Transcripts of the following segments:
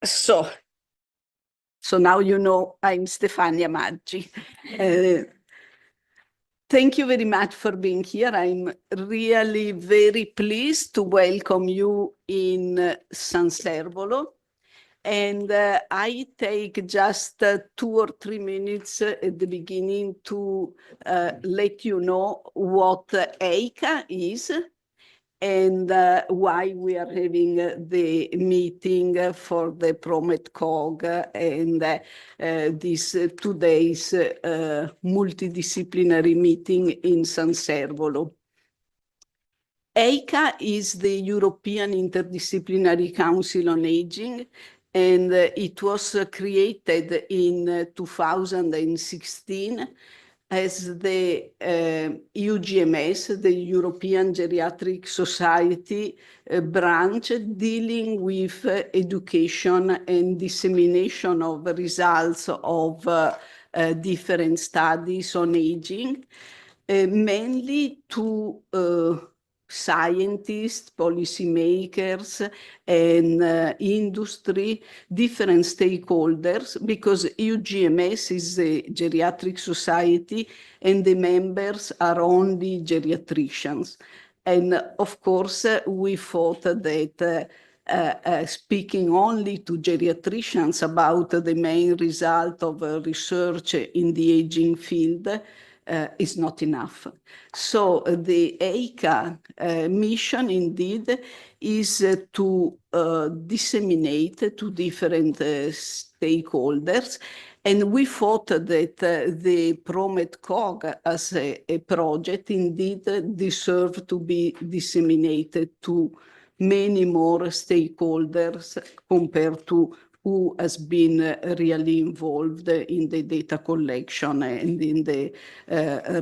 So now you know I'm Stefania Maggi. Thank you very much for being here. I'm really very pleased to welcome you in San Servolo. And I take just 2 or 3 minutes at the beginning to let you know what EICA is and why we are having the meeting for the ProMedCog and this 2 days multidisciplinary meeting in San Servolo. EICA is the European Interdisciplinary Council on Aging, and it was created in 2016 as the EUGMS, the European Geriatric Society branch dealing with education and dissemination of results of different studies on aging, mainly to scientists, policymakers, and industry, different stakeholders, because EUGMS is a geriatric society and the members are only geriatricians. And of course, we thought that speaking only to geriatricians about the main result of research in the aging field is not enough. So the EICA mission indeed is to disseminate to different stakeholders. And we thought that the ProMedCog as a project indeed deserved to be disseminated to many more stakeholders compared to who has been really involved in the data collection and in the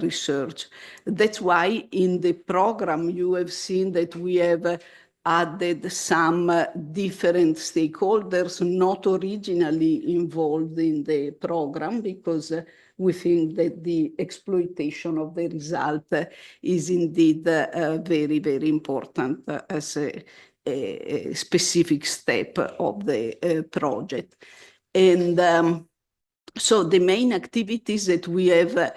research. That's why in the program you have seen that we have added some different stakeholders not originally involved in the program, because we think that the exploitation of the result is indeed very, very important as a specific step of the project. And so the main activities that we have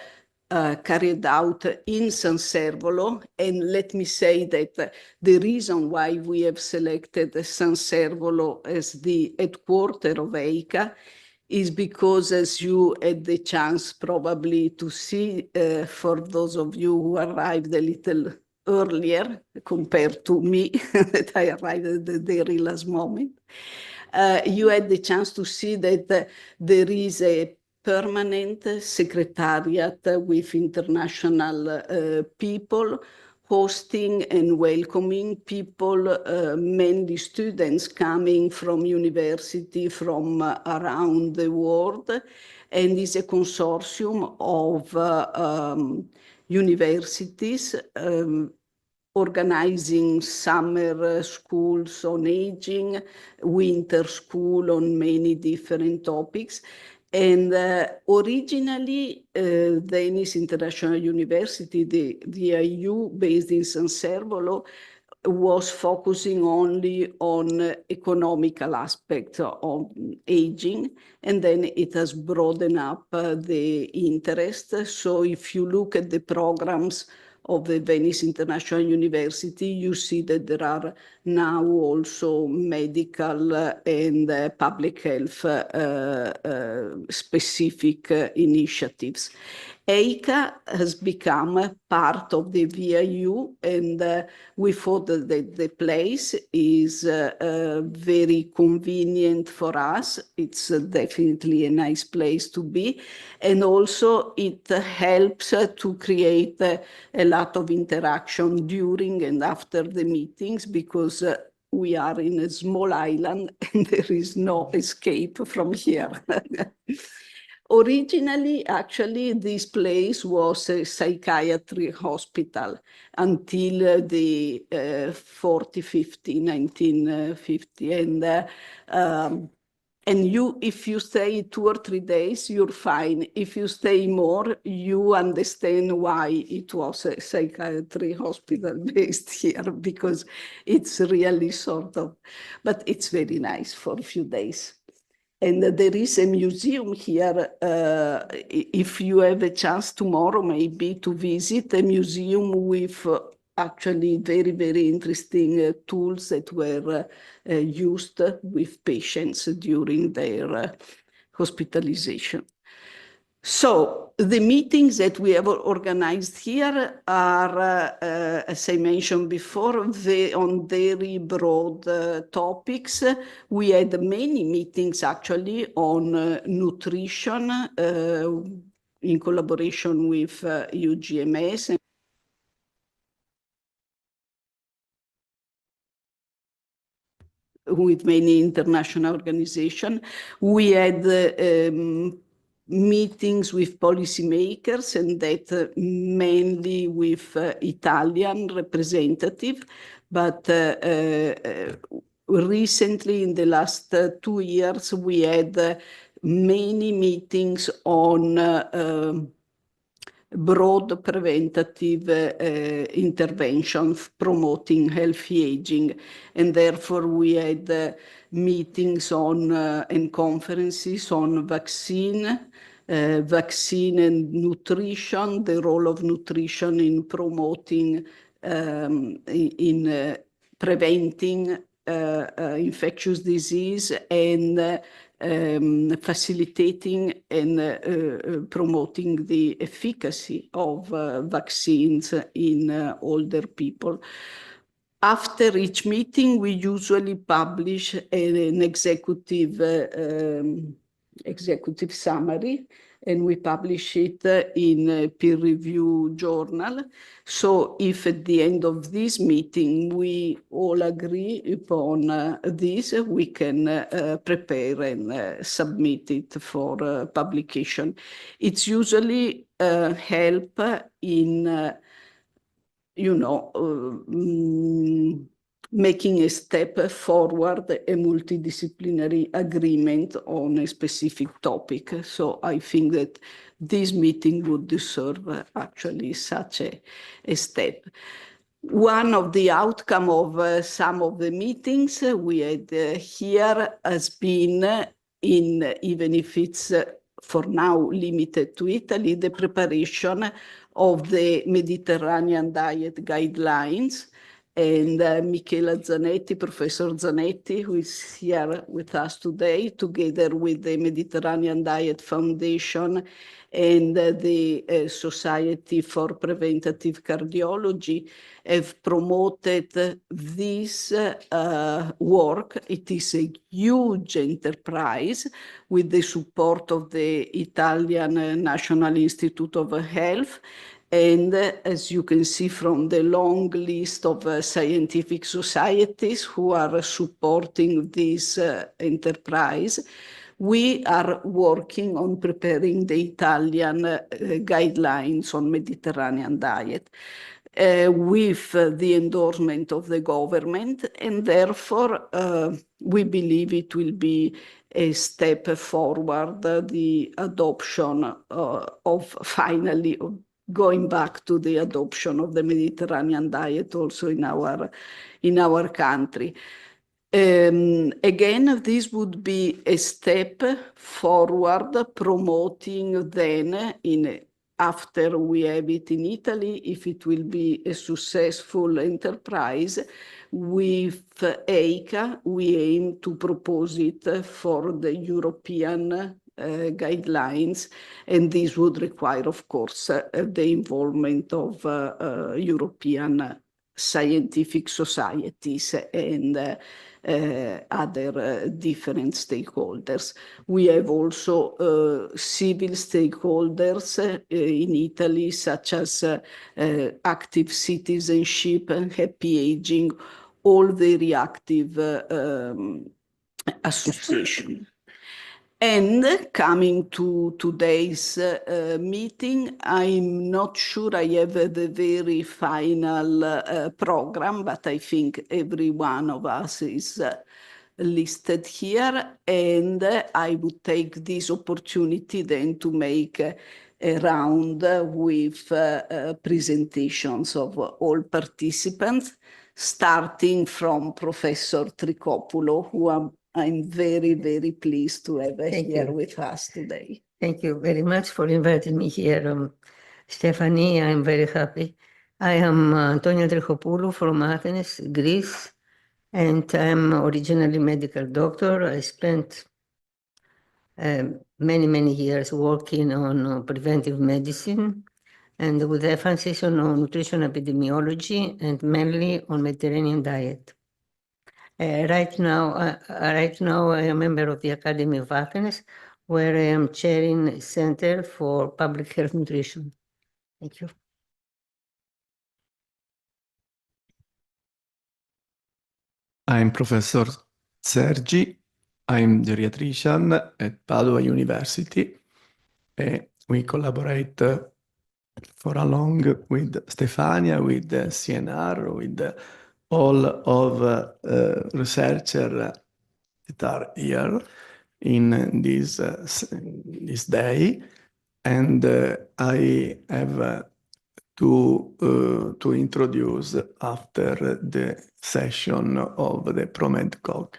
carried out in San Servolo, and let me say that the reason why we have selected San Servolo as the headquarters of EICA is because, as you had the chance probably to see, for those of you who arrived a little earlier compared to me, that I arrived at the very last moment, you had the chance to see that there is a permanent secretariat with international people hosting and welcoming people, mainly students coming from university from around the world, and is a consortium of universities organizing summer schools on aging, winter school on many different topics. And originally, Venice International University, the VIU based in San Servolo, was focusing only on economical aspects of aging, and then it has broadened up the interest. So if you look at the programs of the Venice International University, you see that there are now also medical and public health specific initiatives. EICA has become part of the VIU, and we thought that the place is very convenient for us. It's definitely a nice place to be. And also it helps to create a lot of interaction during and after the meetings, because we are in a small island and there is no escape from here. Originally, actually, this place was a psychiatry hospital until the 1950. And And if you stay 2 or 3 days, you're fine. If you stay more, you understand why it was a psychiatry hospital based here, because it's really sort of, but it's very nice for a few days. And there is a museum here, if you have a chance tomorrow, maybe to visit a museum with actually very, very interesting tools that were used with patients during their hospitalization. So the meetings that we have organized here are, as I mentioned before, on very broad topics. We had many meetings actually on nutrition in collaboration with UGMS with many international organizations. We had meetings with policymakers, and that mainly with Italian representative. But recently, in the last 2 years, we had many meetings on broad preventative intervention promoting healthy aging. And therefore we had meetings on and conferences on vaccine and nutrition, the role of nutrition in promoting, in preventing infectious disease, and facilitating and promoting the efficacy of vaccines in older people. After each meeting, we usually publish an executive summary, and we publish it in a peer-reviewed journal. So if at the end of this meeting we all agree upon this, we can prepare and submit it for publication. It's usually help in making a step forward, a multidisciplinary agreement on a specific topic. So I think that this meeting would deserve actually such a step. One of the outcome of some of the meetings we had here has been, even if it's for now limited to Italy, the preparation of the Mediterranean diet guidelines. And Michela Zanetti, Professor Zanetti, who is here with us today, together with the Mediterranean Diet Foundation and the Society for Preventative Cardiology, have promoted this work. It is a huge enterprise with the support of the Italian National Institute of Health. And as you can see from the long list of scientific societies who are supporting this enterprise, we are working on preparing the Italian guidelines on Mediterranean diet with the endorsement of the government, and therefore we believe it will be a step forward, the adoption of finally going back to the adoption of the Mediterranean diet also in our country. Again, this would be a step forward, promoting then after we have it in Italy, if it will be a successful enterprise, with EICA, we aim to propose it for the European guidelines, and this would require, of course, the involvement of European scientific societies and other different stakeholders. We have also civil stakeholders in Italy, such as active citizenship and happy aging, all very active associations. And coming to today's meeting, I'm not sure I have the very final program, but I think every one of us is listed here, and I would take this opportunity then to make a round with presentations of all participants, starting from Professor Tricopolo, who I'm very, very pleased to have here with us today. Thank you very much for inviting me here, Stephanie. I'm very happy. I am Antonia Trikopoulou from Athens, Greece, and I'm originally medical doctor. I spent many, many years working on preventive medicine and with emphasis on nutrition epidemiology and mainly on Mediterranean diet. Right now, I am a member of the Academy of Athens, where I am chairing a Center for Public Health Nutrition. Thank you. I'm Professor Sergi. I'm geriatrician at Padua University. We collaborate for a long with Stefania, with CNR, with all of researchers that are here in this day. And I have to introduce after the session of the ProMedCog.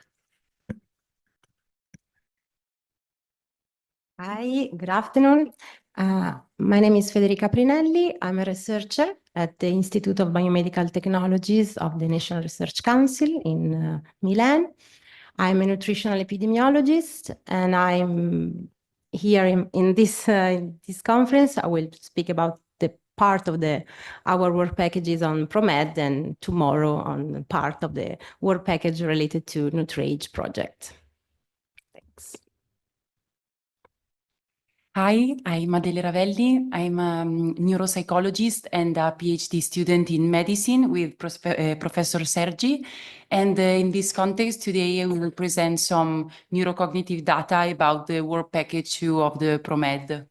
Hi, good afternoon. My name is Federica Prinelli. I'm a researcher at the Institute of Biomedical Technologies of the National Research Council in Milan. I'm a nutritional epidemiologist, and I'm here in this conference. I will speak about the part of our work packages on ProMed, and tomorrow on part of the work package related to NutriAge project. Thanks. Hi, I'm Adele Ravelli. I'm a neuropsychologist and a PhD student in medicine with Professor Sergi. And in this context, today I will present some neurocognitive data about the work package 2 of the ProMed.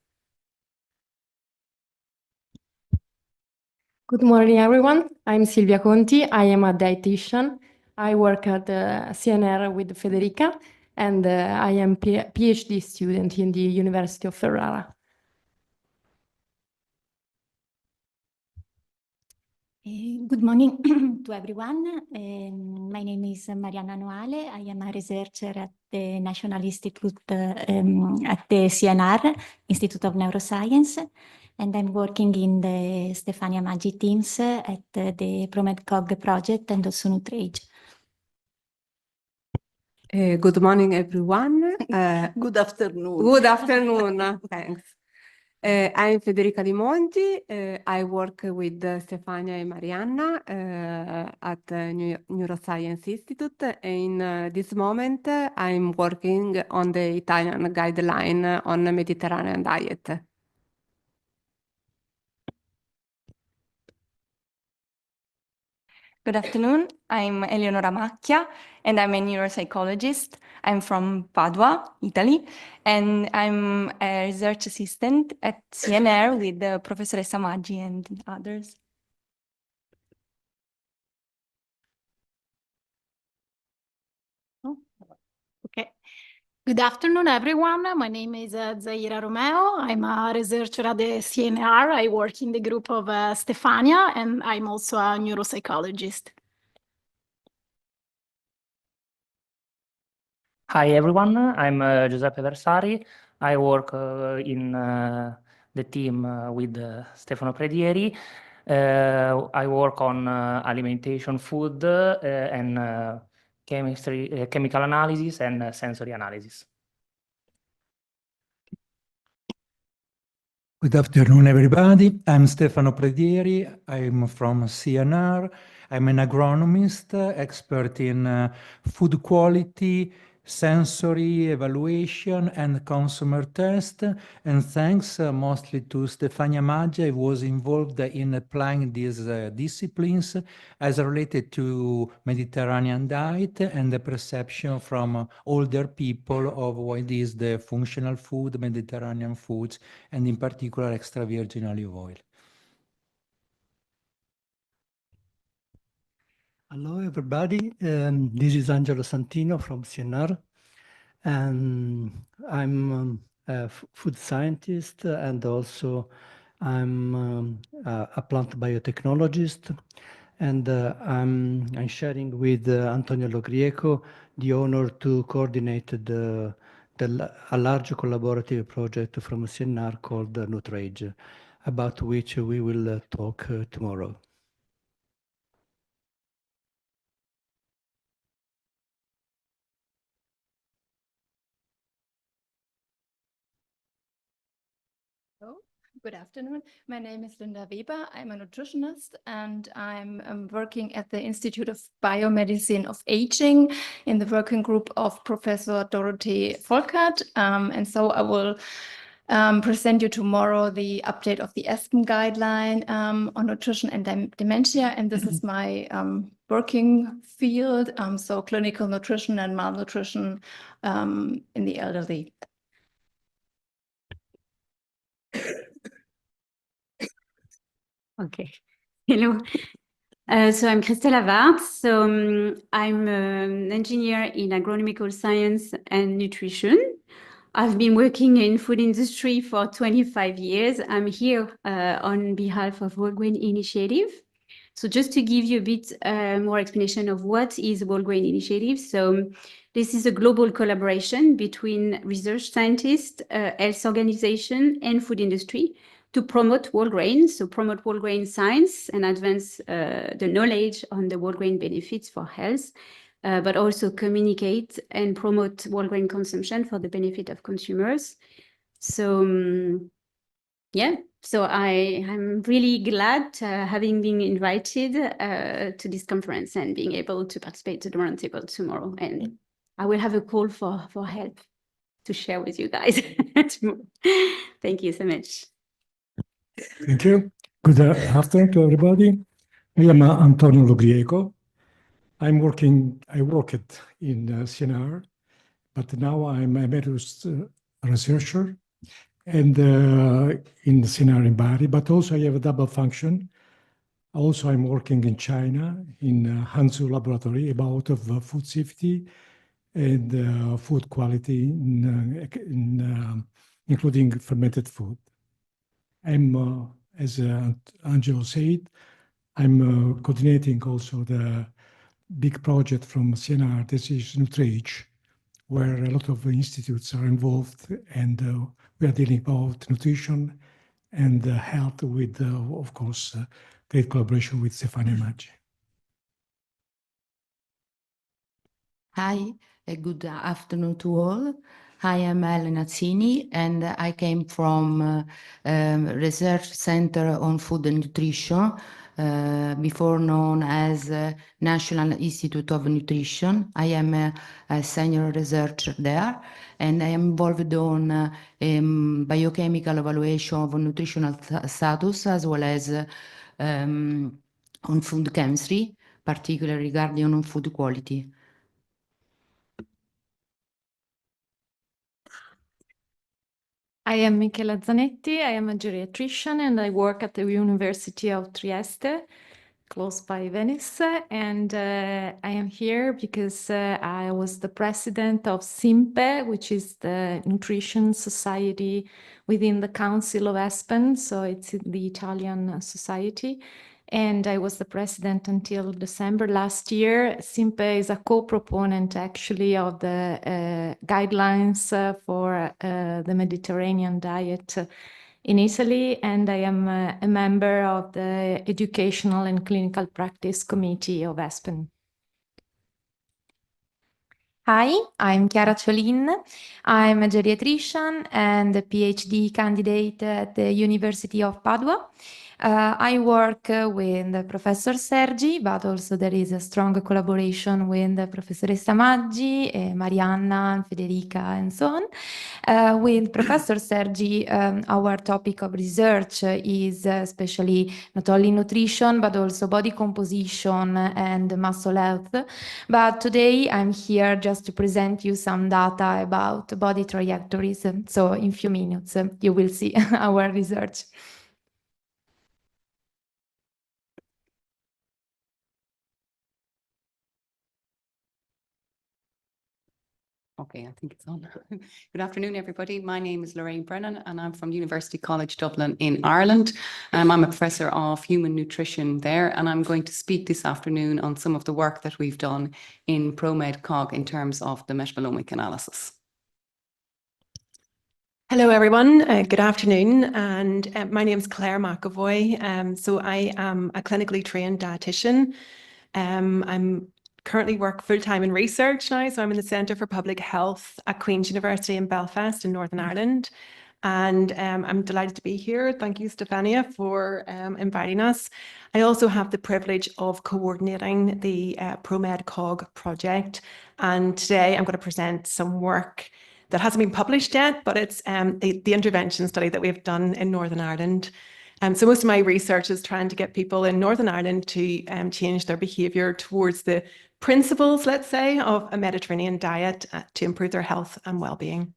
Good morning, everyone. I'm Silvia Conti. I am a dietitian. I work at CNR with Federica, and I am PhD student in the University of Ferrara. Good morning to everyone. My name is Marianna Noale. I am a researcher at the National Institute at the CNR, Institute of Neuroscience, and I'm working in the Stefania Maggi teams at the ProMedCog project and also NutriAge. Good morning, everyone. Good afternoon. Good afternoon. Thanks. I'm Federica Di Monti. I work with Stefania and Marianna at Neuroscience Institute. In this moment, I'm working on the Italian guideline on Mediterranean diet. Good afternoon. I'm Eleonora Macchia, and I'm a neuropsychologist. I'm from Padua, Italy, and I'm a research assistant at CNR with Professoressa Maggi and others. Oh, okay. Good afternoon, everyone. My name is Zaira Romeo. I'm a researcher at the CNR. I work in the group of Stefania, and I'm also a neuropsychologist. Hi everyone, I'm Giuseppe Versari. I work in the team with Stefano Predieri. I work on alimentation, food, and chemistry, chemical analysis and sensory analysis. Good afternoon, everybody. I'm Stefano Predieri. I'm from CNR. I'm an agronomist, expert in food quality, sensory evaluation, and consumer test. And thanks mostly to Stefania Maggi, I was involved in applying these disciplines as related to Mediterranean diet and the perception from older people of what is the functional food, Mediterranean foods, and in particular extra virgin olive oil. Hello, everybody. This is Angelo Santino from CNR. And I'm a food scientist, and also I'm a plant biotechnologist. And I'm sharing with Antonio Logrieco the honor to coordinate a large collaborative project from CNR called Nutrage, about which we will talk tomorrow. Hello, good afternoon. My name is Linda Weber. I'm a nutritionist and I'm working at the Institute of Biomedicine of Aging in the working group of Professor Dorothy Volkert. And so I will present you tomorrow the update of the ESPEN guideline on nutrition and dementia. And this is my working field, so clinical nutrition and malnutrition in the elderly. Okay. Hello. So I'm Christelle Avart. So I'm an engineer in agronomical science and nutrition. I've been working in food industry for 25 years. I'm here on behalf of Whole Grain Initiative. So just to give you a bit more explanation of what is Whole Grain Initiative. So this is a global collaboration between research scientists, health organization, and food industry to promote whole grain, so promote whole grain science and advance the knowledge on the whole grain benefits for health, but also communicate and promote whole grain consumption for the benefit of consumers. So yeah, so I'm really glad having been invited to this conference and being able to participate to the roundtable tomorrow. And I will have a call for help to share with you guys tomorrow. Thank you so much. Thank you. Good afternoon to everybody. I am Antonio Logrieco. I worked in CNR, but now I'm a emeritus researcher and in CNR in Bari, but also I have a double function. Also, I'm working in China in Hangzhou laboratory about food safety and food quality, including fermented food. I'm, as Angelo said, I'm coordinating also the big project from CNR, this is Nutrage, where a lot of institutes are involved, and we are dealing about nutrition and health with, of course, great collaboration with Stefania Maggi. Hi, good afternoon to all. I am Elena Zini, and I came from Research Center on Food and Nutrition, before known as National Institute of Nutrition. I am a senior researcher there, and I am involved on biochemical evaluation of nutritional status, as well as on food chemistry, particularly regarding on food quality. I am Michela Zanetti. I am a geriatrician and I work at the University of Trieste, close by Venice. And I am here because I was the president of SIMPE, which is the Nutrition Society within the Council of ESPEN. So it's the Italian society. And I was the president until December last year. SIMPE is a co-proponent actually of the guidelines for the Mediterranean diet in Italy, and I am a member of the Educational and Clinical Practice Committee of ESPEN. Hi, I'm Chiara Ciolin. I'm a geriatrician and a PhD candidate at the University of Padua. I work with Professor Sergi, but also there is a strong collaboration with Professoressa Maggi, Marianna, Federica, and so on. With Professor Sergi, our topic of research is especially not only nutrition, but also body composition and muscle health. But today I'm here just to present you some data about body trajectories. So in a few minutes, you will see our research. Okay, I think it's on. Good afternoon, everybody. My name is Lorraine Brennan, and I'm from University College Dublin in Ireland. I'm a professor of human nutrition there, and I'm going to speak this afternoon on some of the work that we've done in ProMed-Cog in terms of the metabolomic analysis. Hello, everyone. Good afternoon. And my name is Claire McAvoy. So I am a clinically trained dietitian. I'm currently work full-time in research now. So I'm in the Centre for Public Health at Queen's University in Belfast in Northern Ireland. And I'm delighted to be here. Thank you, Stefania, for inviting us. I also have the privilege of coordinating the ProMed-Cog project. And today I'm going to present some work that hasn't been published yet, but it's the intervention study that we've done in Northern Ireland. So most of my research is trying to get people in Northern Ireland to change their behaviour towards the principles, let's say, of a Mediterranean diet to improve their health and well-being.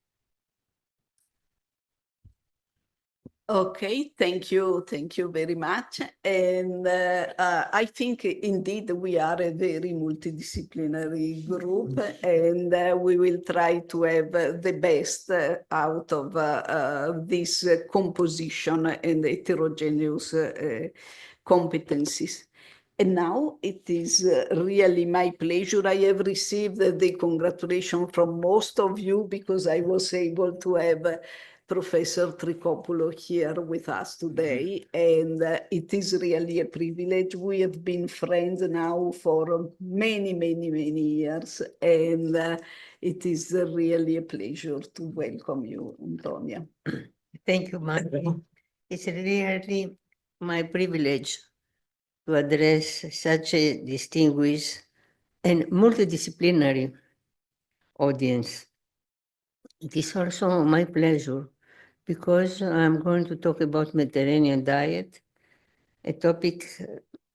Okay, thank you very much. And I think indeed we are a very multidisciplinary group, and we will try to have the best out of this composition and heterogeneous competencies. And now it is really my pleasure. I have received the congratulations from most of you because I was able to have Professor Tricopolo here with us today, and it is really a privilege. We have been friends now for many years, and it is really a pleasure to welcome you, Antonia. Thank you, Margaret. It's really my privilege to address such a distinguished and multidisciplinary audience. It is also my pleasure because I'm going to talk about Mediterranean diet, a topic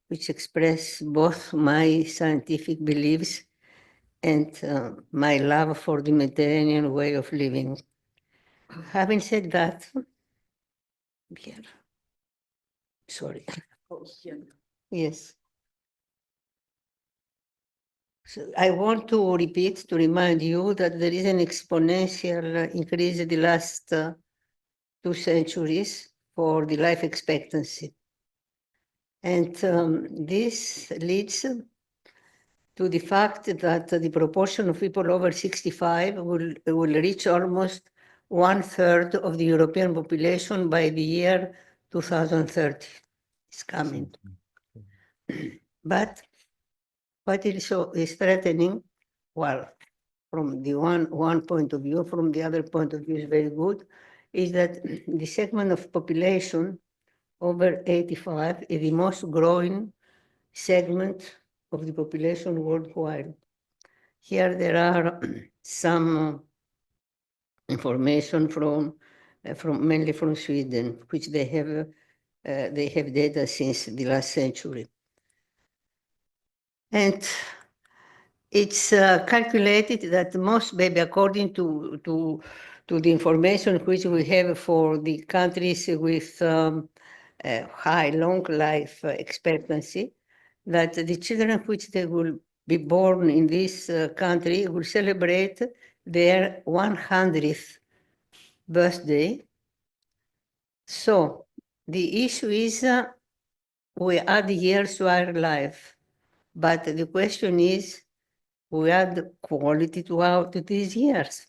which expresses both my scientific beliefs and my love for the Mediterranean way of living. Having said that, sorry. Yes. So I want to repeat, to remind you that there is an exponential increase in the last 2 centuries for the life expectancy. And this leads to the fact that the proportion of people over 65 will reach almost 1/3 of the European population by the year 2030. It's coming. But what is threatening, well, from the one point of view, from the other point of view is very good, is that the segment of population over 85 is the most growing segment of the population worldwide. Here there are some information from mainly from Sweden, which they have data since the last century. And it's calculated that most, maybe according to the information which we have for the countries with high long life expectancy, that the children which they will be born in this country will celebrate their 100th birthday. So the issue is we add years to our life, but the question is we add quality to these years.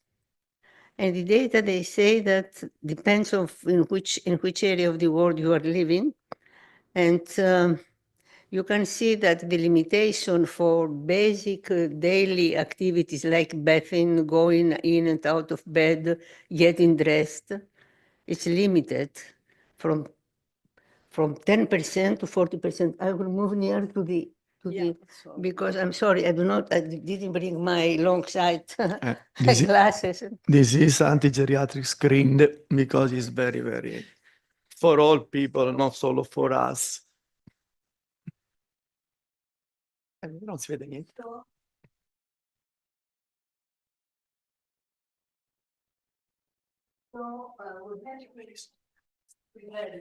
And the data, they say that depends on in which area of the world you are living. And you can see that the limitation for basic daily activities like bathing, going in and out of bed, getting dressed, is limited from 10% to 40%. I will move near to the because I'm sorry, I didn't bring my long sight glasses. This is anti-geriatric screen because it's very for all people, not solo for us. Non si vede niente. So we have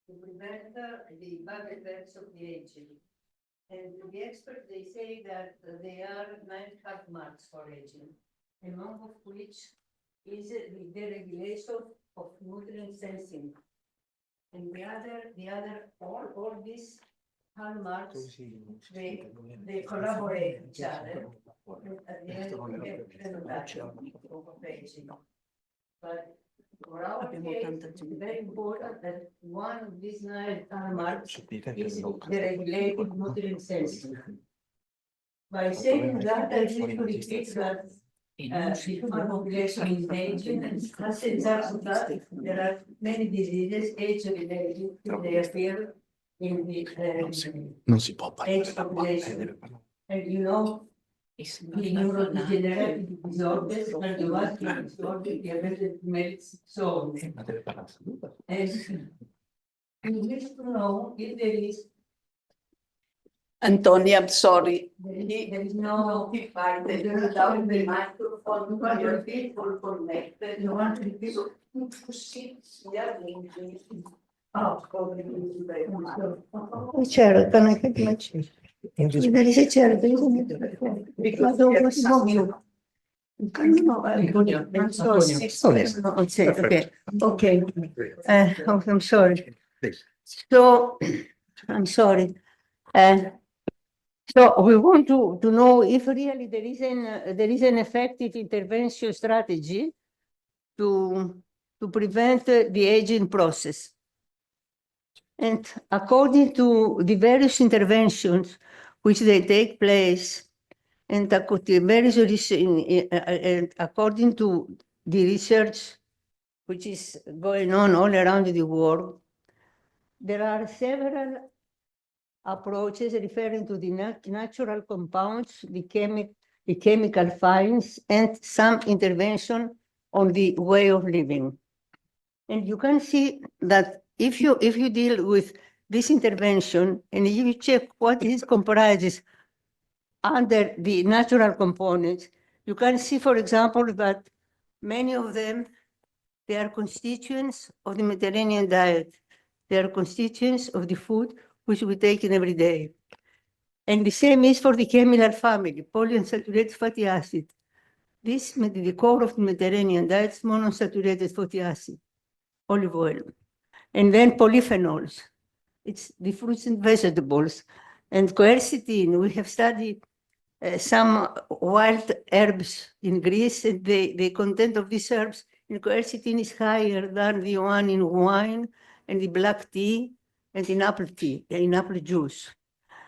to prevent the bad effects of the aging. And the experts, they say that they are 9.5 marks for aging. among of which is the deregulation of nutrient sensing. And all these hallmarks, they collaborate with each other. And at the end, we have reduction of aging. But for our case, it's very important that one of these 9 hallmarks is the regulated nutrient sensing. By saying that, I need to repeat that the human population is aging, and as a result of that, there are many diseases age-related that appear in the age population. And you know, the neurodegenerative disorders, cardiovascular disorders, diabetes melts, so on. And we wish to know if there is. Antonia, I'm sorry. There is no feedback. Without the microphone, your people connected. You want to repeat? Chair, can I get my chair? There is a chair. Because there was no view. I'm sorry. Okay. I'm sorry. So, I'm sorry. So we want to know if really there is an effective intervention strategy to prevent the aging process. And according to the various interventions which they take place, and according to the research which is going on all around the world, there are several approaches referring to the natural compounds, the chemical finds, and some intervention on the way of living. And you can see that if you deal with this intervention and if you check what is comprises under the natural components, you can see, for example, that many of them, they are constituents of the Mediterranean diet. They are constituents of the food which we take in every day. And the same is for the chemical family, polyunsaturated fatty acid. This, the core of the Mediterranean diet is monounsaturated fatty acid, olive oil. And then polyphenols. It's the fruits and vegetables. And quercetin, we have studied some wild herbs in Greece, and the content of these herbs in quercetin is higher than the one in wine and the black tea and in apple tea, in apple juice,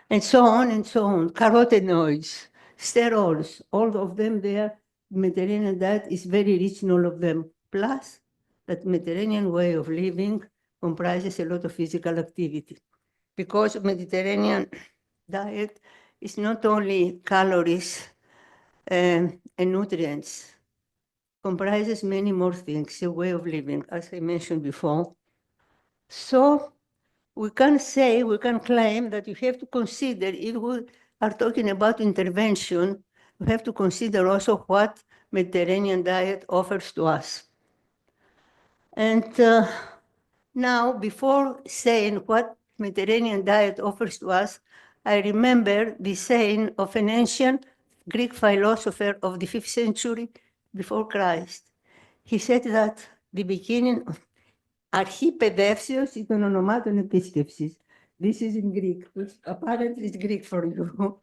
and so on and so on. Carotenoids, sterols, all of them there. Mediterranean diet is very rich in all of them. Plus, that Mediterranean way of living comprises a lot of physical activity, because Mediterranean diet is not only calories and nutrients, comprises many more things, a way of living, as I mentioned before. So we can say, we can claim that you have to consider, if we are talking about intervention, we have to consider also what Mediterranean diet offers to us. And now, before saying what Mediterranean diet offers to us, I remember the saying of an ancient Greek philosopher of the 5th century before Christ. He said that the beginning of archipedεύσεως ήταν ονομάτων επίσκεψης. This is in Greek, which apparently is Greek for you,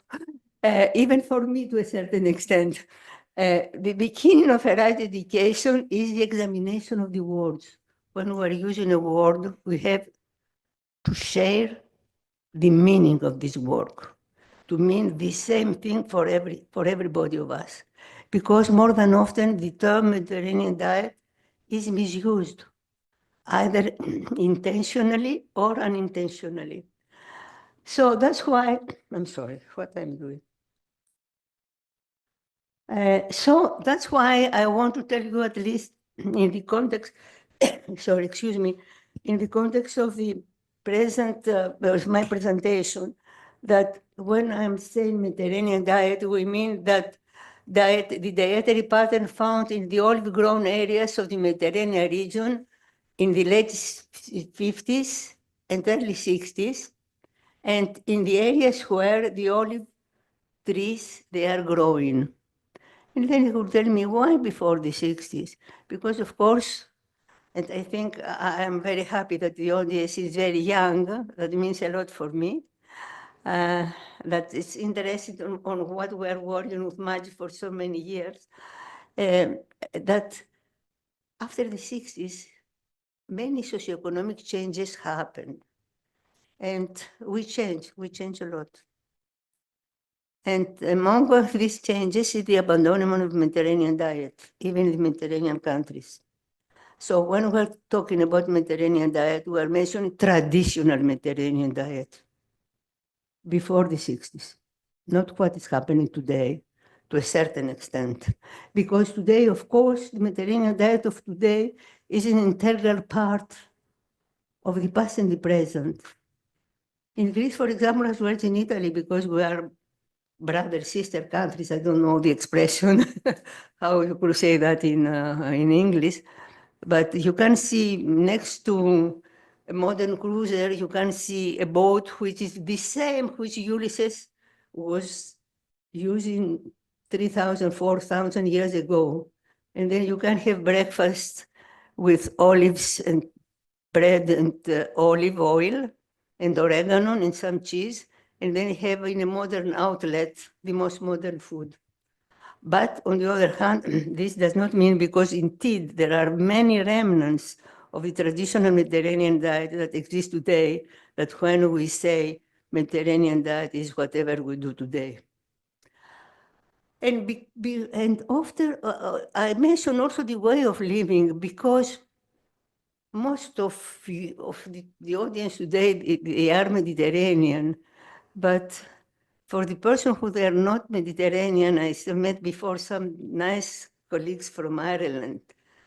even for me to a certain extent. The beginning of a right education is the examination of the words. When we are using a word, we have to share the meaning of this word, to mean the same thing for everybody of us. Because more than often, the term Mediterranean diet is misused, either intentionally or unintentionally. So that's why, I'm sorry, what I'm doing. So that's why I want to tell you, at least in the context, sorry, excuse me, in the context of the present, my presentation, that when I'm saying Mediterranean diet, we mean that the dietary pattern found in the olive-grown areas of the Mediterranean region in the late 50s and early 60s, and in the areas where the olive trees, they are growing. And then he would tell me, why before the 60s? Because of course, and I think I am very happy that the audience is very young. That means a lot for me. That is interested on what we are working with magic for so many years. That after the 60s, many socioeconomic changes happened. And we change a lot. And among these changes is the abandonment of Mediterranean diet, even in the Mediterranean countries. So when we're talking about Mediterranean diet, we are mentioning traditional Mediterranean diet before the 60s, not what is happening today to a certain extent. Because today, of course, the Mediterranean diet of today is an integral part of the past and the present. In Greece, for example, as well as in Italy, because we are brother, sister countries, I don't know the expression, how you could say that in English, but you can see next to a modern cruiser, you can see a boat which is the same which Ulysses was using 3,000, 4,000 years ago. And then you can have breakfast with olives and bread and olive oil and oregano and some cheese, and then have in a modern outlet the most modern food. But on the other hand, this does not mean, because indeed there are many remnants of the traditional Mediterranean diet that exist today, that when we say Mediterranean diet is whatever we do today. And after, I mentioned also the way of living, because most of the audience today, they are Mediterranean, but for the person who they are not Mediterranean, I still met before some nice colleagues from Ireland.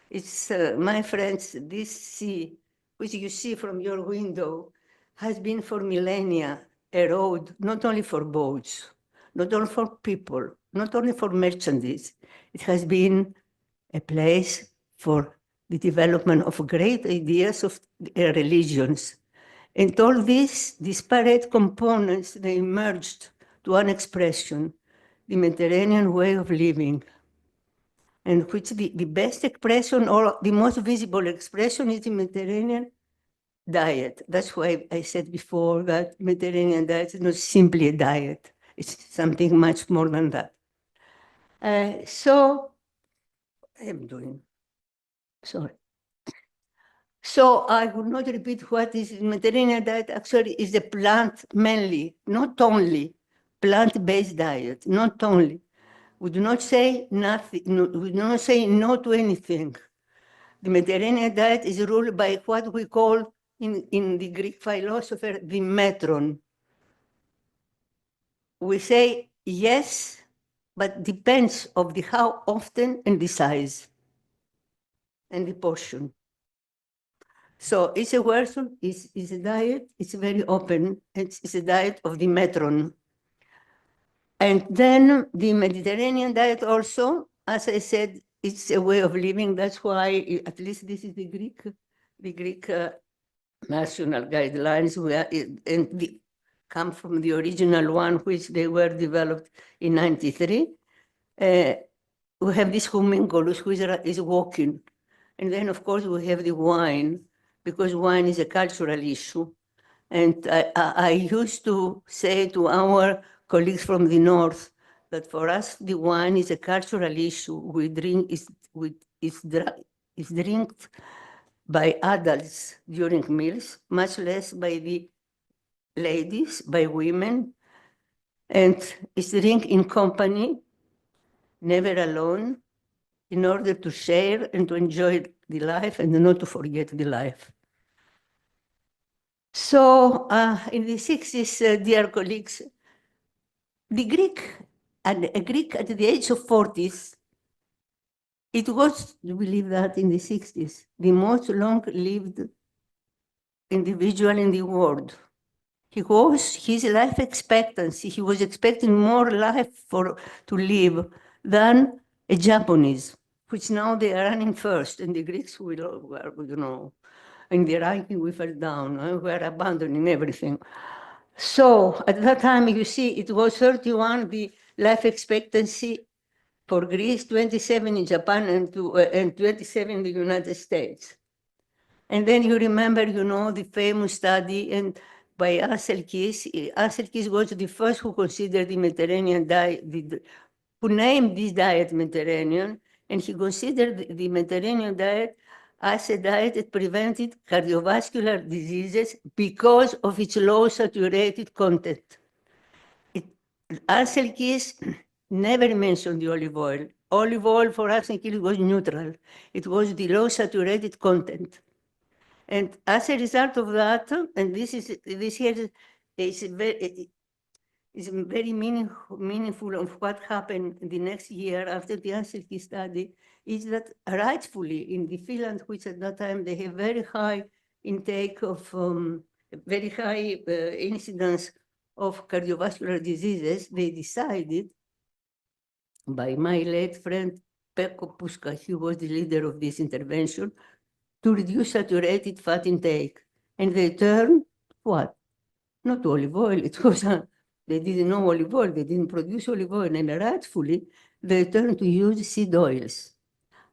It's, my friends, this sea, which you see from your window, has been for millennia a road, not only for boats, not only for people, not only for merchandise. It has been a place for the development of great ideas of religions. And all these disparate components, they merged to one expression, the Mediterranean way of living, and which the best expression or the most visible expression is the Mediterranean diet. That's why I said before that Mediterranean diet is not simply a diet. It's something much more than that. So I will not repeat what is Mediterranean diet. Actually, is a plant mainly, not only plant-based diet, not only. We do not say nothing, we do not say no to anything. The Mediterranean diet is ruled by what we call in the Greek philosopher, the metron. We say yes, but depends of the how often and the size and the portion. So it's a version, it's a diet, it's very open, it's a diet of the metron. And then the Mediterranean diet also, as I said, it's a way of living. That's why, at least this is the Greek national guidelines, and come from the original one, which they were developed in 93. We have this homunculus, which is walking. And then, of course, we have the wine, because wine is a cultural issue. And I used to say to our colleagues from the North that for us, the wine is a cultural issue. We drink, it's drinked by adults during meals, much less by the ladies, by women. And it's drink in company, never alone, in order to share and to enjoy the life and not to forget the life. So in the 60s, dear colleagues, a Greek at the age of 40s, it was, you believe that, in the 60s, the most long-lived individual in the world. His life expectancy, he was expecting more life to live than a Japanese, which now they are running first, and the Greeks were, you know, in the ranking we fell down, we are abandoning everything. So at that time, you see, it was 31, the life expectancy for Greece, 27 in Japan, and 27 in the United States. And then you remember, the famous study and by Arcelkis. Arcelkis was the first who considered the Mediterranean diet, who named this diet Mediterranean, and he considered the Mediterranean diet as a diet that prevented cardiovascular diseases because of its low saturated content. Arcelkis never mentioned the olive oil. Olive oil for Arcelkis was neutral. It was the low saturated content. And as a result of that, and this here is very meaningful of what happened the next year after the Arcelkis study, is that rightfully in the Finland, which at that time they have very high intake of, very high incidence of cardiovascular diseases, they decided, by my late friend Pekko Puska, he was the leader of this intervention, to reduce saturated fat intake. And they turned what? Not olive oil. It was, they didn't know olive oil. They didn't produce olive oil. And rightfully, they turned to use seed oils.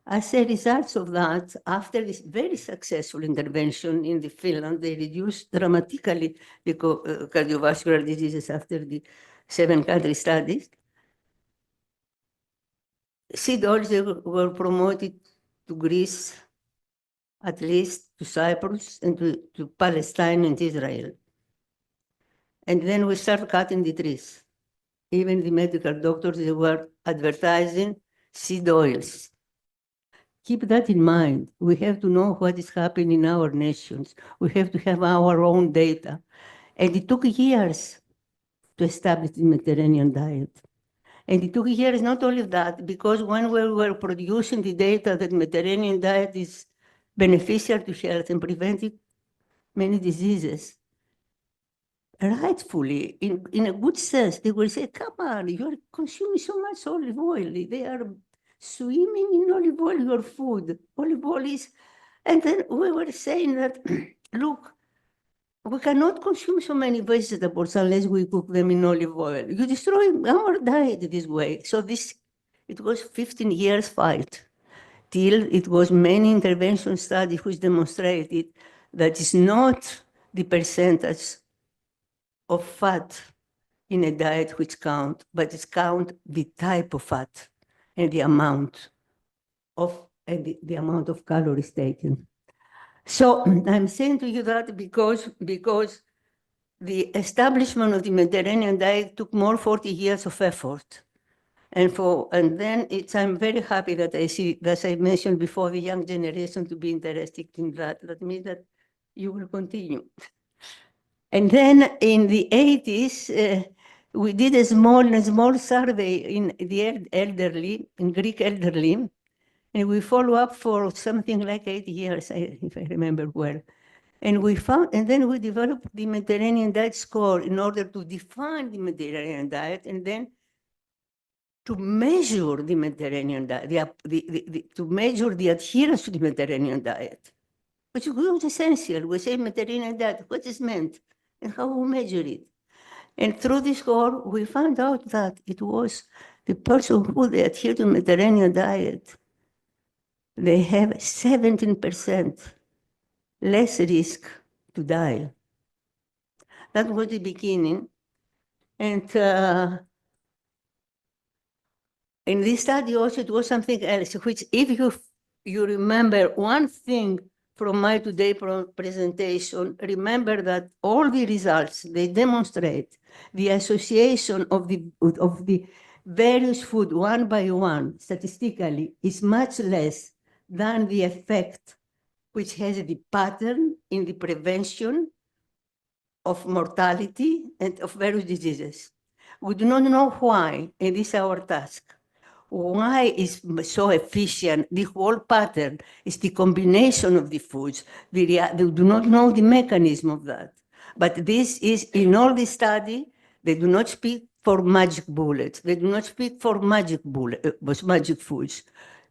As a result of that, after this very successful intervention in the Finland, they reduced dramatically the cardiovascular diseases after the 7-country studies. Seed oils were promoted to Greece, at least to Cyprus and to Palestine and Israel. And then we started cutting the trees. Even the medical doctors, they were advertising seed oils. Keep that in mind. We have to know what is happening in our nations. We have to have our own data. And it took years to establish the Mediterranean diet. And it took years not only that, because when we were producing the data that Mediterranean diet is beneficial to health and preventing many diseases, rightfully, in a good sense, they will say, come on, you're consuming so much olive oil. They are swimming in olive oil, your food. Olive oil is, and then we were saying that, look, we cannot consume so many vegetables unless we cook them in olive oil. You destroy our diet this way. So it was 15 years fight till it was many intervention studies which demonstrated that it's not the percentage of fat in a diet which count, but it's count the type of fat and the amount of the amount of calories taken. So I'm saying to you that because the establishment of the Mediterranean diet took more 40 years of effort. And then I'm very happy that I see, as I mentioned before, the young generation to be interested in that. That means that you will continue. And then in the 80s, we did a small survey in the elderly, in Greek elderly, and we follow up for something like 8 years, if I remember well. And we found, and then we developed the Mediterranean diet score in order to define the Mediterranean diet, and then to measure the Mediterranean diet, to measure the adherence to the Mediterranean diet, which was essential. We say Mediterranean diet, what is meant, and how we measure it. And through this score, we found out that it was the person who they adhere to Mediterranean diet, they have 17% less risk to die. That was the beginning. And in this study also, it was something else, which if you remember one thing from my today presentation, remember that all the results, they demonstrate the association of the various food one by one, statistically, is much less than the effect which has the pattern in the prevention of mortality and of various diseases. We do not know why, and this is our task. Why is so efficient? The whole pattern is the combination of the foods. They do not know the mechanism of that. But this is, in all the study, they do not speak for magic bullets. They do not speak for magic foods.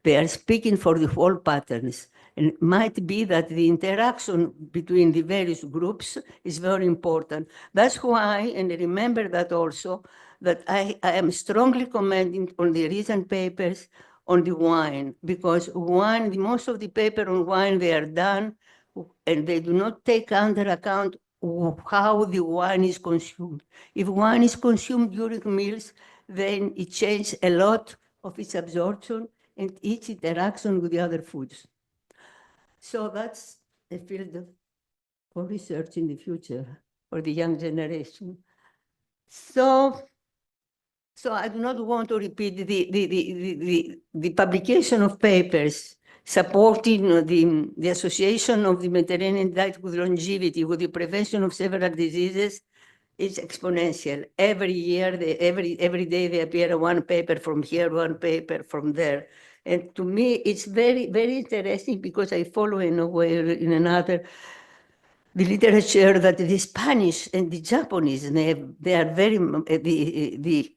They are speaking for the whole patterns. And it might be that the interaction between the various groups is very important. That's why, and remember that also, that I am strongly commenting on the recent papers on the wine, because wine, most of the paper on wine, they are done and they do not take under account how the wine is consumed. If wine is consumed during meals, then it changes a lot of its absorption and its interaction with the other foods. So that's a field for research in the future for the young generation. So I do not want to repeat the publication of papers supporting the association of the Mediterranean diet with longevity, with the prevention of several diseases, is exponential. Every year, every day they appear one paper from here, one paper from there. And to me, it's very, very interesting because I follow in a way or in another the literature that the Spanish and the Japanese, they are very, the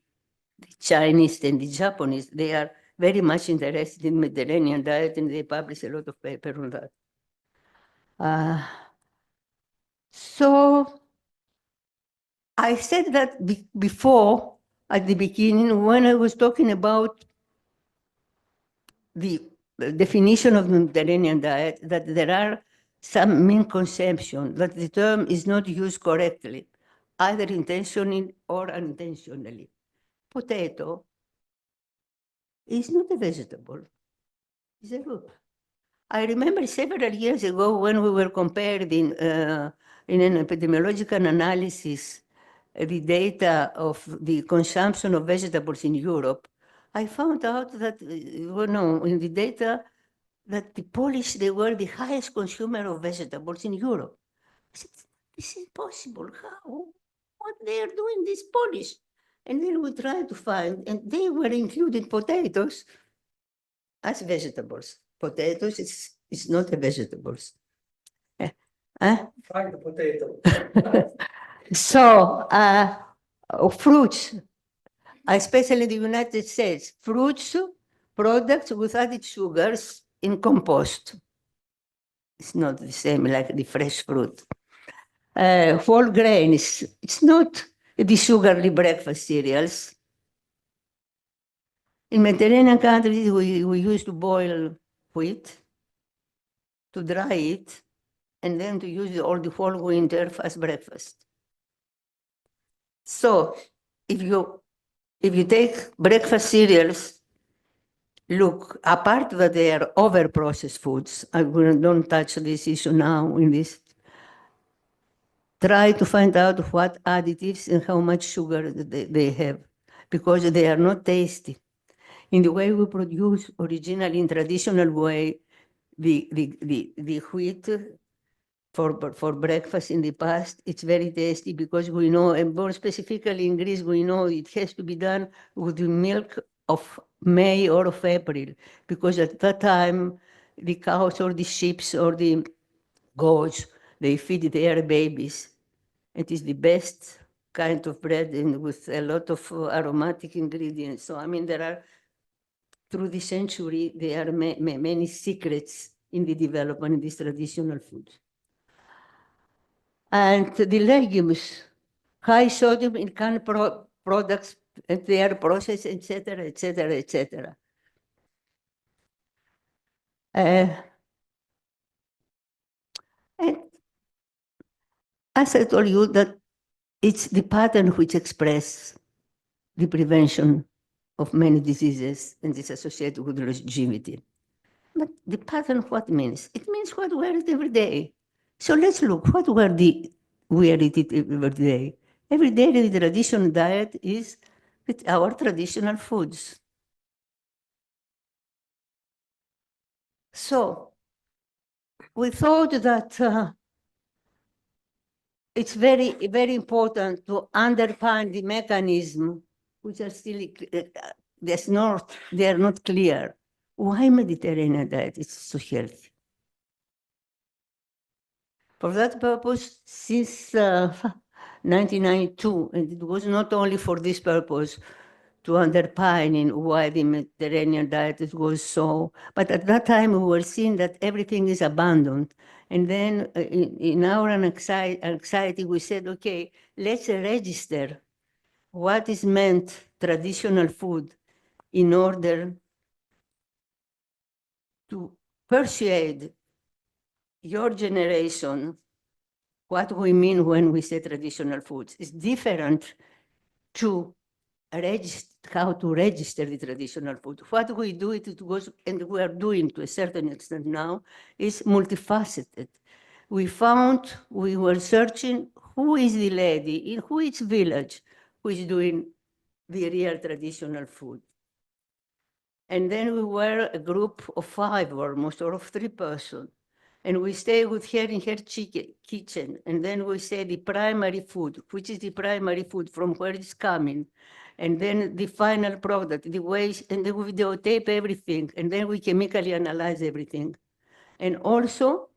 Chinese and the Japanese, they are very much interested in Mediterranean diet, and they publish a lot of paper on that. So I said that before, at the beginning, when I was talking about the definition of the Mediterranean diet, that there are some misconceptions, that the term is not used correctly, either intentionally or unintentionally. Potato is not a vegetable, it's a root. I remember several years ago when we were comparing in an epidemiological analysis the data of the consumption of vegetables in Europe, I found out that, in the data, that the Polish, they were the highest consumer of vegetables in Europe. I said, this is impossible. How? What they are doing, this Polish? And then we tried to find, and they were including potatoes as vegetables. Potatoes is not a vegetables. Fried potato. So, fruits, especially in the United States, fruits, products with added sugars in compost. It's not the same like the fresh fruit. Whole grains, it's not the sugary breakfast cereals. In Mediterranean countries, we used to boil wheat, to dry it, and then to use all the whole winter as breakfast. So if you take breakfast cereals, look, apart that they are over-processed foods, I don't touch this issue now in this, try to find out what additives and how much sugar they have, because they are not tasty. In the way we produce originally in traditional way, the wheat for breakfast in the past, it's very tasty because we know, and more specifically in Greece, we know it has to be done with the milk of May or of April, because at that time, the cows or the sheep or the goats, they feed their babies. It is the best kind of bread and with a lot of aromatic ingredients. So, I mean, there are, through the century, there are many secrets in the development of these traditional foods. And the legumes, high sodium in canned products, and they are processed, etc., etc., etc. And as I told you, that it's the pattern which expresses the prevention of many diseases and is associated with longevity. But the pattern, what means? It means what we eat every day. So let's look, what we eat every day. Every day the traditional diet is with our traditional foods. So we thought that it's very, very important to underpin the mechanism, which are still, they are not clear. Why Mediterranean diet is so healthy? For that purpose, since 1992, and it was not only for this purpose, to underpin why the Mediterranean diet was so, but at that time we were seeing that everything is abandoned. And then in our anxiety, we said, okay, let's register what is meant traditional food in order to persuade your generation what we mean when we say traditional foods. It's different to how to register the traditional food. What we do, it goes, and we are doing to a certain extent now, is multifaceted. We were searching who is the lady in which village who is doing the real traditional food. And then we were a group of 5 almost, or of 3 persons. And we stay with her in her kitchen. And then we say the primary food, which is the primary food, from where it's coming. And then the final product, the waste, and then we videotape everything. And then we chemically analyze everything. And also,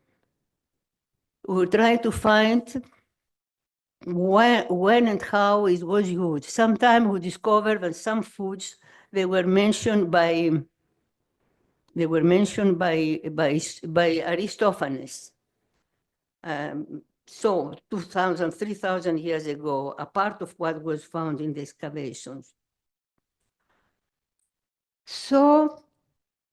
we try to find when and how it was used. Sometimes we discover that some foods, they were mentioned by Aristophanes. So 2,000, 3,000 years ago, a part of what was found in the excavations. So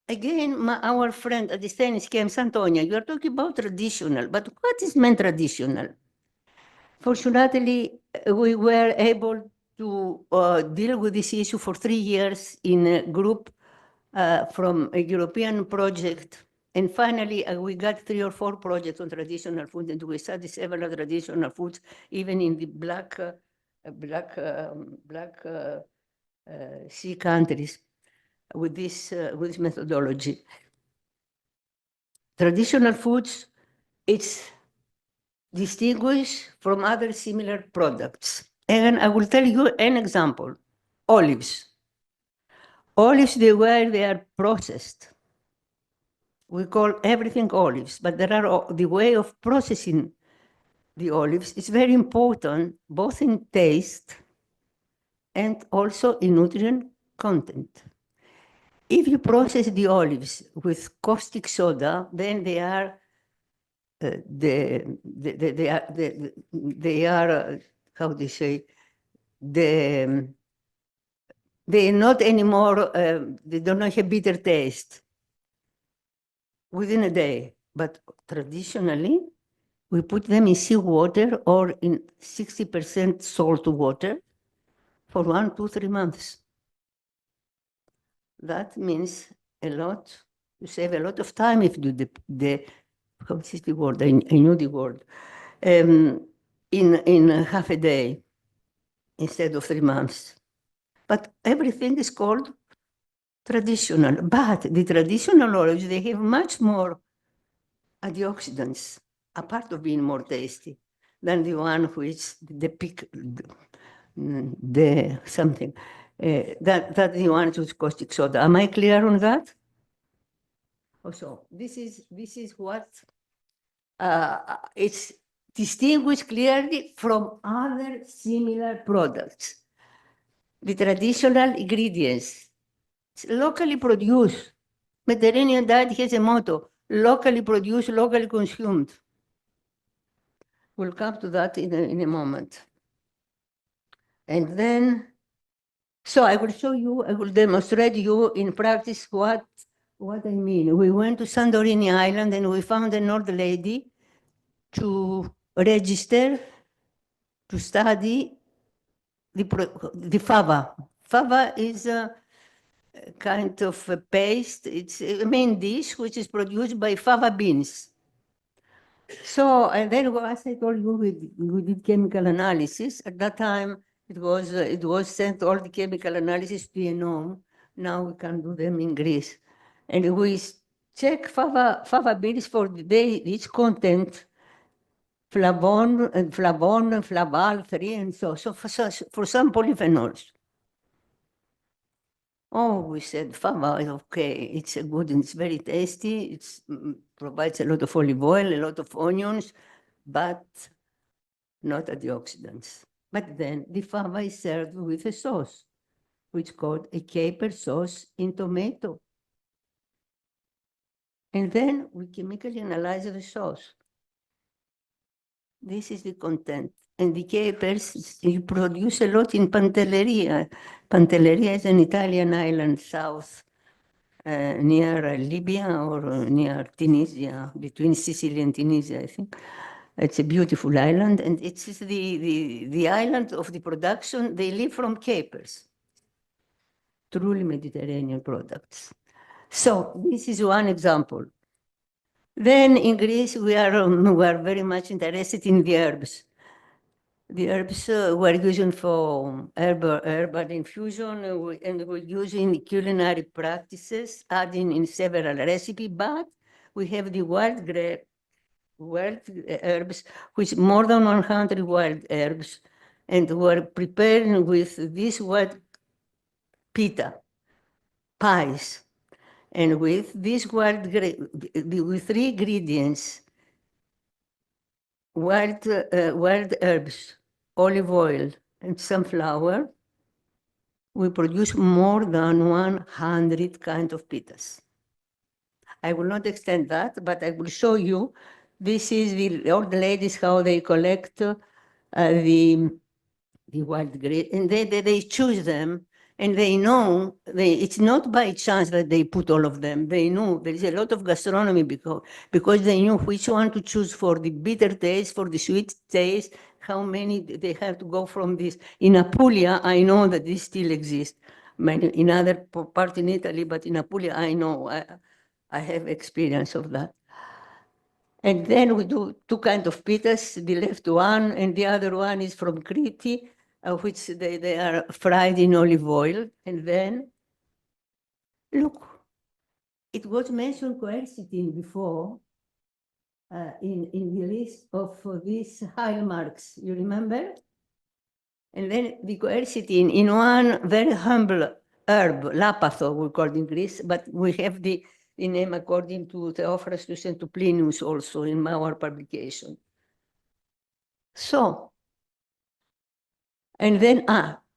again, our friend at the Stanis came, Santonia, you are talking about traditional, but what is meant traditional? Fortunately, we were able to deal with this issue for 3 years in a group from a European project. And finally, we got 3 or 4 projects on traditional food, and we studied several traditional foods, even in the Black Sea countries, with this methodology. Traditional foods, it's distinguished from other similar products. And I will tell you an example: olives. Olives, the way they are processed. We call everything olives, but the way of processing the olives is very important, both in taste and also in nutrient content. If you process the olives with caustic soda, then they are how do you say, they are not anymore, they don't have bitter taste within a day. But traditionally, we put them in seawater or in 60% salt water for 1, 2, 3 months. That means a lot. You save a lot of time if you do how is the word? I knew the word. In half a day instead of 3 months. But everything is called traditional. But the traditional olives, they have much more antioxidants, apart of being more tasty, than the one which something that the one with caustic soda. Am I clear on that? Also, this is what it's distinguished clearly from other similar products. The traditional ingredients, it's locally produced. Mediterranean diet has a motto: locally produced, locally consumed. We'll come to that in a moment. And then, so I will show you, I will demonstrate you in practice what I mean. We went to Santorini Island and we found an old lady to register, to study the fava. Fava is a kind of a paste. It's a main dish which is produced by fava beans. So, and then as I told you, we did chemical analysis. At that time, it was sent all the chemical analysis to genome. Now we can do them in Greece. And we check fava beans for its content, flavon, flaval, free, and so for some polyphenols. Oh, we said fava is okay. It's good and it's very tasty. It provides a lot of olive oil, a lot of onions, but not antioxidants. But then the fava is served with a sauce, which is called a caper sauce in tomato. And then we chemically analyze the sauce. This is the content. and the capers you produce a lot in Pantelleria. Pantelleria is an Italian island south near Libya or near Tunisia, between Sicily and Tunisia, I think. It's a beautiful island, and it's the island of the production. They live from capers, truly Mediterranean products. So this is one example. Then in Greece, we are very much interested in the herbs. The herbs were used for herbal infusion, and we're using culinary practices, adding in several recipes, but we have the wild herbs, which more than 100 wild herbs, and were prepared with this wild pita, pies, and with this with 3 ingredients, wild herbs, olive oil, and sunflower, we produce more than 100 kinds of pitas. I will not extend that, but I will show you. This is the old ladies, how they collect the wild grape, and they choose them, and they know, it's not by chance that they put all of them. They know there is a lot of gastronomy because they knew which one to choose for the bitter taste, for the sweet taste, how many they have to go from this. In Apulia, I know that this still exists. In other parts in Italy, but in Apulia, I know, I have experience of that. And then we do 2 kinds of pitas, the left one and the other one is from Crete, which they are fried in olive oil. And then, look, it was mentioned quercetin before in the list of these high marks, you remember? And then the quercetin in one very humble herb, lapatho, we call it in Greece, but we have the name according to Theophrastus and to Plinius also in our publication. So, and then,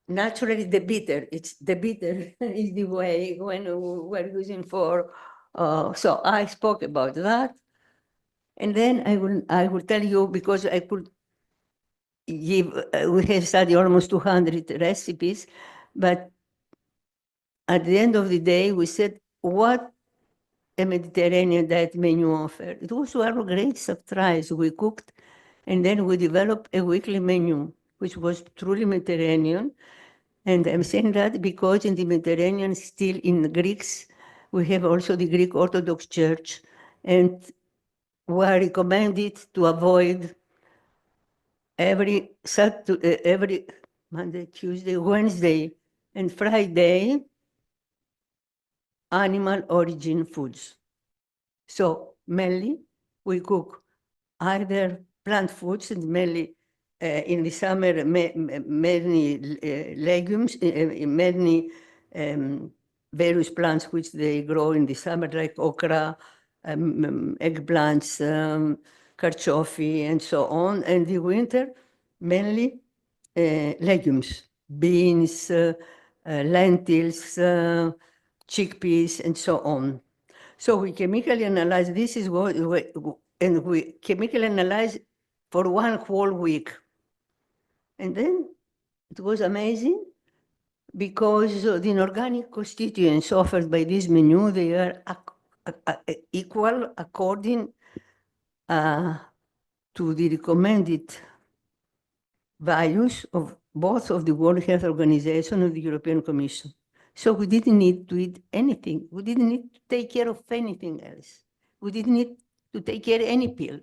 naturally the bitter, it's the bitter is the way when we're using for, so I spoke about that. And then I will tell you, because I could give, we have studied almost 200 recipes, but at the end of the day, we said, what a Mediterranean diet menu offer. It was one great surprise. We cooked, and then we developed a weekly menu, which was truly Mediterranean. And I'm saying that because in the Mediterranean, still in Greeks, we have also the Greek Orthodox Church, and we are recommended to avoid every Monday, Tuesday, Wednesday, and Friday, animal origin foods. So mainly we cook either plant foods, and mainly in the summer many legumes, many various plants which they grow in the summer, like okra, eggplants, carciofi, and so on. And the winter mainly legumes, beans, lentils, chickpeas, and so on. So we chemically analyze, this is what, and we chemically analyze for 1 whole week. And then it was amazing because the inorganic constituents offered by this menu, they are equal according to the recommended values of both of the World Health Organization and the European Commission. So we didn't need to eat anything. We didn't need to take care of anything else. We didn't need to take care of any pill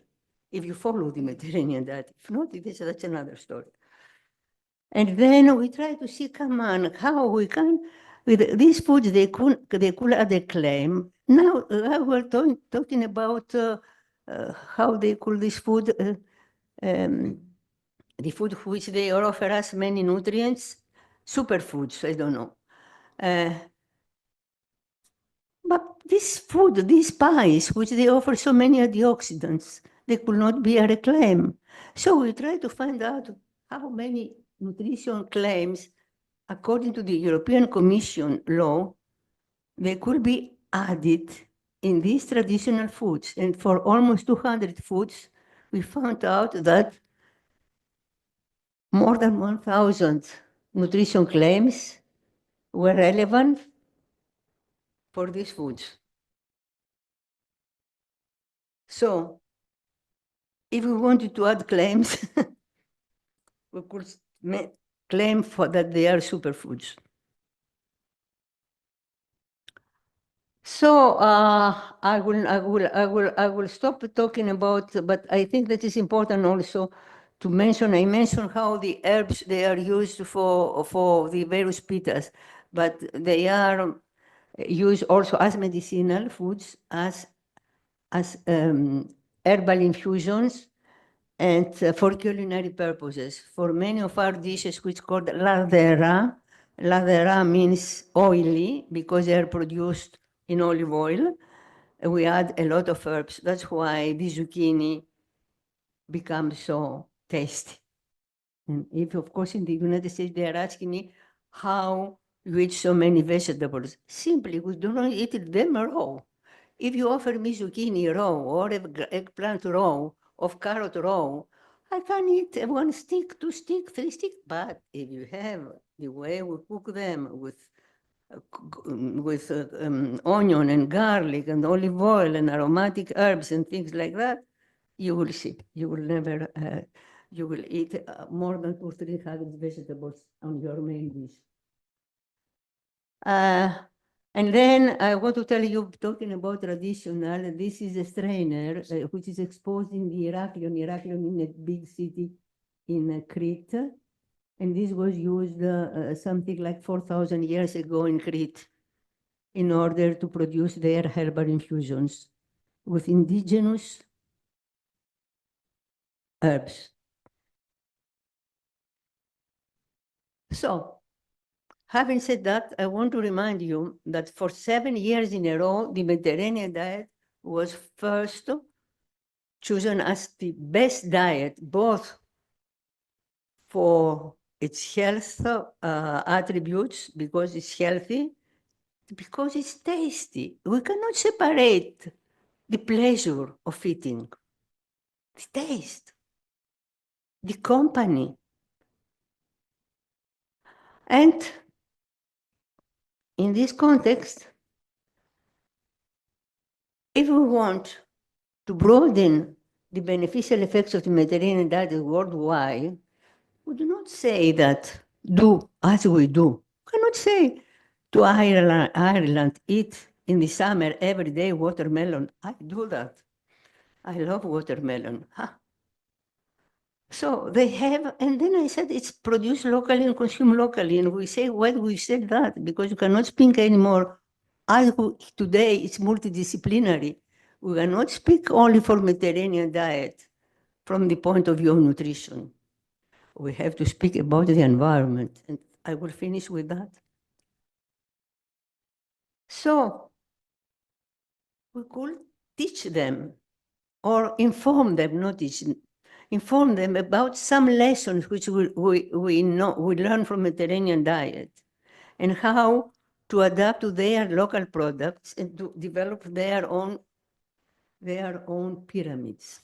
if you follow the Mediterranean diet. If not, that's another story. And then we try to see, come on, how we can, with these foods, they could add a claim. Now we're talking about how they call this food, the food which they offer us many nutrients, superfoods, I don't know. But this food, these pies, which they offer so many antioxidants, they could not be a reclaim. So we try to find out how many nutrition claims, according to the European Commission law, they could be added in these traditional foods. And for almost 200 foods, we found out that more than 1,000 nutrition claims were relevant for these foods. So if we wanted to add claims, we could claim that they are superfoods. So I will stop talking about, but I think that is important also to mention. I mentioned how the herbs, they are used for the various pittas, but they are used also as medicinal foods, as herbal infusions, and for culinary purposes. For many of our dishes, which called ladera, ladera means oily because they are produced in olive oil. We add a lot of herbs. That's why the zucchini becomes so tasty. And if, of course, in the United States, they are asking me how you eat so many vegetables. Simply, we do not eat them raw. If you offer me zucchini raw, or eggplant raw, or carrot raw, I can eat 1 stick, 2 sticks, 3 sticks. But if you have the way we cook them with onion and garlic and olive oil and aromatic herbs and things like that, you will see. You will never, you will eat more than 200 or 300 vegetables on your main dish. And then I want to tell you, talking about traditional, this is a strainer which is exposed in the Heraklion in a big city in Crete. And this was used something like 4,000 years ago in Crete in order to produce their herbal infusions with indigenous herbs. So, having said that, I want to remind you that for 7 years in a row, the Mediterranean diet was first chosen as the best diet, both for its health attributes, because it's healthy, because it's tasty. We cannot separate the pleasure of eating, the taste, the company. And in this context, if we want to broaden the beneficial effects of the Mediterranean diet worldwide, we do not say that do as we do. We cannot say to Ireland, eat in the summer every day watermelon. I do that. I love watermelon. Huh? So they have, and then I said it's produced locally and consumed locally. And we say, why do we say that? Because you cannot speak anymore. Today it's multidisciplinary. We cannot speak only for Mediterranean diet from the point of view of nutrition. We have to speak about the environment. And I will finish with that. So we could teach them or inform them, not teach, inform them about some lessons which we learn from Mediterranean diet and how to adapt to their local products and to develop their own pyramids.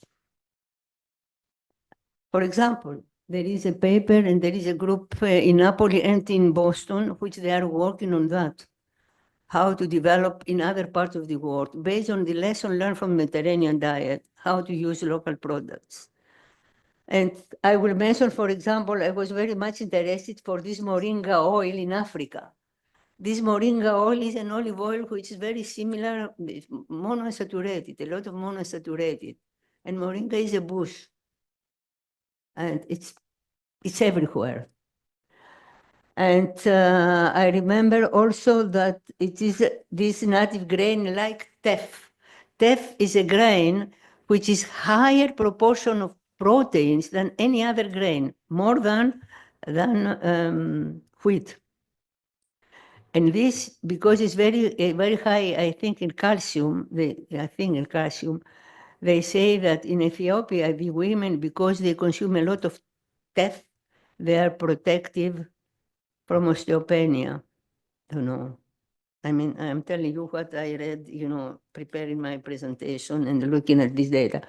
For example, there is a paper and there is a group in Napoli and in Boston which they are working on that, how to develop in other parts of the world, based on the lesson learned from Mediterranean diet, how to use local products. And I will mention, for example, I was very much interested for this moringa oil in Africa. This moringa oil is an olive oil which is very similar, monounsaturated, a lot of monounsaturated. And moringa is a bush. And it's everywhere. And I remember also that it is this native grain like teff. Teff is a grain which is higher proportion of proteins than any other grain, more than wheat. And this, because it's very high, I think, in calcium, they say that in Ethiopia, the women, because they consume a lot of teff, they are protective from osteopenia. I mean, I'm telling you what I read, preparing my presentation and looking at this data.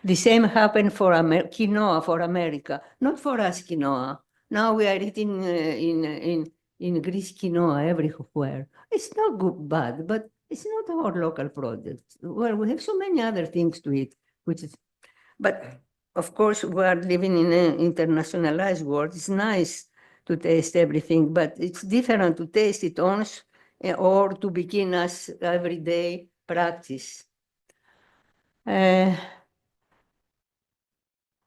The same happened for quinoa for America, not for us quinoa, Now we are eating in Greece quinoa everywhere. It's not good, bad, but it's not our local product. Well, we have so many other things to eat, which is, but of course, we are living in an internationalized world. It's nice to taste everything, but it's different to taste it once or to begin as everyday practice.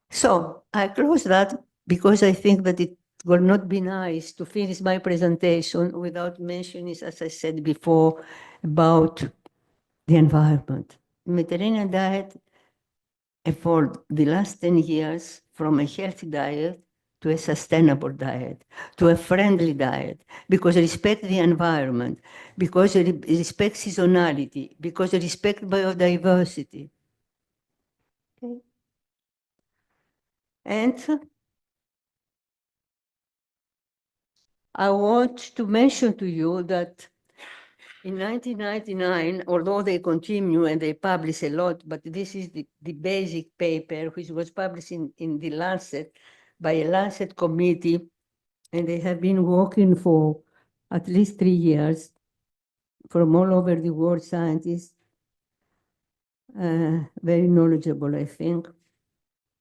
So I close that because I think that it will not be nice to finish my presentation without mentioning, as I said before, about the environment. Mediterranean diet evolved the last 10 years from a healthy diet to a sustainable diet, to a friendly diet, because it respects the environment, because it respects seasonality, because it respects biodiversity. Okay. And I want to mention to you that in 1999, although they continue and they publish a lot, but this is the basic paper which was published in the Lancet by a Lancet committee, and they have been working for at least 3 years from all over the world, scientists, very knowledgeable, I think.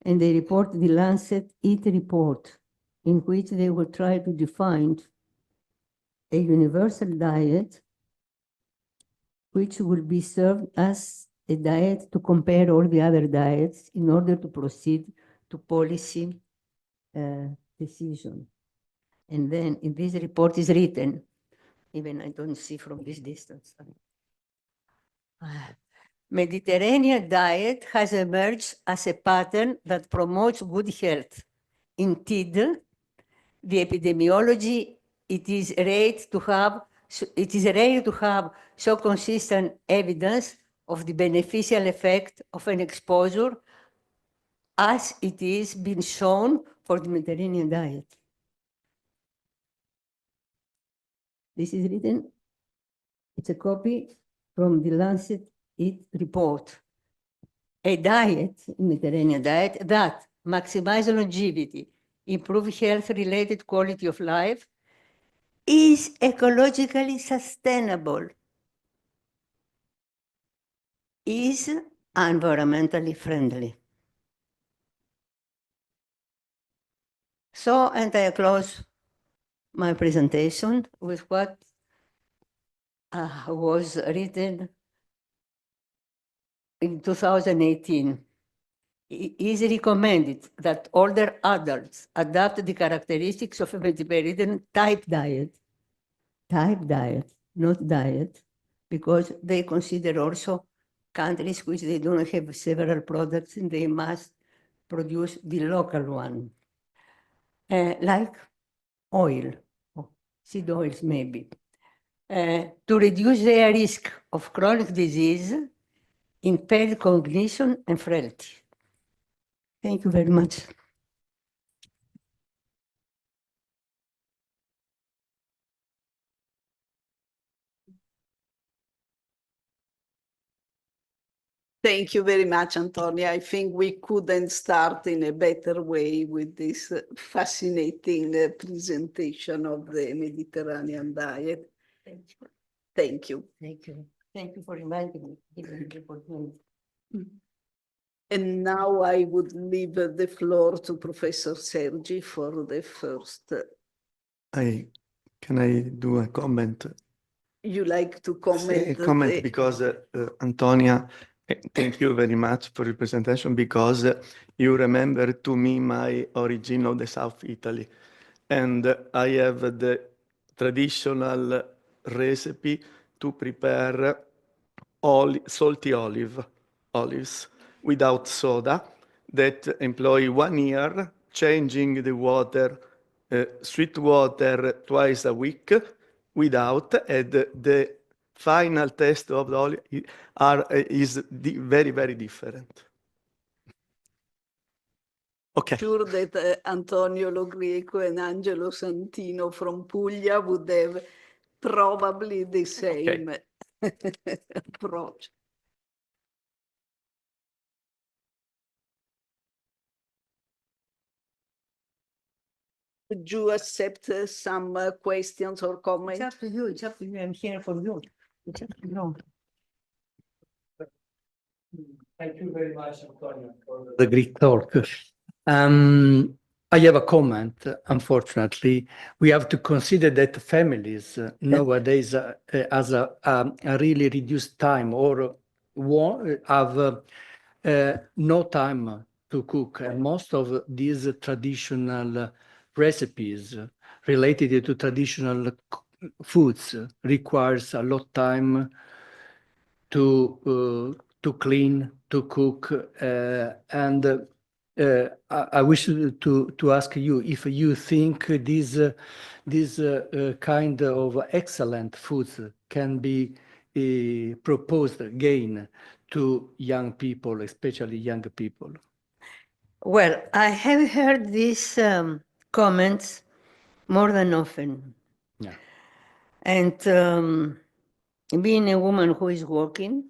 And they report the Lancet Eat report, in which they will try to define a universal diet which will be served as a diet to compare all the other diets in order to proceed to policy decision. And then in this report is written, even I don't see from this distance. Mediterranean diet has emerged as a pattern that promotes good health. Indeed, the epidemiology, it is rare to have so consistent evidence of the beneficial effect of an exposure as it is been shown for the Mediterranean diet. This is written, it's a copy from the Lancet Eat report. A diet, Mediterranean diet, that maximizes longevity, improves health-related quality of life, is ecologically sustainable, is environmentally friendly. So, and I close my presentation with what was written in 2018. It is recommended that older adults adopt the characteristics of a Mediterranean type diet, not diet, because they consider also countries which they don't have several products and they must produce the local one, like oil, seed oils maybe, to reduce their risk of chronic disease, impaired cognition, and frailty. Thank you very much. Thank you very much, Antonia. I think we couldn't start in a better way with this fascinating presentation of the Mediterranean diet. Thank you. Thank you. Thank you. Thank you for reminding me, giving me the opportunity. And now I would leave the floor to Professor Sergi for the first. Can I do a comment? You like to comment? Comment because Antonia, thank you very much for your presentation because you remember to me my origin of the South Italy. And I have the traditional recipe to prepare salty olives without soda that employ 1 year, changing the water, sweet water twice a week without, and the final taste of the olive is very, very different. Okay. Sure that Antonio Logrieco and Angelo Santino from Puglia would have probably the same approach. Would you accept some questions or comments? It's up to you. It's up to you. I'm here for you. It's up to you. Thank you very much, Antonio, for the great talk. I have a comment. Unfortunately, we have to consider that families nowadays has a really reduced time or have no time to cook. And most of these traditional recipes related to traditional foods requires a lot of time to clean, to cook, and I wish to ask you if you think this kind of excellent foods can be proposed again to young people, especially young people. Well, I have heard these comments more than often. Yeah. And being a woman who is working,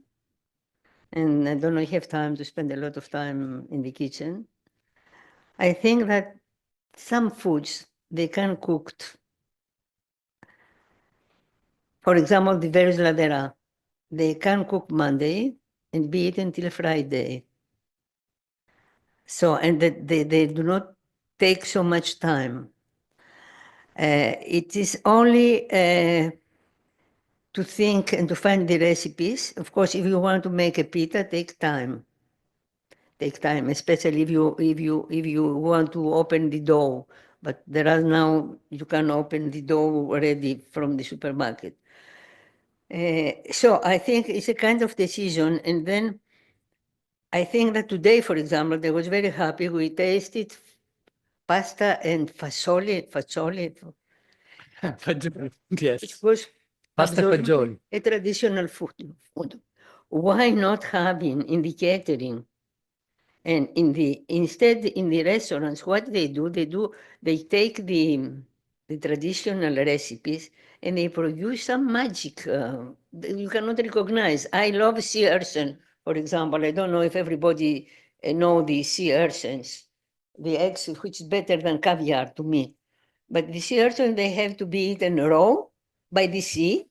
and I don't have time to spend a lot of time in the kitchen, I think that some foods, they can cooked. For example, the veres ladera, they can cook Monday and be eaten till Friday. So, and they do not take so much time. It is only to think and to find the recipes. Of course, if you want to make a pita, take time. Take time, especially if you want to open the dough. But there are now, you can open the dough already from the supermarket. So I think it's a kind of decision. And then I think that today, for example, I was very happy. We tasted pasta and fagioli. Yes. It was Pasta absolutely fagioli. a traditional food. Why not having in the catering and instead in the restaurants, what they do, they take the traditional recipes and they produce some magic you cannot recognize. I love sea urchin, for example. I don't know if everybody know the sea urchins, the eggs, which is better than caviar to me. But the sea urchin, they have to be eaten raw by the sea.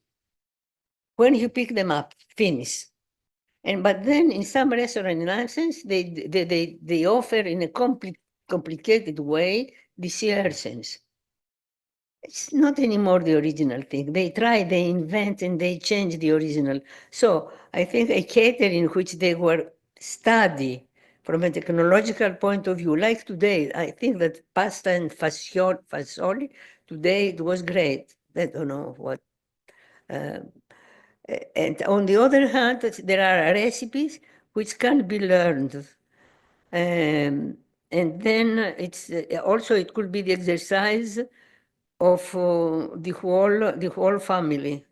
When you pick them up, finish. But then in some restaurant license, they offer in a complicated way the sea urchins. It's not anymore the original thing. They try, they invent, and they change the original. So I think a catering in which they were study from a technological point of view, like today, I think that pasta and fasoli today, it was great. I don't know what. And on the other hand, there are recipes which can be learned. And then it's also, it could be the exercise of the whole family.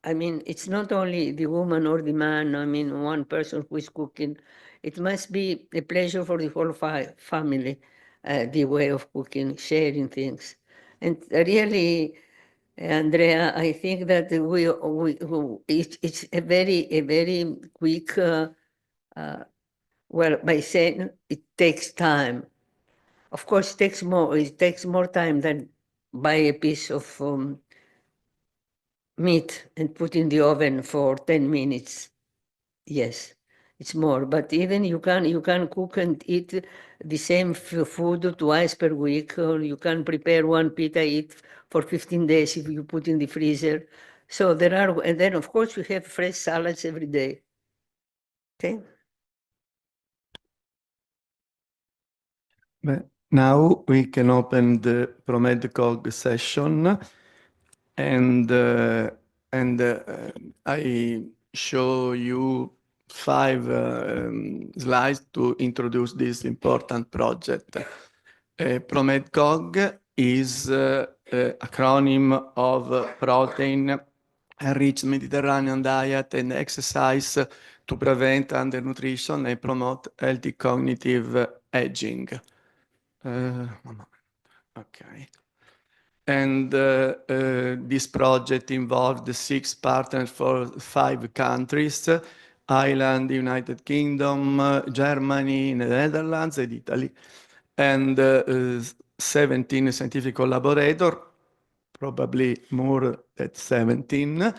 I mean, it's not only the woman or the man, I mean, one person who is cooking. It must be a pleasure for the whole family, the way of cooking, sharing things. And really, Andrea, I think that it's a very quick, well, by saying it takes time. Of course, it takes more time than buy a piece of meat and put in the oven for 10 minutes. Yes, it's more, but even you can cook and eat the same food twice per week, or you can prepare one pita, eat for 15 days if you put in the freezer. So there are, and then of course we have fresh salads every day. Okay. Now we can open the ProMedCog session, and I show you 5 slides to introduce this important project. ProMedCog is an acronym of protein, enriched Mediterranean diet and exercise to prevent undernutrition and promote healthy cognitive aging. Okay. And this project involved 6 partners for 5 countries: Ireland, United Kingdom, Germany, Netherlands, and Italy. And 17 scientific collaborators, probably more than 17,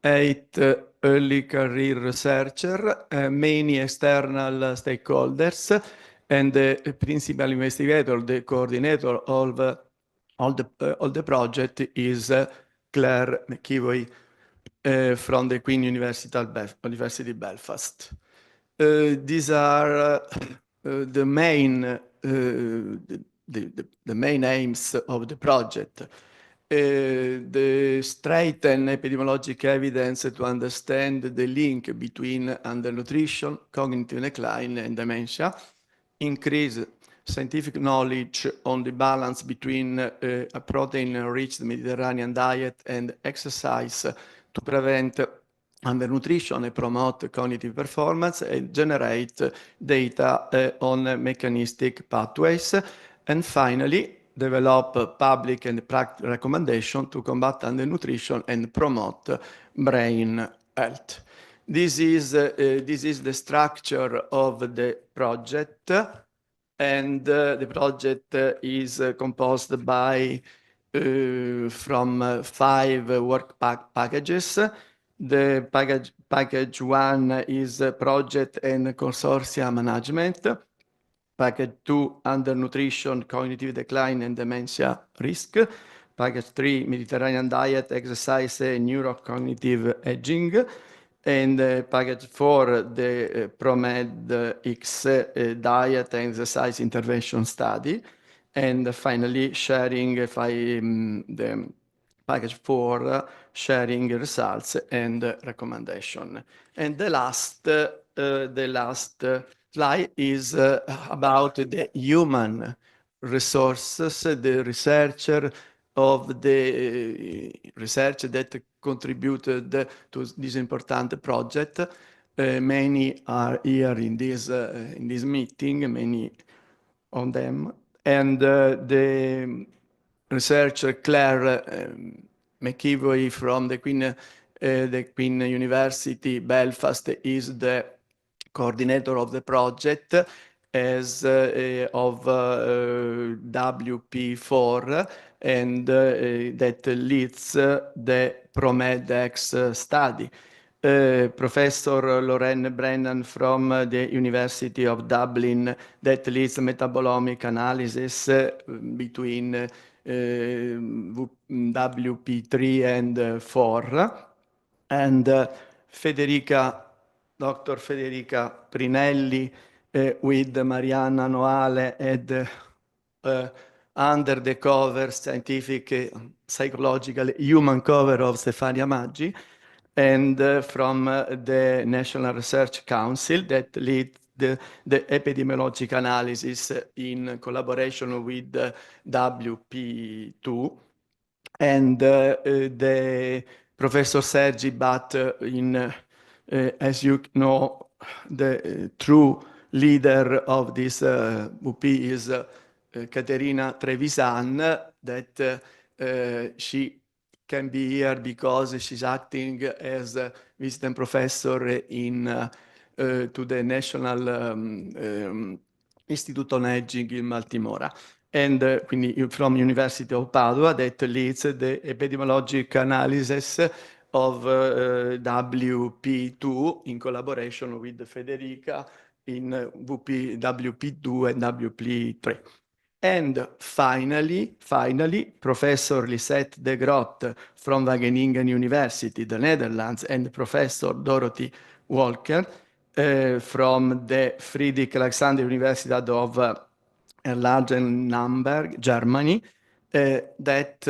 8 early career researchers, many external stakeholders, and the principal investigator, the coordinator of all the project is Claire McKeown from the Queen University Belfast. These are the main the main aims of the project. The straighten epidemiologic evidence to understand the link between undernutrition, cognitive decline, and dementia, increase scientific knowledge on the balance between a protein-rich Mediterranean diet and exercise to prevent undernutrition and promote cognitive performance, and generate data on mechanistic pathways. And finally, develop public and practical recommendation to combat undernutrition and promote brain health. This is the structure of the project, and the project is composed by from 5 work packages. The package 1 is project and consortia management. Package 2, undernutrition, cognitive decline, and dementia risk. Package 3, Mediterranean diet, exercise, neurocognitive aging. And package 4, the ProMed-X diet and exercise intervention study. And finally, sharing the package 4, sharing results and recommendation. And the last slide is about the human resources, the researcher of the research that contributed to this important project. Many are here in this meeting, many of them. And the researcher Claire McKeown from the Queen University Belfast is the coordinator of the project as of WP4, and that leads the ProMed-X study. Professor Lorraine Brennan from the University of Dublin that leads metabolomic analysis between WP3 and 4. And Dr. Federica Prinelli with Marianna Noale and under the cover scientific, psychological, human cover of Stefania Maggi, and from the National Research Council that leads the epidemiologic analysis in collaboration with WP2, and the Professor Sergi, but as you know, the true leader of this WP is Caterina Trevisan, that she can be here because she's acting as a visiting professor in to the National Institute on Aging in Baltimora, and quindi from University of Padua that leads the epidemiologic analysis of WP2 in collaboration with Federica in WP2 and WP3. And finally, Professor Lisette de Groot from Wageningen University, the Netherlands, and Professor Dorothy Walker from the Friedrich Alexander University of Erlangen-Nuremberg, Germany, that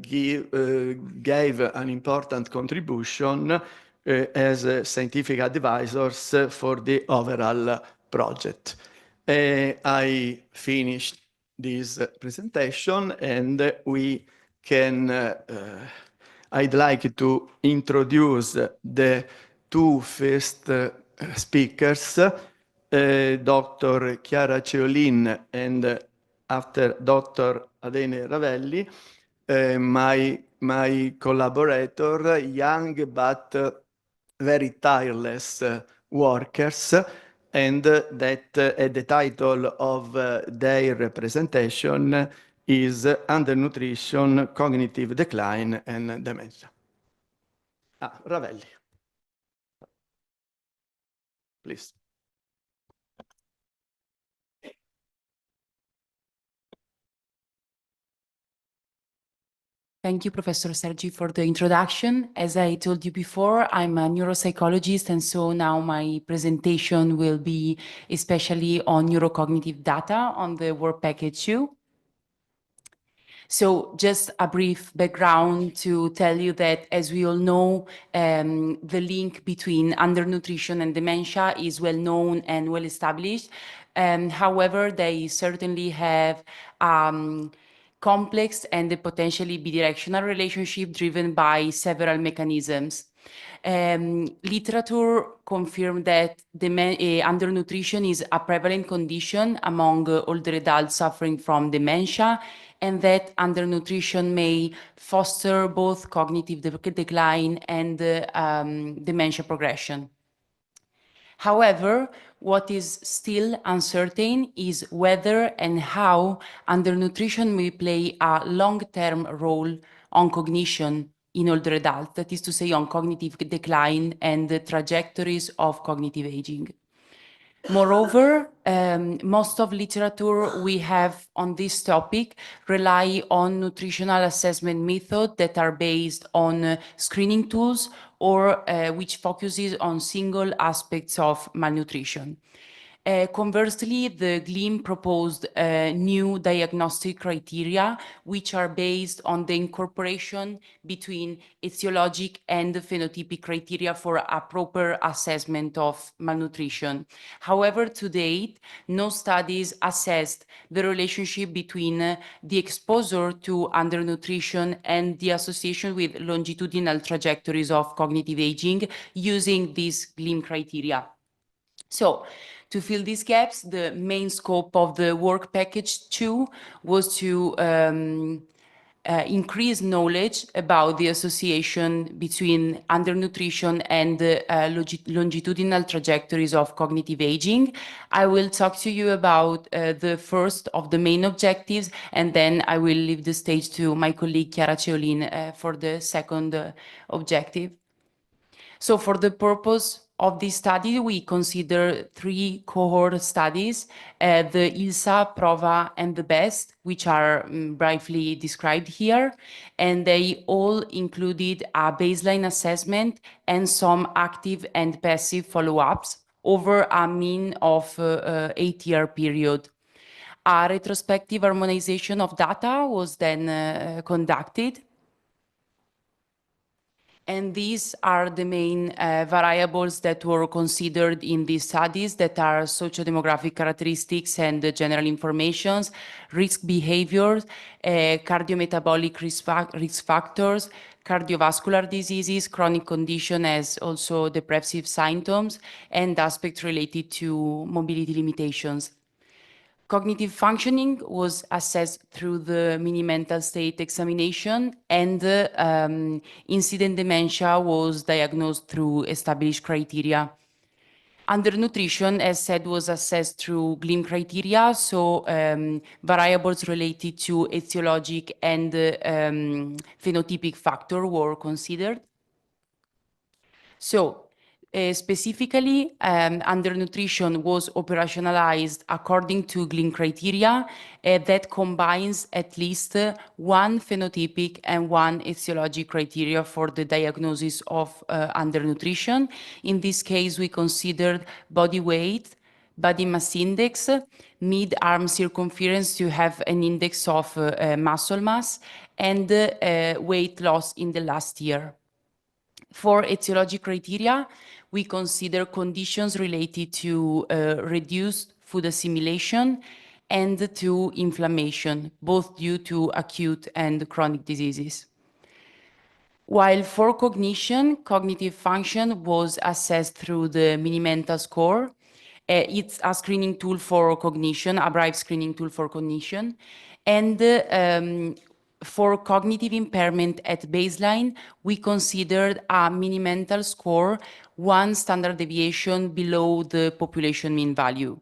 gave an important contribution as scientific advisors for the overall project. I finished this presentation, and we can. I'd like to introduce the two first speakers, Dr. Chiara Ceolin and after Dr. Adene Ravelli, my collaborator, young but very tireless workers and that the title of their presentation is Undernutrition, Cognitive Decline, and Dementia. Ravelli, please. Thank you, Professor Sergi, for the introduction. As I told you before, I'm a neuropsychologist, and so now my presentation will be especially on neurocognitive data on the work package 2. So just a brief background to tell you that, as we all know, the link between undernutrition and dementia is well known and well established. However, they certainly have complex and a potentially bidirectional relationship driven by several mechanisms. Literature confirmed that undernutrition is a prevalent condition among older adults suffering from dementia, and that undernutrition may foster both cognitive decline and dementia progression. However, what is still uncertain is whether and how undernutrition may play a long-term role on cognition in older adults, that is to say, on cognitive decline and the trajectories of cognitive aging. Moreover, most of literature we have on this topic rely on nutritional assessment methods that are based on screening tools or which focuses on single aspects of malnutrition. Conversely, the GLIM proposed new diagnostic criteria, which are based on the incorporation between etiologic and phenotypic criteria for a proper assessment of malnutrition. However, to date, no studies assessed the relationship between the exposure to undernutrition and the association with longitudinal trajectories of cognitive aging using these GLIM criteria. So, to fill these gaps, the main scope of the work package 2 was to increase knowledge about the association between undernutrition and longitudinal trajectories of cognitive aging. I will talk to you about the first of the main objectives, and then I will leave the stage to my colleague Chiara Ceolin for the second objective. So for the purpose of this study, we consider 3 cohort studies, the ILSA, PROVA, and the BEST, which are briefly described here. And they all included a baseline assessment and some active and passive follow-ups over a mean of 8-year period. A retrospective harmonization of data was then conducted. And these are the main variables that were considered in these studies, that are socio-demographic characteristics and general informations, risk behaviors, cardiometabolic risk factors, cardiovascular diseases, chronic condition as also depressive symptoms, and aspects related to mobility limitations. Cognitive functioning was assessed through the mini-mental state examination, and incident dementia was diagnosed through established criteria. Undernutrition, as said, was assessed through GLIM criteria, so variables related to etiologic and phenotypic factor were considered. So, specifically, undernutrition was operationalized according to GLIM criteria that combines at least 1 phenotypic and 1 etiologic criteria for the diagnosis of undernutrition. In this case, we considered body weight, body mass index, mid-arm circumference to have an index of muscle mass, and weight loss in the last year. For etiologic criteria, we consider conditions related to reduced food assimilation and to inflammation, both due to acute and chronic diseases. While for cognition, cognitive function was assessed through the mini-mental score. It's a screening tool for cognition, a bribe screening tool for cognition. And for cognitive impairment at baseline, we considered a mini-mental score 1 standard deviation below the population mean value.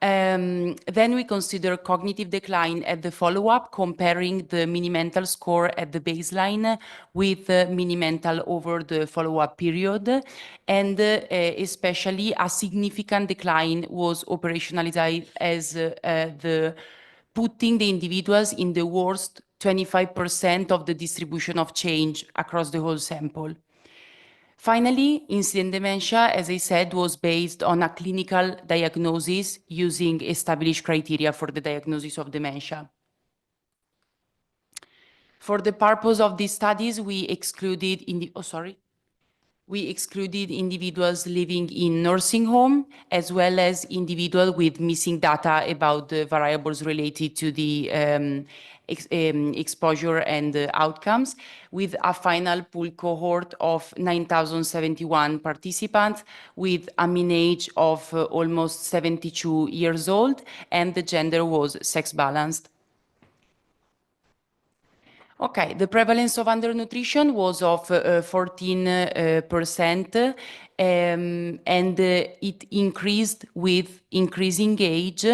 Then we consider cognitive decline at the follow-up, comparing the mini-mental score at the baseline with mini-mental over the follow-up period. And especially a significant decline was operationalized as the putting the individuals in the worst 25% of the distribution of change across the whole sample. Finally, incident dementia, as I said, was based on a clinical diagnosis using established criteria for the diagnosis of dementia. For the purpose of these studies, we excluded individuals living in nursing home, as well as individuals with missing data about the variables related to the exposure and outcomes, with a final pool cohort of 9,071 participants with a mean age of almost 72 years old, and the gender was sex balanced. Okay, the prevalence of undernutrition was of 14%, and it increased with increasing age,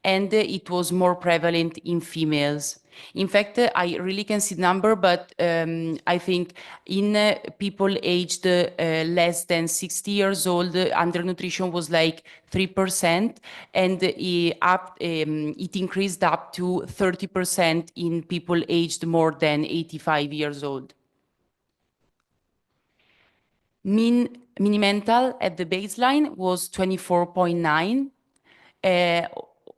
and it was more prevalent in females. In fact, I really can see the number, but I think in people aged less than 60 years old, undernutrition was like 3%, and it increased up to 30% in people aged more than 85 years old. Mini-mental at the baseline was 24.9.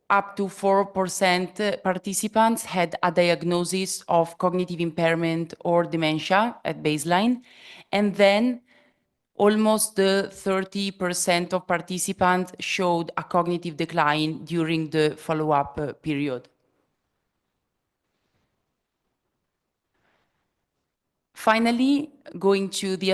Up to 4% participants had a diagnosis of cognitive impairment or dementia at baseline. And then almost 30% of participants showed a cognitive decline during the follow-up period. Finally, going to the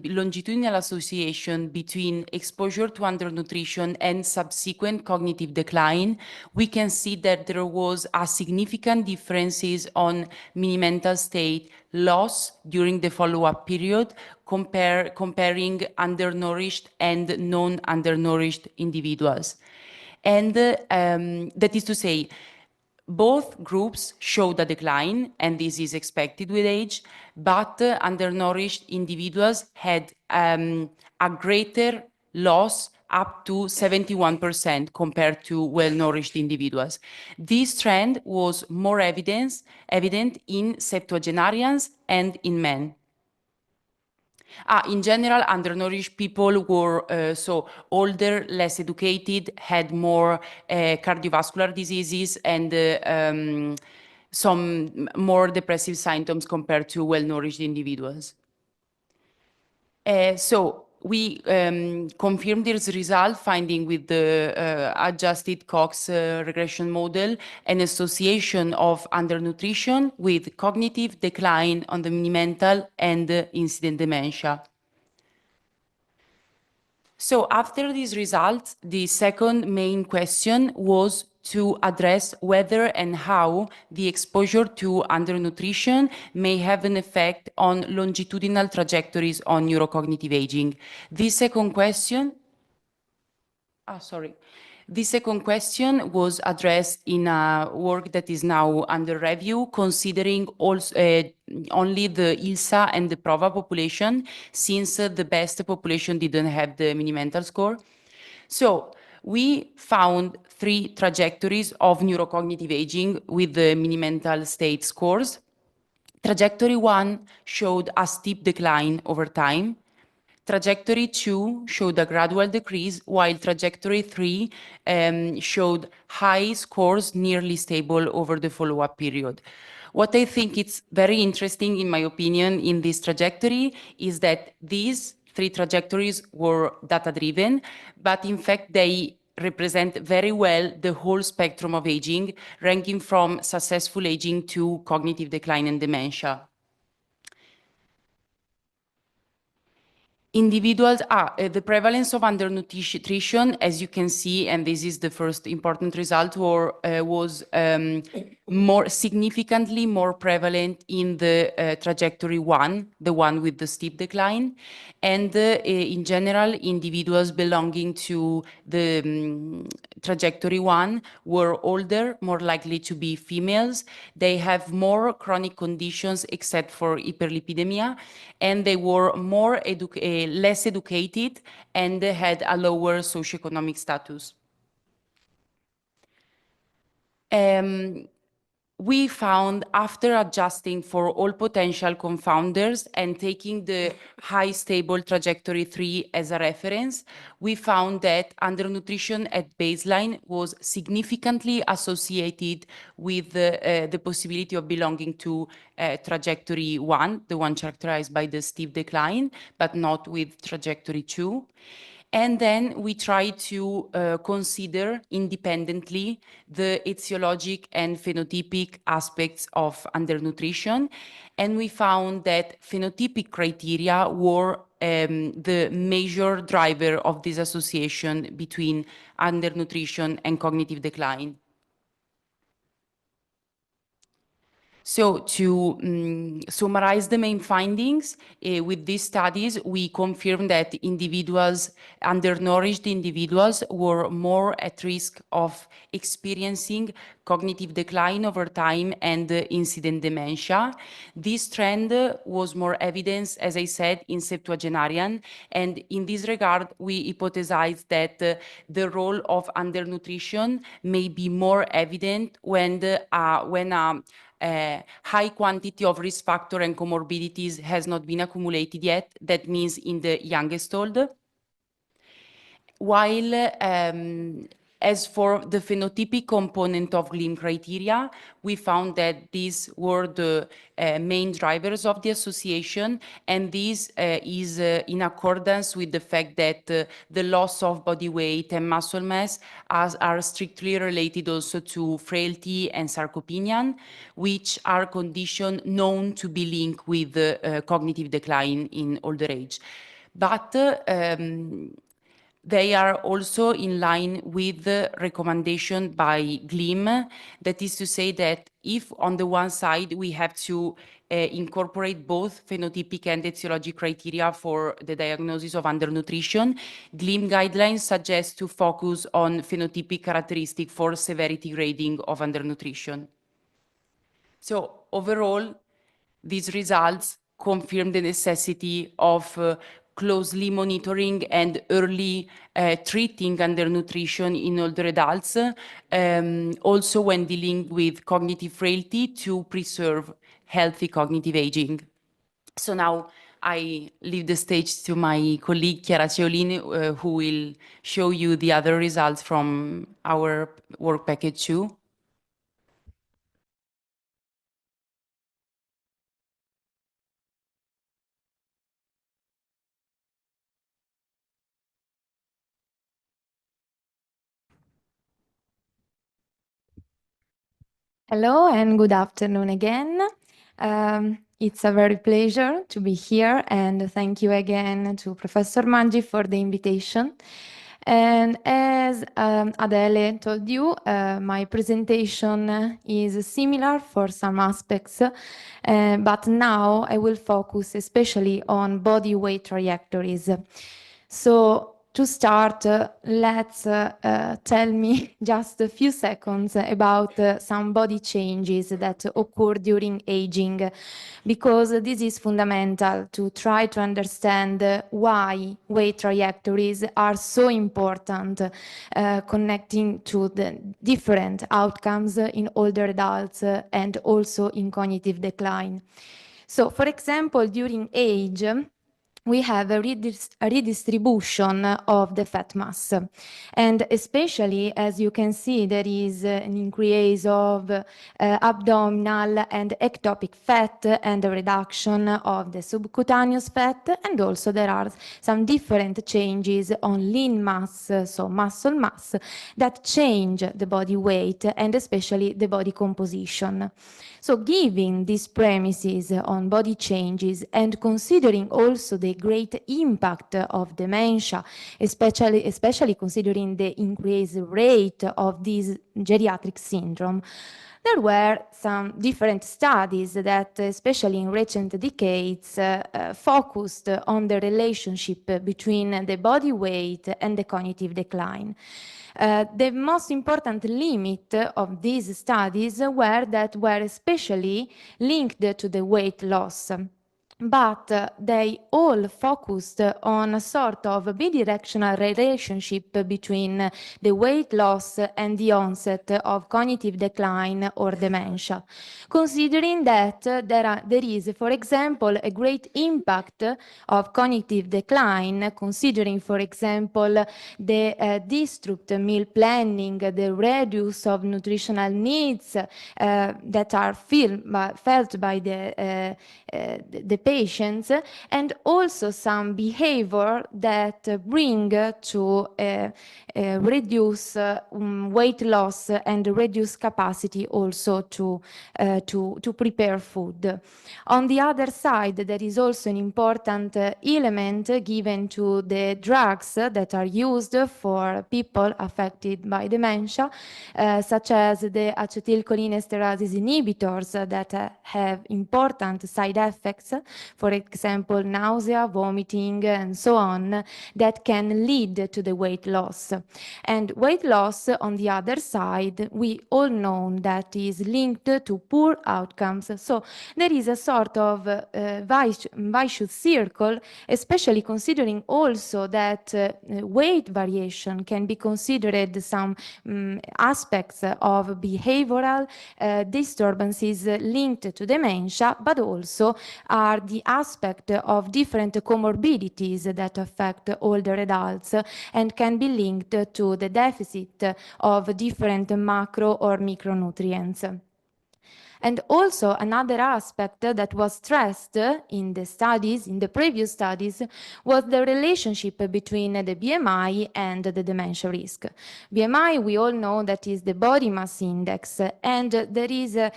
longitudinal association between exposure to undernutrition and subsequent cognitive decline, we can see that there was a significant differences on mini-mental state loss during the follow-up period, comparing undernourished and non-undernourished individuals. And that is to say, both groups showed a decline, and this is expected with age, but undernourished individuals had a greater loss, up to 71% compared to well-nourished individuals. This trend was more evident in septuagenarians and in men. In general, undernourished people were so older, less educated, had more cardiovascular diseases, and some more depressive symptoms compared to well-nourished individuals. So we confirmed this result, finding with the adjusted Cox regression model an association of undernutrition with cognitive decline on the mini-mental and incident dementia. So after these results, the second main question was to address whether and how the exposure to undernutrition may have an effect on longitudinal trajectories on neurocognitive aging. This second question was addressed in a work that is now under review, considering also only the ILSA and the PROVA population, since the best population didn't have the mini-mental score. So we found 3 trajectories of neurocognitive aging with the mini-mental state scores. Trajectory 1 showed a steep decline over time. Trajectory 2 showed a gradual decrease, while trajectory 3 showed high scores, nearly stable over the follow-up period. What I think is very interesting, in my opinion, in this trajectory is that these 3 trajectories were data-driven, but in fact they represent very well the whole spectrum of aging, ranging from successful aging to cognitive decline and dementia. Individuals, the prevalence of undernutrition, as you can see, and this is the first important result, was significantly more prevalent in the trajectory 1, the one with the steep decline. And in general, individuals belonging to the trajectory 1 were older, more likely to be females. They have more chronic conditions except for hyperlipidemia, and they were less educated and they had a lower socioeconomic status. We found, after adjusting for all potential confounders and taking the high stable trajectory 3 as a reference, we found that undernutrition at baseline was significantly associated with the possibility of belonging to trajectory 1, the one characterized by the steep decline, but not with trajectory 2. And then we try to consider independently the etiologic and phenotypic aspects of undernutrition. And we found that phenotypic criteria were the major driver of this association between undernutrition and cognitive decline. So to summarize the main findings, with these studies, we confirmed that undernourished individuals were more at risk of experiencing cognitive decline over time and incident dementia. This trend was more evident, as I said, in septuagenarian. And in this regard, we hypothesized that the role of undernutrition may be more evident when high quantity of risk factor and comorbidities has not been accumulated yet. That means in the youngest old. While as for the phenotypic component of GLIM criteria, we found that these were the main drivers of the association, and this is in accordance with the fact that the loss of body weight and muscle mass are strictly related also to frailty and sarcopenia, which are conditions known to be linked with cognitive decline in older age. But they are also in line with the recommendation by GLIM, that is to say that if on the one side we have to incorporate both phenotypic and etiologic criteria for the diagnosis of undernutrition, GLIM guidelines suggest to focus on phenotypic characteristic for severity grading of undernutrition. So overall, these results confirm the necessity of closely monitoring and early treating undernutrition in older adults, also when dealing with cognitive frailty to preserve healthy cognitive aging. So now I leave the stage to my colleague Chiara Ceolini, who will show you the other results from our work package 2. Hello and good afternoon again. It's a very pleasure to be here, and thank you again to Professor Maggi for the invitation. And as Adele told you, my presentation is similar for some aspects, but now I will focus especially on body weight trajectories. So to start, let's tell me just a few seconds about some body changes that occur during aging, because this is fundamental to try to understand why weight trajectories are so important, connecting to the different outcomes in older adults and also in cognitive decline. So, for example, during age, we have a redistribution of the fat mass. And especially, as you can see, there is an increase of abdominal and ectopic fat and a reduction of the subcutaneous fat. And also there are some different changes on lean mass, so muscle mass, that change the body weight and especially the body composition. So giving these premises on body changes and considering also the the great impact of dementia, especially considering the increased rate of this geriatric syndrome, there were some different studies that, especially in recent decades, focused on the relationship between the body weight and the cognitive decline. The most important limit of these studies were especially linked to the weight loss. But they all focused on a sort of bidirectional relationship between the weight loss and the onset of cognitive decline or dementia, considering that there is, for example, a great impact of cognitive decline, considering, for example, the disrupt meal planning, the reduce of nutritional needs that are felt by the patients, and also some behavior that bring to reduce weight loss and reduce capacity also to prepare food. On the other side, there is also an important element given to the drugs that are used for people affected by dementia, such as the acetylcholinesterase inhibitors that have important side effects, for example, nausea, vomiting, and so on, that can lead to the weight loss. And weight loss, on the other side, we all know that is linked to poor outcomes. So there is a sort of vicious circle, especially considering also that weight variation can be considered some aspects of behavioral disturbances linked to dementia, but also are the aspect of different comorbidities that affect older adults and can be linked to the deficit of different macro or micronutrients. And also another aspect that was stressed in the studies, in the previous studies, was the relationship between the BMI and the dementia risk. BMI, we all know that is the body mass index, and there is a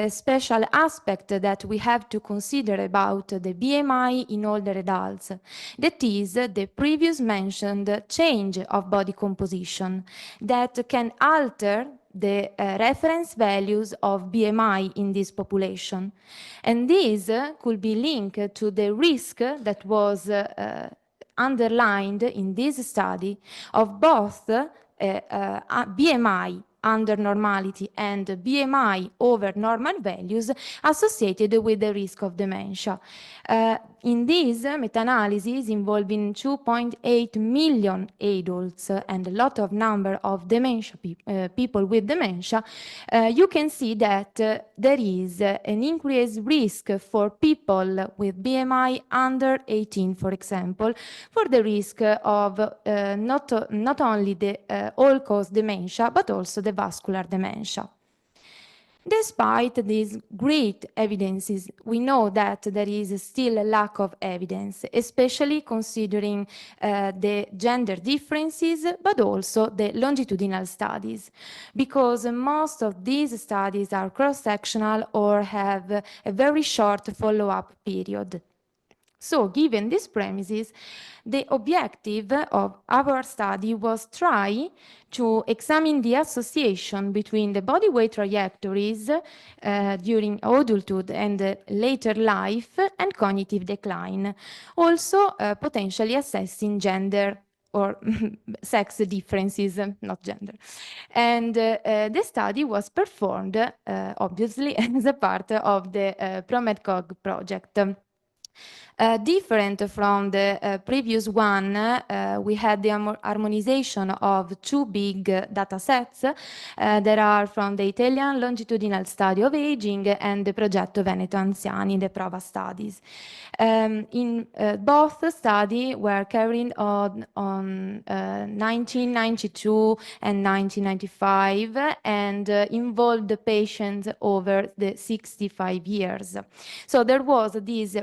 special aspect that we have to consider about the BMI in older adults. That is the previous mentioned change of body composition that can alter the reference values of BMI in this population. And this could be linked to the risk that was underlined in this study of both BMI under normality and BMI over normal values associated with the risk of dementia. In this meta-analysis involving 2.8 million adults and a lot of number of dementia people with dementia, you can see that there is an increased risk for people with BMI under 18, for example, for the risk of not only the all-cause dementia, but also the vascular dementia. Despite these great evidences, we know that there is still a lack of evidence, especially considering the gender differences, but also the longitudinal studies, because most of these studies are cross-sectional or have a very short follow-up period. So, given these premises, the objective of our study was try to examine the association between the body weight trajectories during adulthood and later life and cognitive decline, also potentially assessing gender or sex differences, not gender. And the study was performed, obviously, as a part of the ProMedCog project. Different from the previous one, we had the harmonization of two big data sets that are from the Italian longitudinal study of aging and the Progetto Veneto Anziani, the PROVA studies. In both studies were carried on 1992 and 1995 and involved the patients over the 65 years. So there was this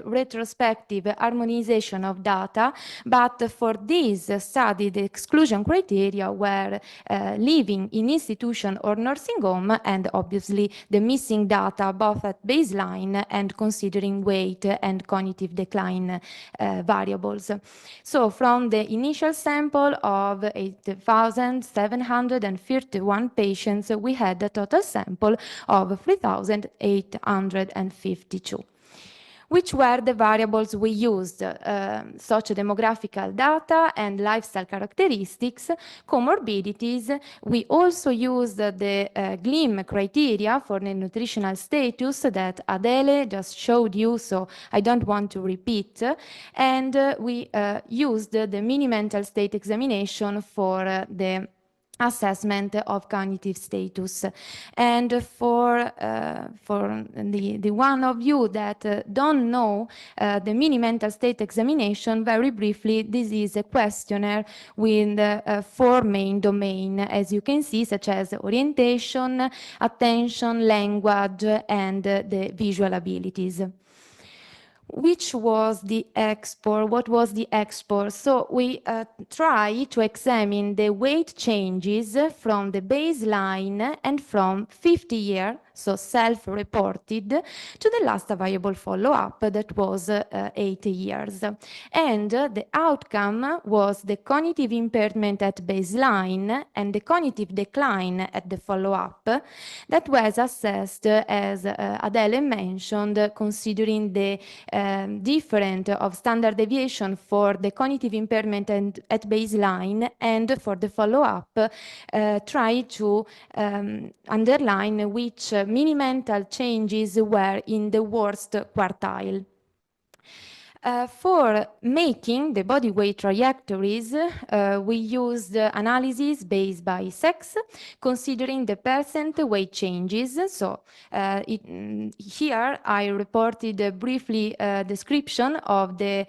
retrospective harmonization of data, but for this study, the exclusion criteria were living in institution or nursing home, and obviously the missing data both at baseline and considering weight and cognitive decline variables. So from the initial sample of 8,731 patients, we had a total sample of 3,852. Which were the variables we used? Socio-demographical data and lifestyle characteristics, comorbidities. We also used the GLIM criteria for the nutritional status that Adele just showed you, so I don't want to repeat. And we used the mini mental state examination for the assessment of cognitive status. And for the one of you that don't know the mini mental state examination, very briefly, this is a questionnaire with 4 main domains, as you can see, such as orientation, attention, language, and the visual abilities. Which was the export? What was the export? So we try to examine the weight changes from the baseline and from 50 years, so self-reported, to the last available follow-up that was 8 years. And the outcome was the cognitive impairment at baseline and the cognitive decline at the follow-up that was assessed, as Adele mentioned, considering the different of standard deviation for the cognitive impairment and at baseline, and for the follow-up try to underline which mini mental changes were in the worst quartile. For making the body weight trajectories, we used analysis based by sex, considering the percent weight changes. So here I reported a briefly description of the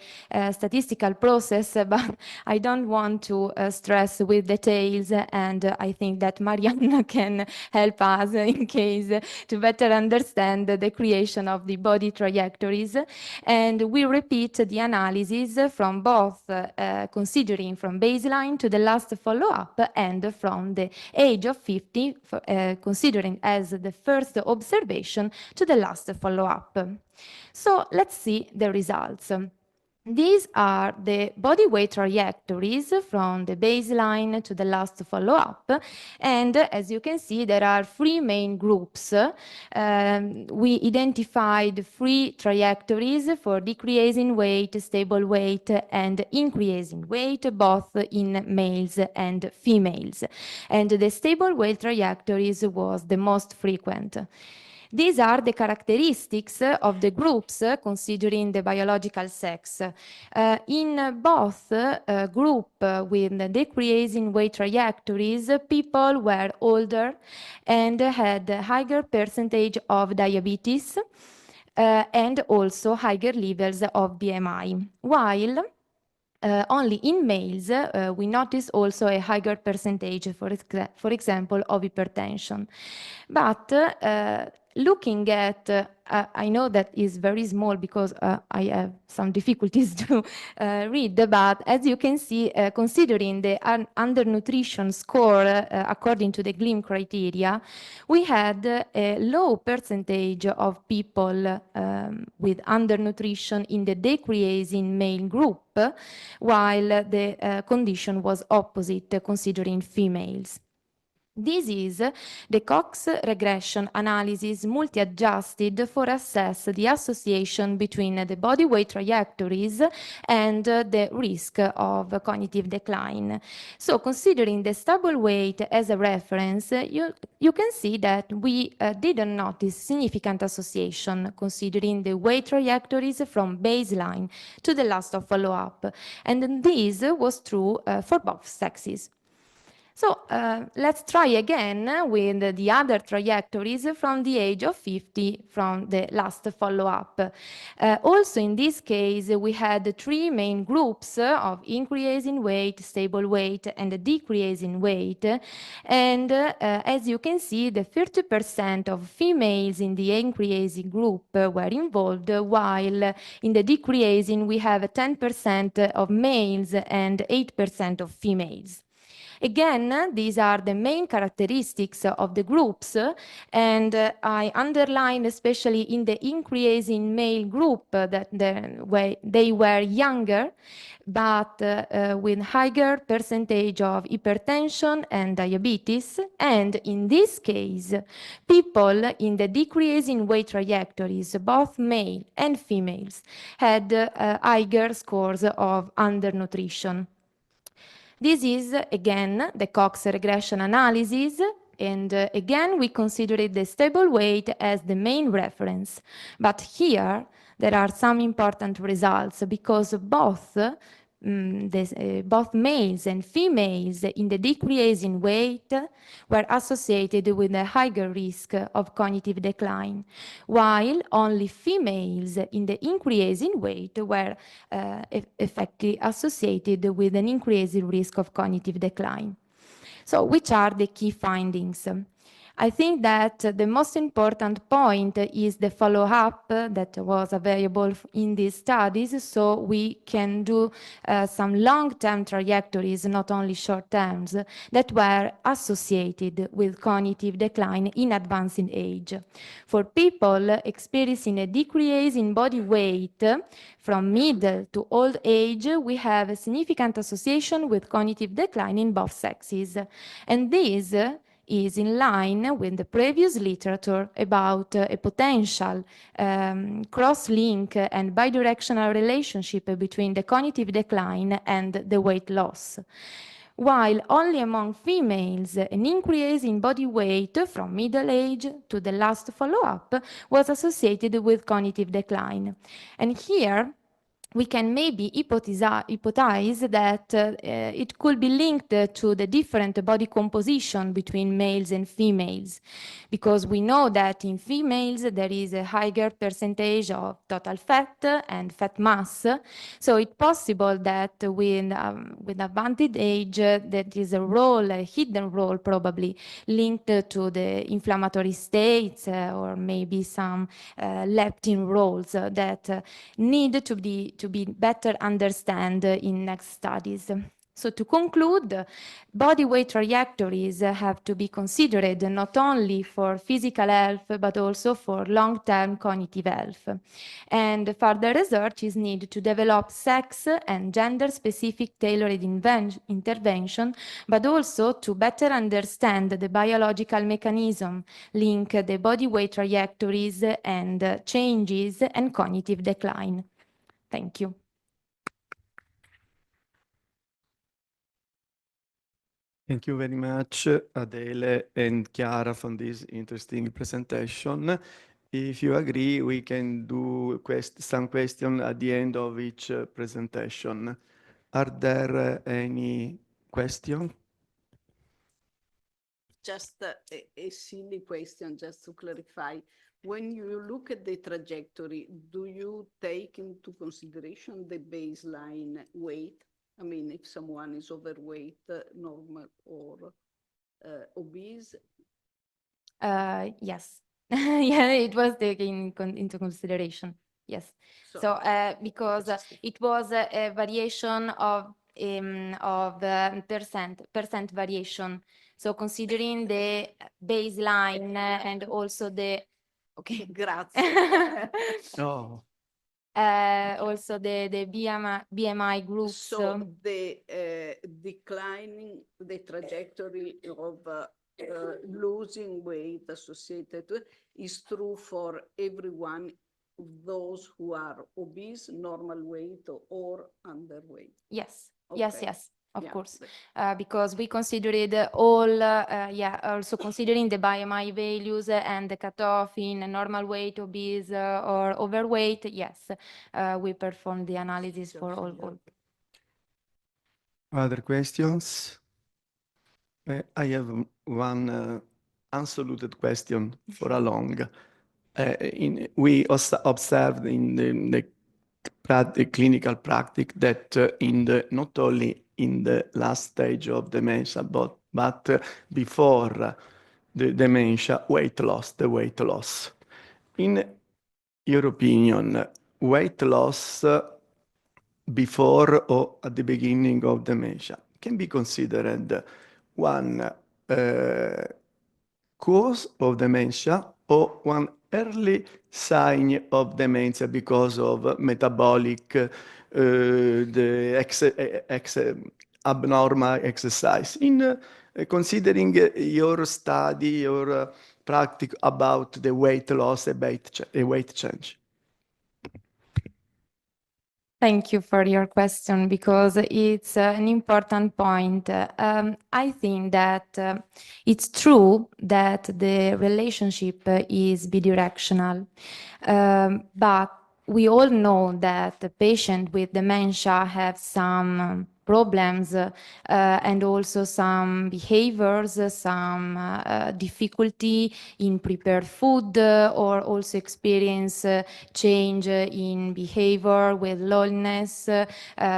statistical process, but I don't want to stress with details, and I think that Marianna can help us in case to better understand the creation of the body trajectories. And we repeat the analysis from both considering from baseline to the last follow-up and from the age of 50, considering as the first observation to the last follow-up. So let's see the results. These are the body weight trajectories from the baseline to the last follow-up. And as you can see, there are 3 main groups. We identified 3 trajectories for decreasing weight, stable weight, and increasing weight, both in males and females. And the stable weight trajectories was the most frequent. These are the characteristics of the groups considering the biological sex. In both group with the decreasing weight trajectories, people were older and had a higher percentage of diabetes and also higher levels of BMI, while only in males, we notice also a higher percentage, for example, of hypertension. But looking at, I know that is very small because I have some difficulties to read, but as you can see, considering the undernutrition score according to the GLIM criteria, we had a low percentage of people with undernutrition in the decreasing male group, while the condition was opposite considering females. This is the Cox regression analysis multi-adjusted for assess the association between the body weight trajectories and the risk of cognitive decline. So considering the stable weight as a reference, you can see that we didn't notice significant association considering the weight trajectories from baseline to the last of follow-up. And this was true for both sexes. So let's try again with the other trajectories from the age of 50 from the last follow-up. Also in this case, we had three main groups of increase in weight, stable weight, and a decrease in weight. And as you can see, the 30% of females in the increasing group were involved, while in the decreasing we have 10% of males and 8% of females. Again, these are the main characteristics of the groups, and I underline especially in the increasing male group that they were younger, but with higher percentage of hypertension and diabetes, and in this case, people in the decreasing weight trajectories, both male and females, had higher scores of undernutrition. This is, again, the Cox regression analysis, and again, we considered the stable weight as the main reference. But here, there are some important results because both both males and females in the decrease in weight were associated with a higher risk of cognitive decline, while only females in the increase in weight were effectively associated with an increased risk of cognitive decline. So which are the key findings? I think that the most important point is the follow-up that was available in these studies, so we can do some long-term trajectories, not only short-terms, that were associated with cognitive decline in advancing age. For people experiencing a decrease in body weight from middle to old age, we have a significant association with cognitive decline in both sexes. And this is in line with the previous literature about a potential cross-link and bidirectional relationship between the cognitive decline and the weight loss. While only among females, an increase in body weight from middle age to the last follow-up was associated with cognitive decline. And here, we can maybe hypothesize that it could be linked to the different body composition between males and females, because we know that in females there is a higher percentage of total fat and fat mass. So it's possible that with advanced age, there is a role, a hidden role probably, linked to the inflammatory states or maybe some leptin roles that need to be better understood in next studies. So to conclude, body weight trajectories have to be considered not only for physical health, but also for long-term cognitive health. And further research is needed to develop sex and gender-specific tailored intervention, but also to better understand the biological mechanism link the body weight trajectories and changes and cognitive decline. Thank you. Thank you very much, Adele and Chiara, for this interesting presentation. If you agree, we can do some questions at the end of each presentation. Are there any questions? Just a silly question, just to clarify. When you look at the trajectory, do you take into consideration the baseline weight? I mean, if someone is overweight, normal, or obese? Yes. Yeah, it was taken into consideration. Yes. So because it was a variation of percent variation. So considering the baseline and also the Grazie. No. Also the BMI groups. So the declining the trajectory of losing weight associated is true for everyone, those who are obese, normal weight, or underweight. Yes. Okay. Yes. Of course, because we considered all, also considering the BMI values and the cutoff in normal weight, obese, or overweight. Yes, we performed the analysis for all. Other questions? I have one unsolicited question for a long. We observed in the clinical practice that not only in the last stage of dementia, but before the dementia, the weight loss. In your opinion, weight loss before or at the beginning of dementia can be considered one cause of dementia or one early sign of dementia because of metabolic abnormal exercise. In considering your study, your practice about the weight loss, a weight change. Thank you for your question because it's an important point. I think that it's true that the relationship is bidirectional, but we all know that the patient with dementia have some problems and also some behaviors, some difficulty in prepared food or also experience change in behavior with loneliness.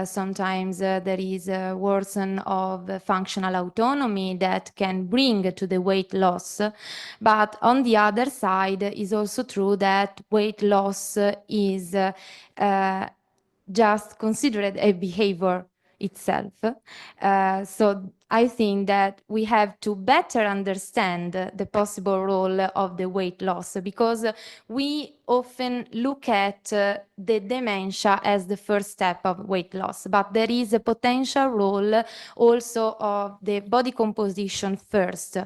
Sometimes there is a worsen of functional autonomy that can bring to the weight loss. But on the other side, it's also true that weight loss is just considered a behavior itself. So I think that we have to better understand the possible role of the weight loss because we often look at the dementia as the first step of weight loss, but there is a potential role also of the body composition first.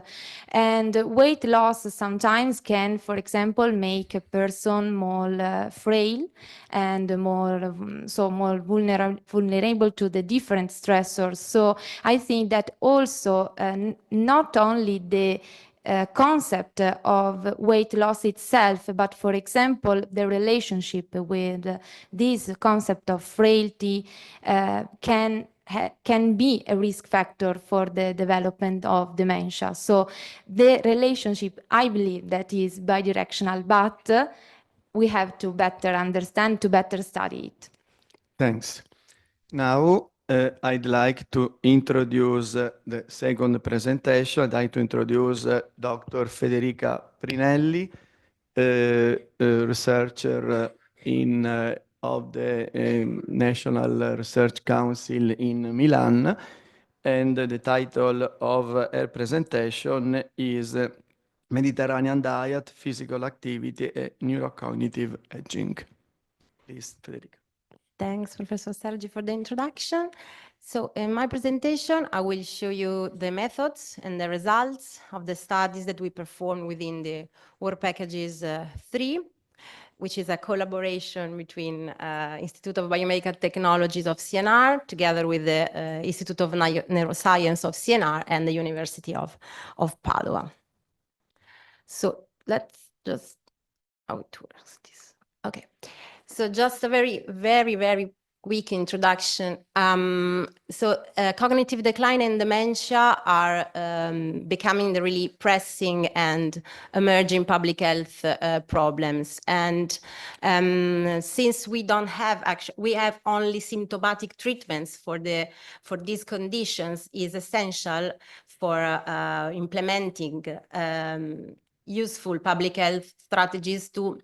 And weight loss sometimes can, for example, make a person more frail and more vulnerable to the different stressors. So I think that also not only the concept of weight loss itself, but for example, the relationship with this concept of frailty can be a risk factor for the development of dementia. So the relationship, I believe, that is bidirectional, but we have to better understand, to better study it. Thanks. Now, I'd like to introduce the second presentation. I'd like to introduce Dr. Federica Prinelli, a researcher of the National Research Council in Milan. And the title of her presentation is Mediterranean Diet, Physical Activity, and Neurocognitive Aging. Please, Federica. Thanks, Professor Sergi, for the introduction. So in my presentation, I will show you the methods and the results of the studies that we performed within the work packages 3, which is a collaboration between Institute of Biomedical Technologies of CNR together with the Institute of Neuroscience of CNR and the University of Padua. So let's just, how it works this. Okay. So just a very, very, very quick introduction. Cognitive decline and dementia are becoming the really pressing and emerging public health problems. And since we don't have we have only symptomatic treatments for these conditions, is essential for implementing useful public health strategies to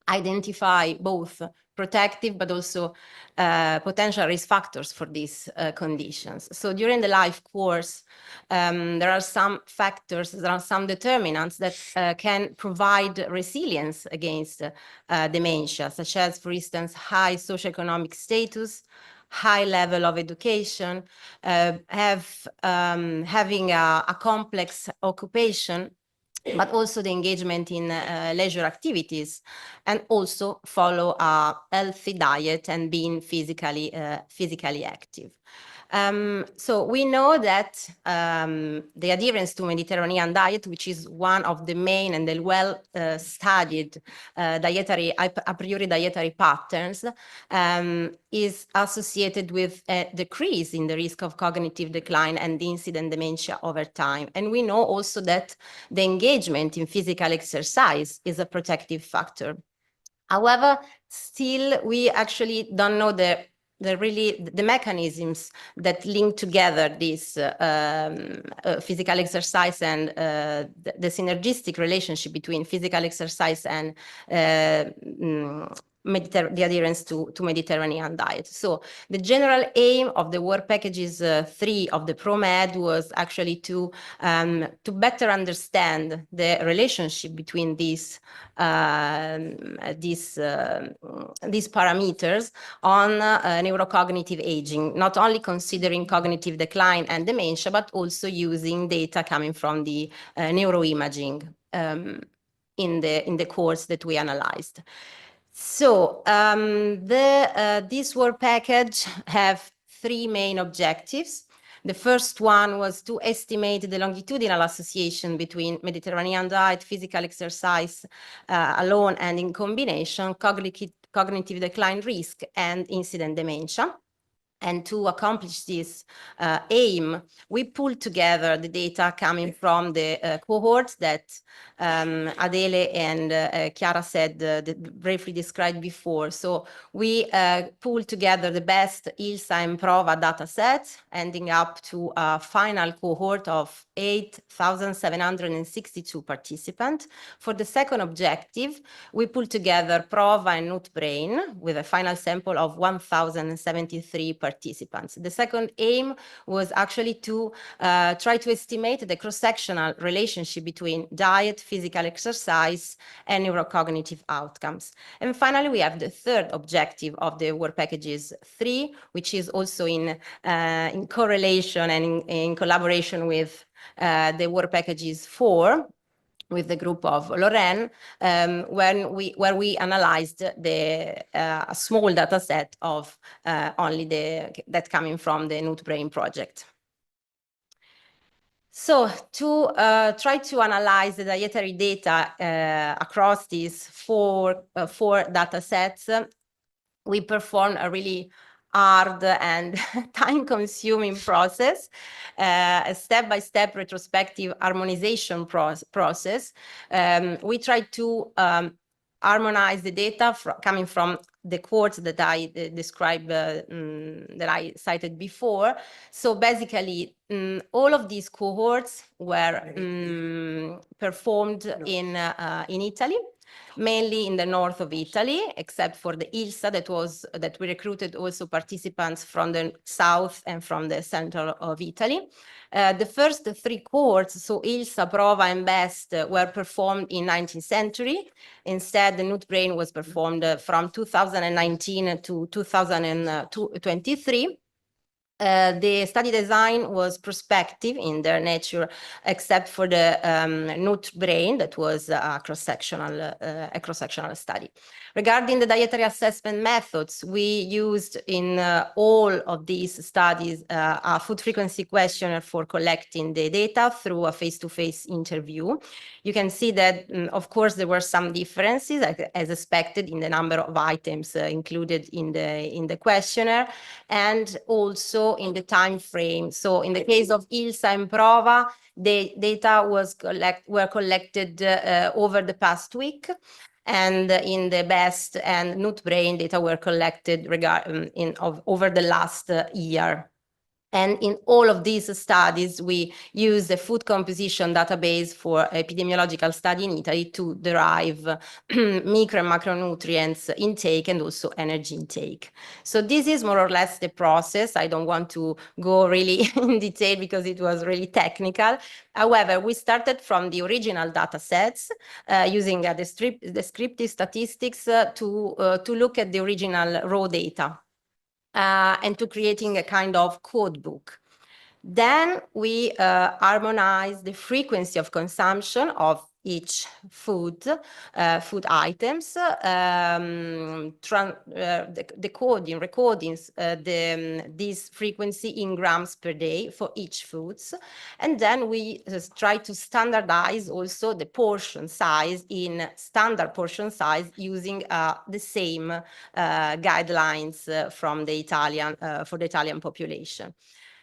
identify both protective but also potential risk factors for these conditions. So during the life course, there are some factors, there are some determinants that can provide resilience against dementia, such as, for instance, high socioeconomic status, high level of education, having a complex occupation, but also the engagement in leisure activities, and also follow a healthy diet and being physically active. So we know that the adherence to Mediterranean diet, which is one of the main and the well-studied dietary, a priori dietary patterns, is associated with a decrease in the risk of cognitive decline and incident dementia over time. And we know also that the engagement in physical exercise is a protective factor. However, still, we actually don't know the mechanisms that link together this physical exercise and the synergistic relationship between physical exercise and the adherence to Mediterranean diet. So the general aim of the work packages 3 of the ProMed was actually to better understand the relationship between these parameters on neurocognitive aging, not only considering cognitive decline and dementia, but also using data coming from the neuroimaging in the course that we analyzed. So this work package have 3 main objectives. The first one was to estimate the longitudinal association between Mediterranean diet, physical exercise alone and in combination, cognitive decline risk and incident dementia. And to accomplish this aim, we pulled together the data coming from the cohorts that Adele and Chiara said, briefly described before. So we pulled together the best ILSA and PROVA data sets, ending up to a final cohort of 8,762 participants. For the second objective, we pulled together PROVA and NUT-BRAIN with a final sample of 1,073 participants. The second aim was actually to try to estimate the cross-sectional relationship between diet, physical exercise, and neurocognitive outcomes. And finally, we have the third objective of the work packages 3, which is also in correlation and in collaboration with the work packages 4, with the group of Lorraine, where we analyzed a small data set of only that coming from the NUT-BRAIN project. So to try to analyze the dietary data across these four data sets, we performed a really hard and time-consuming process, a step-by-step retrospective harmonization process. We tried to harmonize the data coming from the cohorts that I described, that I cited before. So basically, all of these cohorts were performed in Italy, mainly in the north of Italy, except for the ILSA that we recruited also participants from the south and from the center of Italy. The first 3 cohorts, so ILSA, PROVA, and BEST, were performed in 19th century. Instead, the NUT-BRAIN was performed from 2019 to 2023. The study design was prospective in their nature, except for the NUT-BRAIN that was a cross-sectional study. Regarding the dietary assessment methods, we used in all of these studies a food frequency questionnaire for collecting the data through a face-to-face interview. You can see that, of course, there were some differences, as expected, in the number of items included in the questionnaire, and also in the time frame. So in the case of ILSA and PROVA, the data were collected over the past week, and in the BEST and NUT-BRAIN, data were collected over the last year. And in all of these studies, we use the food composition database for epidemiological study in Italy to derive micro and macronutrients intake and also energy intake. So this is more or less the process. I don't want to go really in detail because it was really technical. However, we started from the original data sets using descriptive statistics to look at the original raw data. And to creating a kind of code book. Then we harmonize the frequency of consumption of each food items, recording this frequency in grams per day for each foods. And then we try to standardize also the portion size in standard portion size using the same guidelines from the for the Italian population.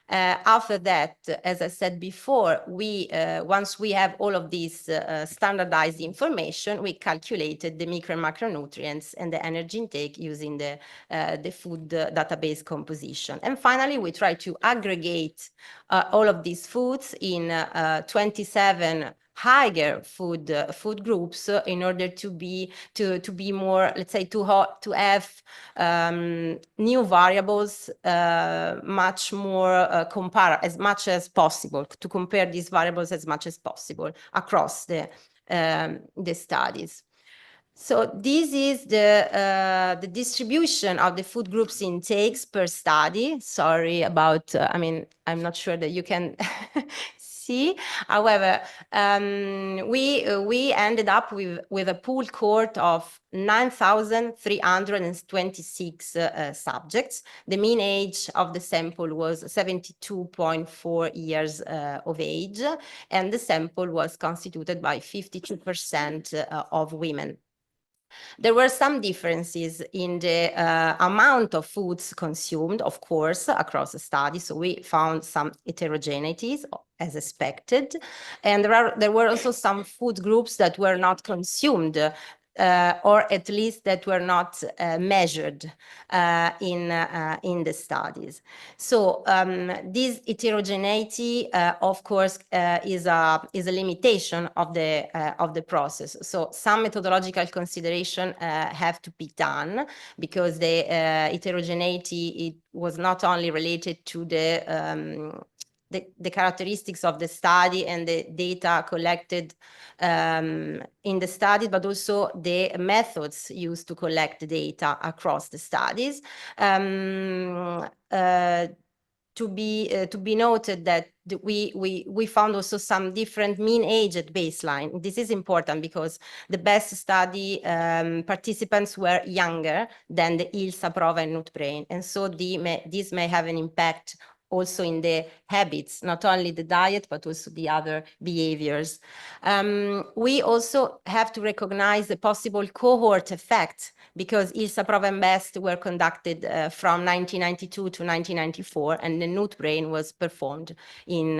After that, as I said before, once we have all of this standardized information, we calculated the micro and macronutrients and the energy intake using the food database composition. And finally, we try to aggregate all of these foods in 27 higher food groups in order to be more, let's say, to have new variables much more as much as possible, to compare these variables as much as possible across the studies. So this is the distribution of the food groups intakes per study. Sorry about, I mean, I'm not sure that you can see. However, we ended up with a pool cohort of 9,326 subjects. The mean age of the sample was 72.4 years of age, and the sample was constituted by 52% of women. There were some differences in the amount of foods consumed, of course, across the study. So we found some heterogeneities as expected. And there were also some food groups that were not consumed, or at least that were not measured in the studies. So this heterogeneity, of course, is a limitation of the process. So some methodological consideration have to be done, because the heterogeneity, it was not only related to the characteristics of the study and the data collected in the study, but also the methods used to collect the data across the studies. To be noted that we found also some different mean age at baseline. This is important because the best study participants were younger than the ILSA, PROVA, and NUT-BRAIN, and so this may have an impact also in the habits, not only the diet, but also the other behaviors. We also have to recognize the possible cohort effect, because ILSA, PROVA, and BEST were conducted from 1992 to 1994, and the NUT-BRAIN was performed in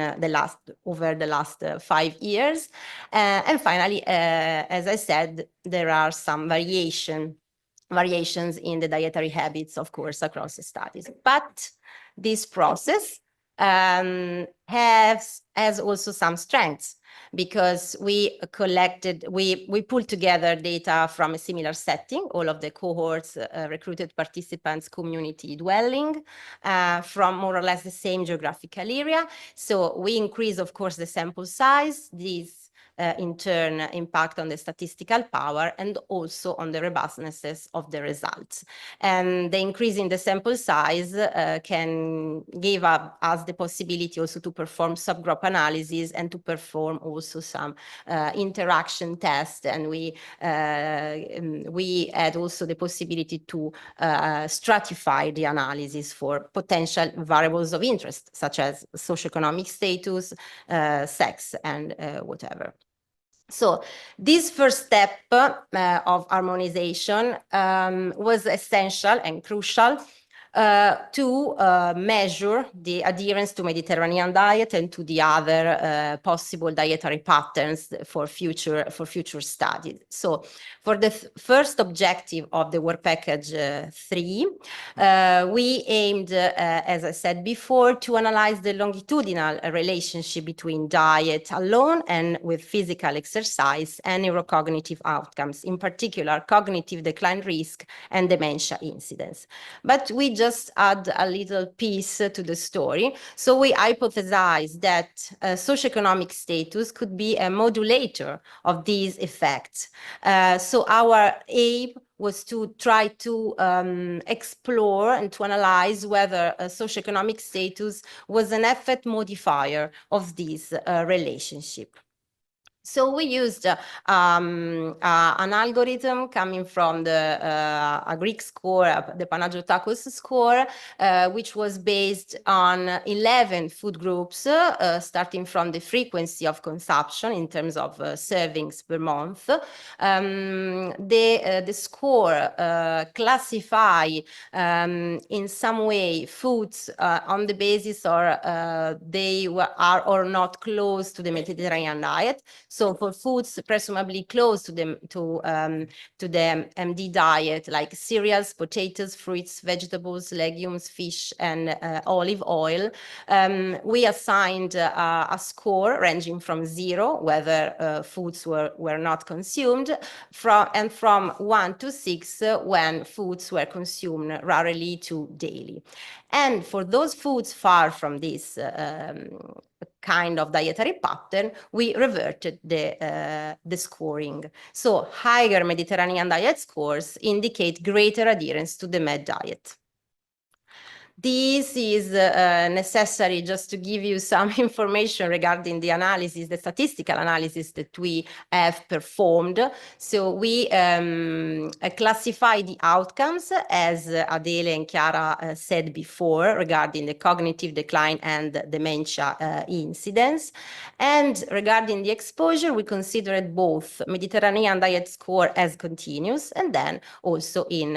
over the last 5 years. And finally, as I said, there are some variations in the dietary habits, of course, across the studies. But this process has also some strengths, because we pulled together data from a similar setting, all of the cohorts, recruited participants, community dwelling, from more or less the same geographical area. So we increase, of course, the sample size. These in turn impact on the statistical power and also on the robustness of the results. And the increase in the sample size can give us the possibility also to perform subgroup analysis and to perform also some interaction tests. And we had also the possibility to stratify the analysis for potential variables of interest, such as socioeconomic status, sex, and whatever. So this first step of harmonization was essential and crucial to measure the adherence to Mediterranean diet and to the other possible dietary patterns for future studies. So for the first objective of the work package 3, we aimed, as I said before, to analyze the longitudinal relationship between diet alone and with physical exercise and neurocognitive outcomes, in particular cognitive decline risk and dementia incidence. But we just add a little piece to the story. So we hypothesized that socioeconomic status could be a modulator of these effects. So our aim was to try to explore and to analyze whether socioeconomic status was an effect modifier of this relationship. So we used an algorithm coming from a Greek score, the Panagiotakis score, which was based on 11 food groups, starting from the frequency of consumption in terms of servings per month. The score classify in some way foods on the basis or they are or not close to the Mediterranean diet. So for foods presumably close to the MD diet, like cereals, potatoes, fruits, vegetables, legumes, fish, and olive oil, we assigned a score ranging from 0, whether foods were not consumed, from 1 to 6 when foods were consumed rarely to daily. And for those foods far from this kind of dietary pattern, we reverted the scoring. So higher Mediterranean diet scores indicate greater adherence to the MED diet. This is necessary just to give you some information regarding the analysis, the statistical analysis that we have performed. So we classify the outcomes, as Adele and Chiara said before, regarding the cognitive decline and dementia incidence. And regarding the exposure, we considered both Mediterranean diet score as continuous and then also in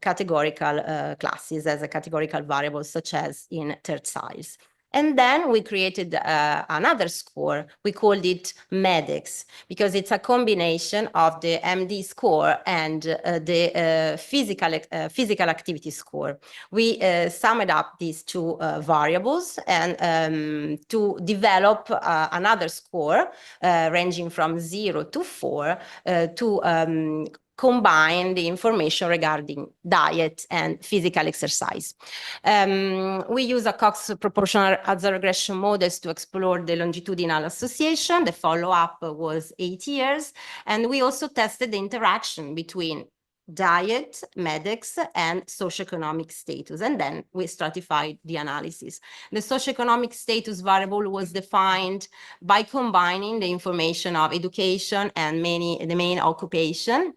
categorical classes as a categorical variable, such as in tertiles. And then we created another score. We called it MEDEX because it's a combination of the MD score and the physical activity score. We summed up these two variables and to develop another score ranging from 0 to 4 to combine the information regarding diet and physical exercise. We use a Cox proportional hazard regression models to explore the longitudinal association. The follow-up was 8 years. And we also tested the interaction between diet, MEDEX, and socioeconomic status. And then we stratified the analysis. The socioeconomic status variable was defined by combining the information of education and the main occupation.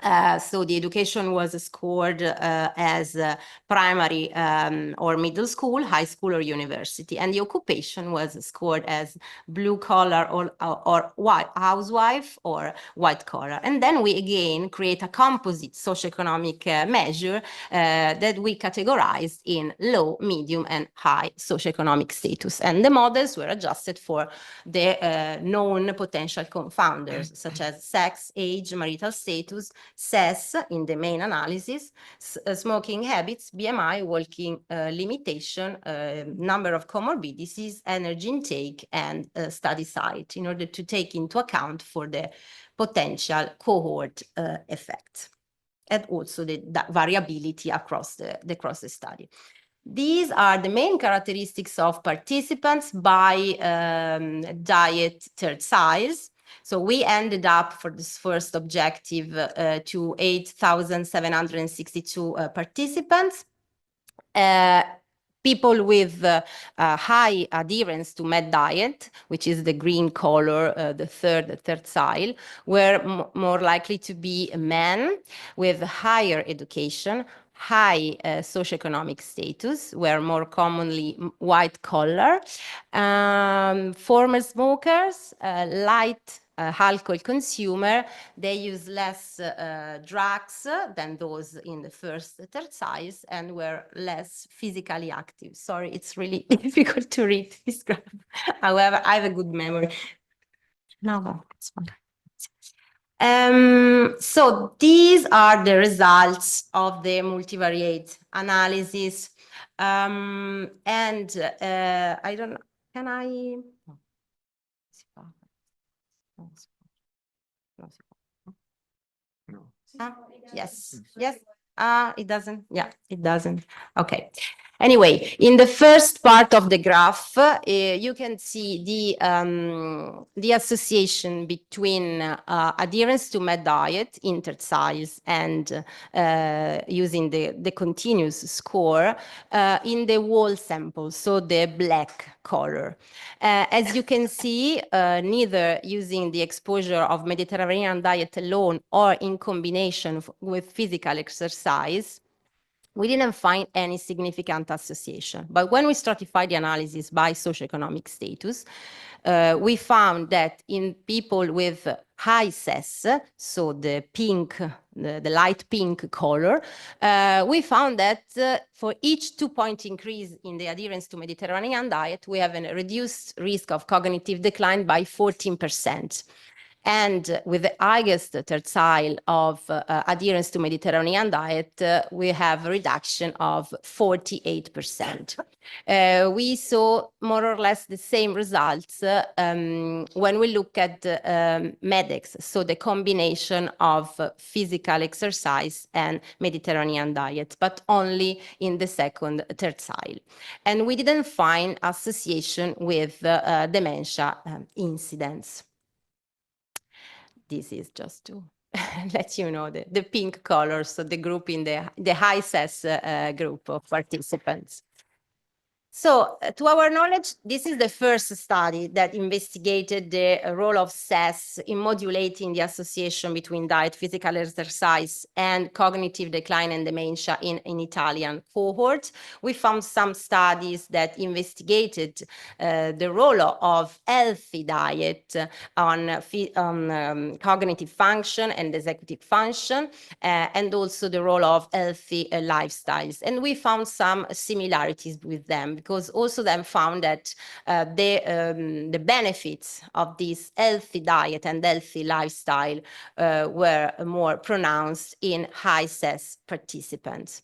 So the education was scored as primary or middle school, high school, or university, and the occupation was scored as blue collar or white housewife or white collar. And then we again create a composite socioeconomic measure that we categorized in low, medium, and high socioeconomic status. And the models were adjusted for the known potential confounders, such as sex, age, marital status, CES in the main analysis, smoking habits, BMI, walking limitation, number of comorbidities, energy intake, and study site in order to take into account for the potential cohort effect and also the variability across the study. These are the main characteristics of participants by diet tertiles. So we ended up for this first objective to 8,762 participants. People with high adherence to MED diet, which is the green color, the third tertile, were more likely to be men with higher education, high socioeconomic status, were more commonly white collar, former smokers, light alcohol consumer, they use less drugs than those in the first tertiles and were less physically active. Sorry, it's really difficult to read this graph. However, I have a good memory. No, it's fine. So these are the results of the multivariate analysis. And I don't know, can I? No. Yes, yes. It doesn't. Yeah, it doesn't. Okay. Anyway, in the first part of the graph, you can see the association between adherence to med diet, tertiles, and using the continuous score in the whole sample, so the black color. As you can see, neither using the exposure of Mediterranean diet alone or in combination with physical exercise, we didn't find any significant association. But when we stratified the analysis by socioeconomic status, we found that in people with high SES, so the pink, the light pink color, we found that for each 2-point increase in the adherence to Mediterranean diet, we have a reduced risk of cognitive decline by 14%. And with the highest tertile of adherence to Mediterranean diet, we have a reduction of 48%. We saw more or less the same results when we look at MEDEX, so the combination of physical exercise and Mediterranean diet, but only in the second tertile. And we didn't find association with dementia incidence. This is just to let you know the pink colors, so the group in the high SES group of participants. So to our knowledge, this is the first study that investigated the role of SES in modulating the association between diet, physical exercise, and cognitive decline and dementia in Italian cohort. We found some studies that investigated the role of healthy diet on cognitive function and executive function, and also the role of healthy lifestyles. And we found some similarities with them, because also then found that the benefits of this healthy diet and healthy lifestyle were more pronounced in high SES participants.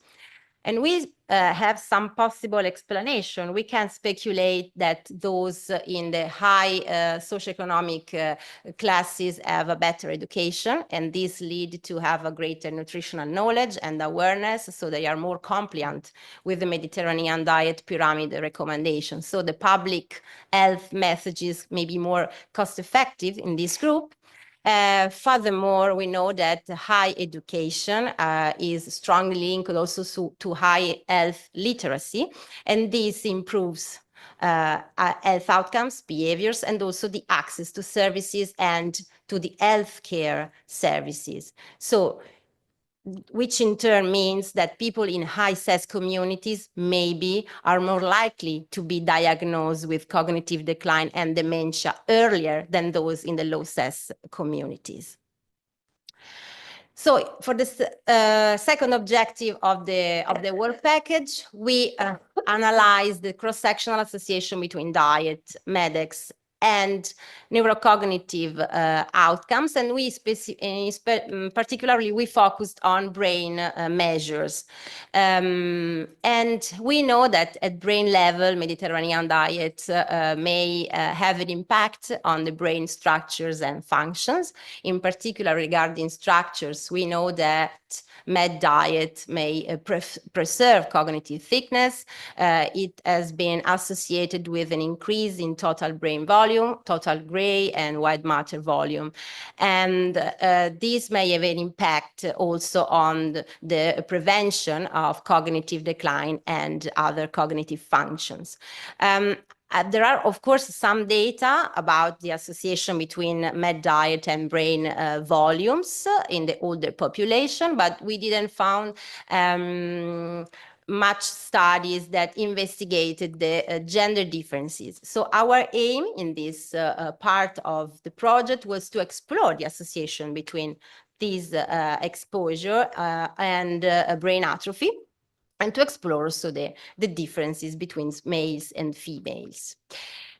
And we have some possible explanation. We can speculate that those in the high socioeconomic classes have a better education, and this lead to have a greater nutritional knowledge and awareness, so they are more compliant with the Mediterranean diet pyramid recommendations. So the public health messages may be more cost effective in this group. Furthermore, we know that high education is strongly linked also to high health literacy, and this improves health outcomes, behaviors, and also the access to services and to the healthcare services. So, which in turn means that people in high SES communities maybe are more likely to be diagnosed with cognitive decline and dementia earlier than those in the low SES communities. So for the second objective of the work package, we analyzed the cross-sectional association between diet, MEDEX, and neurocognitive outcomes, and we particularly we focused on brain measures. And we know that at brain level, Mediterranean diet may have an impact on the brain structures and functions. In particular, regarding structures, we know that med diet may preserve cognitive thickness. It has been associated with an increase in total brain volume, total gray and white matter volume. And this may have an impact also on the prevention of cognitive decline and other cognitive functions. There are, of course, some data about the association between med diet and brain volumes in the older population, but we didn't find much studies that investigated the gender differences. So our aim in this part of the project was to explore the association between this exposure and brain atrophy, and to explore also the differences between males and females.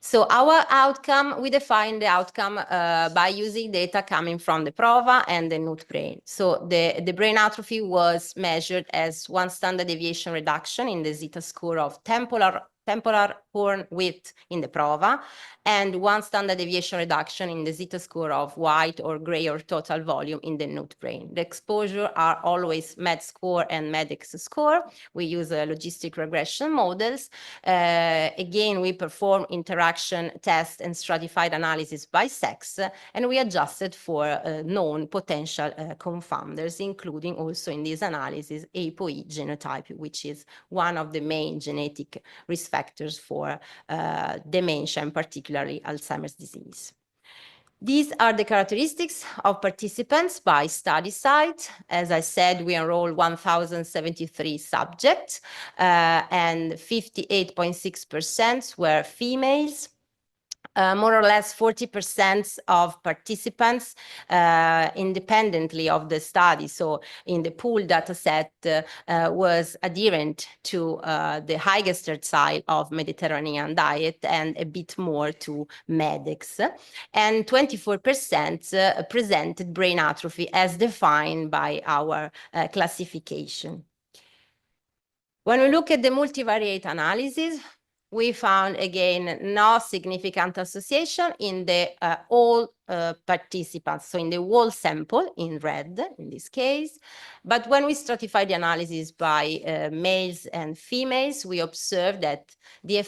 So our outcome, we defined the outcome by using data coming from the PROVA and the NUT brain. So the brain atrophy was measured as 1 standard deviation reduction in the zeta score of temporal corn wheat in the prova, and 1 standard deviation reduction in the zeta score of white or gray or total volume in the nut brain. The exposure are always med score and MEDEX score. We use logistic regression models. Again, we perform interaction tests and stratified analysis by sex, and we adjusted for known potential confounders, including also in this analysis ApoE genotype, which is one of the main genetic risk factors for dementia, and particularly Alzheimer's disease. These are the characteristics of participants by study site. As I said, we enrolled 1,073 subjects, and 58.6% were females. More or less 40% of participants independently of the study, so in the pool data set, was adherent to the highest tertile of Mediterranean diet and a bit more to MEDEX. And 24% presented brain atrophy as defined by our classification. When we look at the multivariate analysis, we found, again, no significant association in the all participants, so in the whole sample in red in this case. But when we stratify the analysis by males and females, we observed that the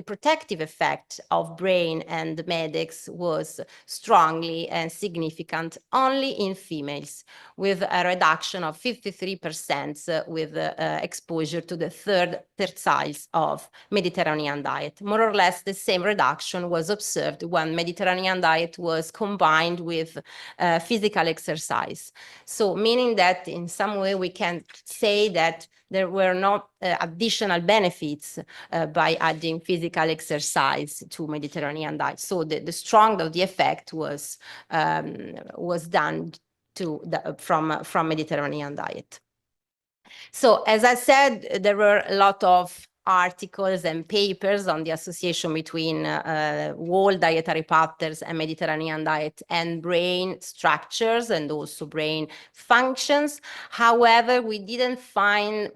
protective effect of brain and MEDEX was strongly and significant only in females, with a reduction of 53% with exposure to the third tertiles of Mediterranean diet. More or less the same reduction was observed when Mediterranean diet was combined with physical exercise. So meaning that in some way we can say that there were no additional benefits by adding physical exercise to Mediterranean diet. So the strong of the effect was done from Mediterranean diet. So as I said, there were a lot of articles and papers on the association between whole dietary patterns and Mediterranean diet and brain structures and also brain functions. However, we didn't find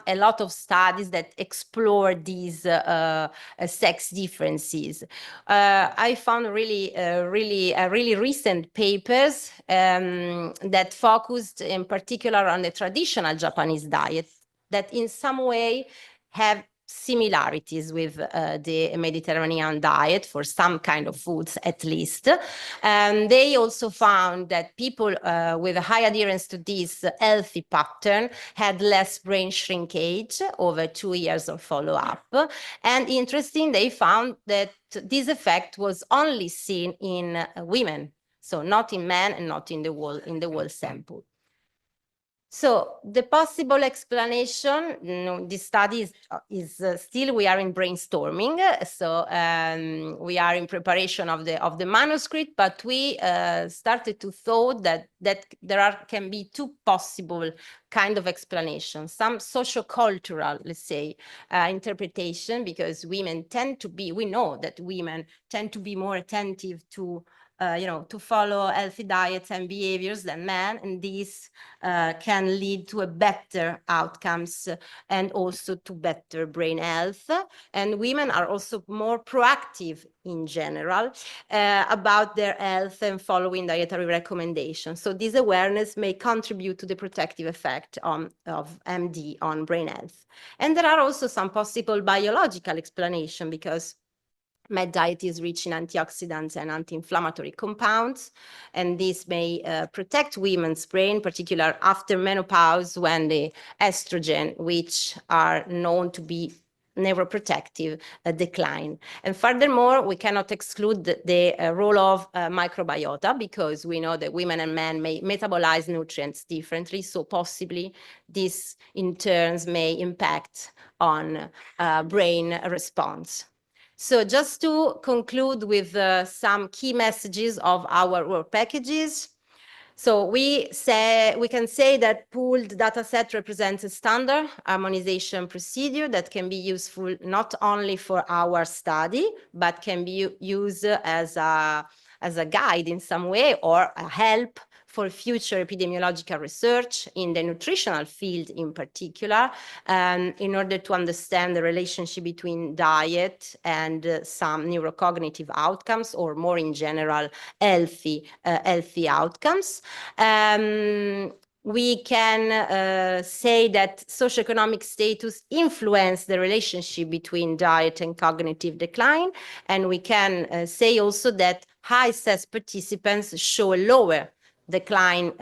a lot of studies that explore these sex differences. I found really recent papers that focused in particular on the traditional Japanese diet that in some way have similarities with the Mediterranean diet for some kind of foods at least. And they also found that people with a high adherence to this healthy pattern had less brain shrinkage over 2 years of follow-up. And interesting, they found that this effect was only seen in women, so not in men and not in the whole sample. So the possible explanation, this study is still, we are in brainstorming. So we are in preparation of the manuscript, but we started to thought that there can be 2 possible kind of explanations. Some sociocultural, let's say, interpretation, because women tend to be, we know that women tend to be more attentive to to follow healthy diets and behaviors than men, and this can lead to a better outcomes and also to better brain health. And women are also more proactive in general about their health and following dietary recommendations. So this awareness may contribute to the protective effect of MD on brain health. And there are also some possible biological explanation, because med diet is rich in antioxidants and anti-inflammatory compounds, and this may protect women's brain, particularly after menopause, when the estrogen, which are known to be neuroprotective, decline. And furthermore, we cannot exclude the role of microbiota, because we know that women and men may metabolize nutrients differently, so possibly this in turns may impact on brain response. So just to conclude with some key messages of our work packages. So we can say that pooled data set represents a standard harmonization procedure that can be useful not only for our study, but can be used as a as a guide in some way or a help for future epidemiological research in the nutritional field in particular, in order to understand the relationship between diet and some neurocognitive outcomes, or more in general, healthy outcomes. We can say that socioeconomic status influence the relationship between diet and cognitive decline. And we can say also that high SES participants show a lower decline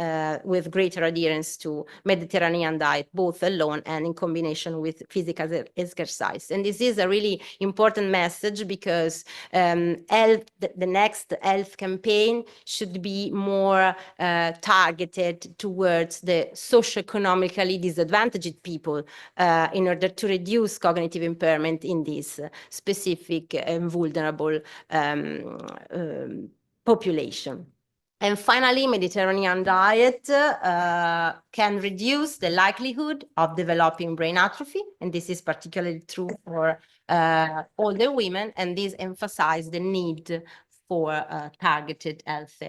with greater adherence to Mediterranean diet, both alone and in combination with physical exercise. And this is a really important message, because the next health campaign should be more targeted towards the socioeconomically disadvantaged people in order to reduce cognitive impairment in this specific and vulnerable population. And finally, Mediterranean diet can reduce the likelihood of developing brain atrophy, and this is particularly true for older women, and this emphasizes the need for targeted health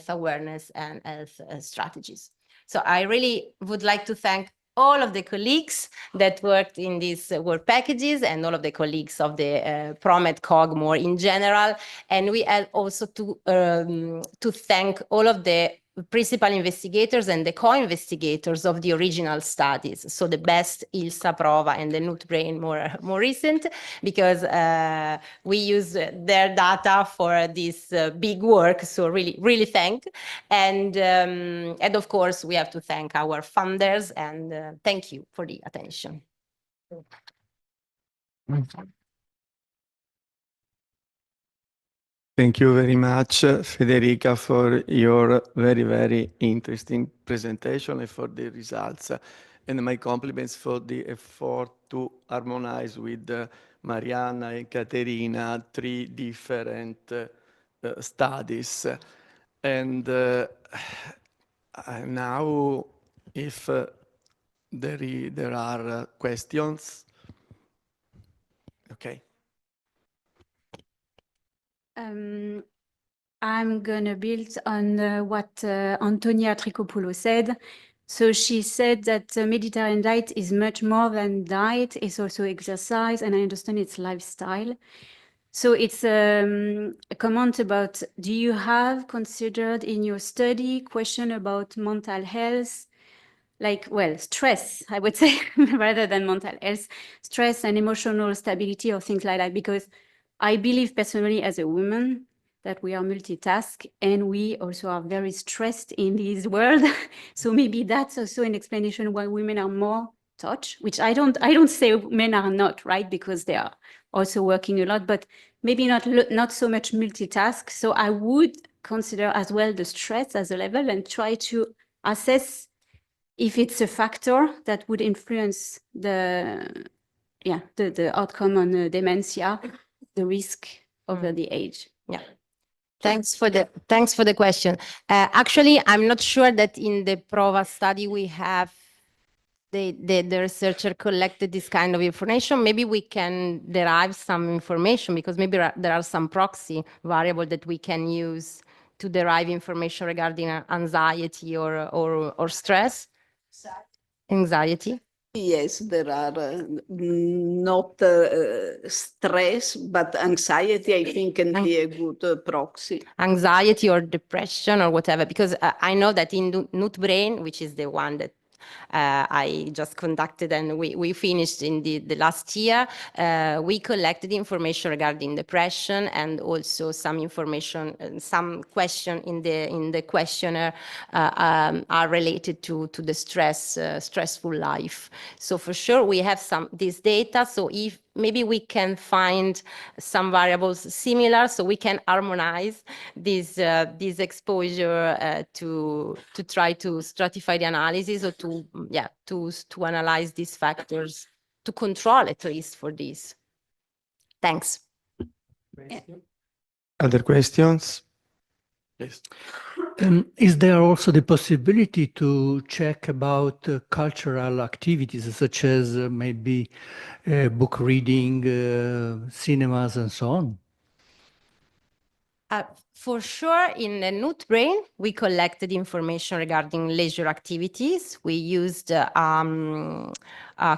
awareness and health strategies. So I really would like to thank all of the colleagues that worked in these work packages, and all of the colleagues of the ProMed COG more in general. And we had also to thank all of the principal investigators and the co-investigators of the original studies. So the best, Ilsa, Prova, and the NUT-Brain more recent, because we use their data for this big work. So really thank. And of course, we have to thank our funders, and thank you for the attention. Thank you very much, Federica, for your very, very interesting presentation and for the results. And my compliments for the effort to harmonize with Marianna and Caterina 3 different studies. And now, if there are questions, okay. I'm going to build on what Antonia Tricopoulos said. So she said that Mediterranean diet is much more than diet, it's also exercise, and I understand it's lifestyle. So it's a comment about, do you have considered in your study question about mental health, like, well, stress, I would say, rather than mental health, stress and emotional stability or things like that, because I believe personally as a woman that we are multitask, and we also are very stressed in this world. So maybe that's also an explanation why women are more touched, which I don't say men are not, right? Because they are also working a lot, but maybe not so much multitask. So I would consider as well the stress as a level and try to assess if it's a factor that would influence the outcome on dementia, the risk over the age. Yeah. Thanks for the question. Actually, I'm not sure that in the Prova study we have the researcher collected this kind of information. Maybe we can derive some information, because maybe there are some proxy variable that we can use to derive information regarding anxiety or stress. Anxiety. Yes, there are not stress, but anxiety, I think, can be a good proxy. Anxiety or depression or whatever, because I know that in NUT-Brain, which is the one that I just conducted and we finished in the last year, we collected information regarding depression, and also some information, some question in the questionnaire are related to the stressful life. So for sure we have this data. So if maybe we can find some variables similar, so we can harmonize this exposure to try to stratify the analysis, or to analyze these factors, to control at least for this. Thanks. Other questions? Yes. Is there also the possibility to check about cultural activities, such as maybe book reading, cinemas, and so on? For sure, in the Nut Brain, we collected information regarding leisure activities. We used a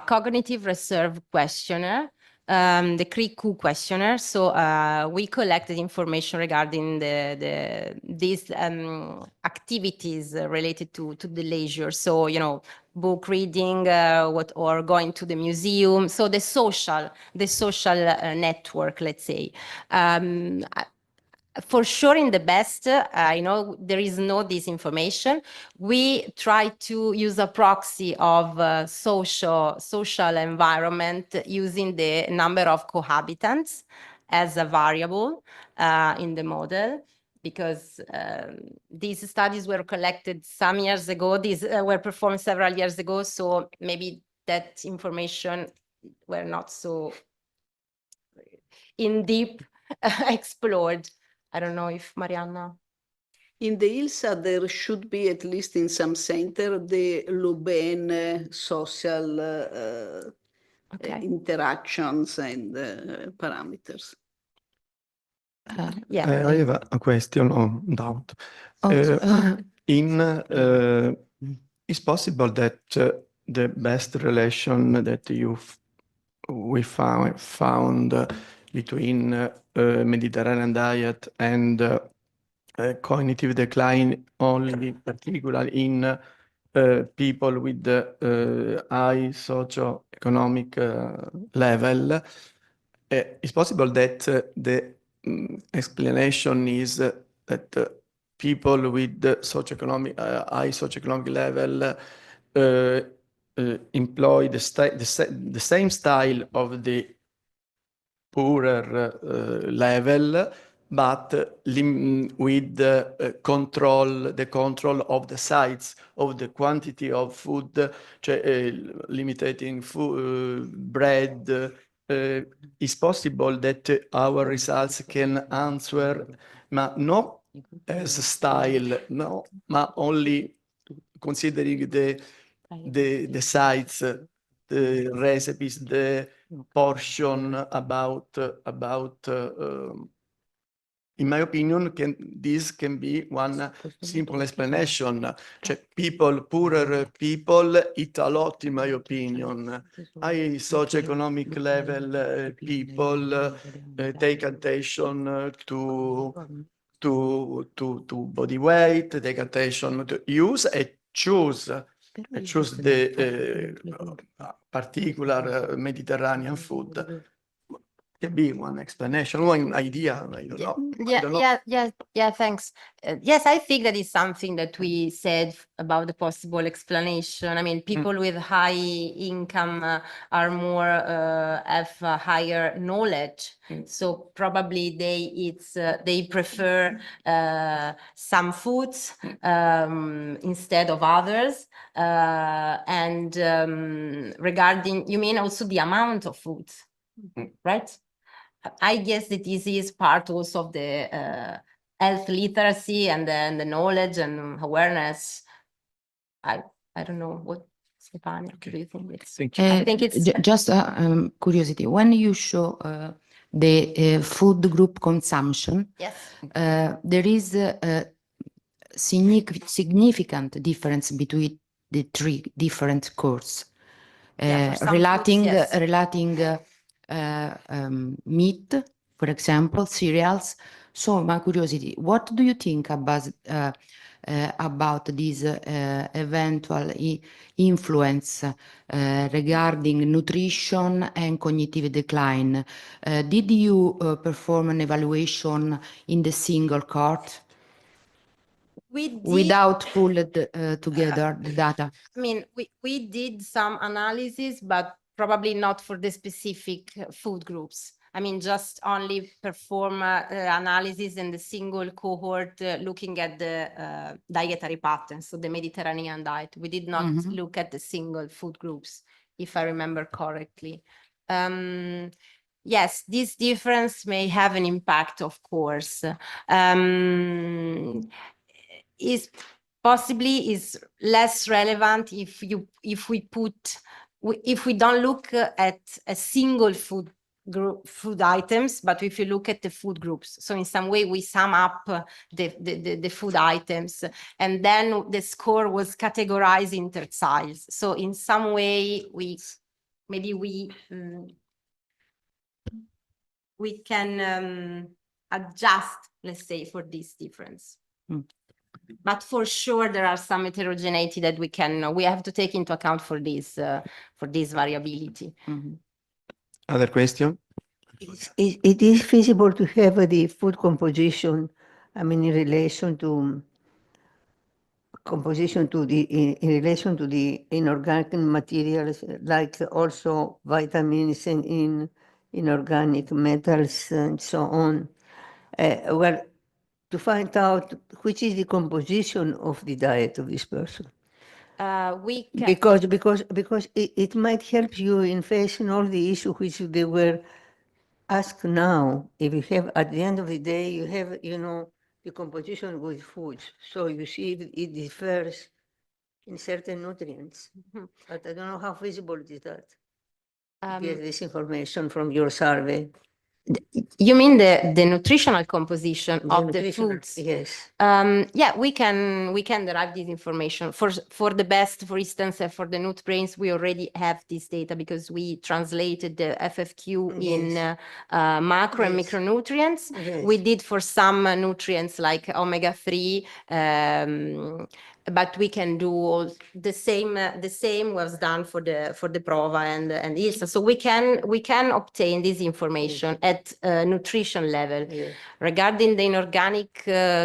cognitive reserve questionnaire, the CRIQ questionnaire. So we collected information regarding these activities related to the leisure. So, you know, book reading, or going to the museum. So the social network, let's say. For sure, in the best, I know there is no disinformation. We try to use a proxy of social environment using the number of cohabitants as a variable in the model, because these studies were collected some years ago. These were performed several years ago, so maybe that information were not so in deep explored. I don't know if Marianna. In the ILSA, there should be, at least in some center, the Luben social interactions and parameters. Yeah. I have a question or doubt. It's possible that the best relation that we found between Mediterranean diet and cognitive decline only, particularly in people with high socio-economic level. It's possible that the explanation is that people with high socioeconomic level employ the same style of the poorer level, but with the control of the size, of the quantity of food, limiting food, bread. It's possible that our results can answer, but not as a style, no, but only considering the size, the recipes, the portion about in my opinion, this can be one simple explanation. Poorer people eat a lot, in my opinion. High socioeconomic level people take attention to body weight, take attention to use and choose the particular Mediterranean food. Can be one explanation, one idea. I don't know. Yeah, thanks. Yes, I think that is something that we said about the possible explanation. I mean, people with high income are more, have higher knowledge. So probably they prefer some foods instead of others. And regarding, you mean also the amount of foods, right? I guess that this is part also of the health literacy and the knowledge and awareness. I don't know what, Stefania, do you think it's? I think it's just curiosity. When you show the food group consumption, yes, there is a significant difference between the three different courses. Relating meat, for example, cereals. So my curiosity, what do you think about this eventual influence regarding nutrition and cognitive decline? Did you perform an evaluation in the single cohort? Without pulled together the data? I mean, we did some analysis, but probably not for the specific food groups. I mean, just only perform analysis in the single cohort looking at the dietary patterns, so the Mediterranean diet. We did not look at the single food groups, if I remember correctly. Yes, this difference may have an impact, of course. Is possibly less relevant if we don't look at a single food food items, but if you look at the food groups, so in some way we sum up the food items, and then the score was categorized in tertiles. So in some way we can adjust, let's say, for this difference. But for sure, there are some heterogeneity that we have to take into account for this variability. Other question? It is feasible to have the food composition, I mean, in relation to in relation to the inorganic materials, like also vitamins and in inorganic metals and so on. Well, to find out which is the composition of the diet of this person. We can, because it might help you in facing all the issues which they were asked now. If you have, at the end of the day, you have, the composition with foods. So you see if it differs in certain nutrients. But I don't know how feasible it is that. Get this information from your survey. You mean the nutritional composition of the foods? Yes. Yeah, we can derive this information for the best. For instance, for the nut brains, we already have this data because we translated the FFQ in macro and micronutrients. We did for some nutrients like omega-3, but we can do all the same. The same was done for the prova and ILSA. So we can obtain this information at nutrition level. Regarding the inorganic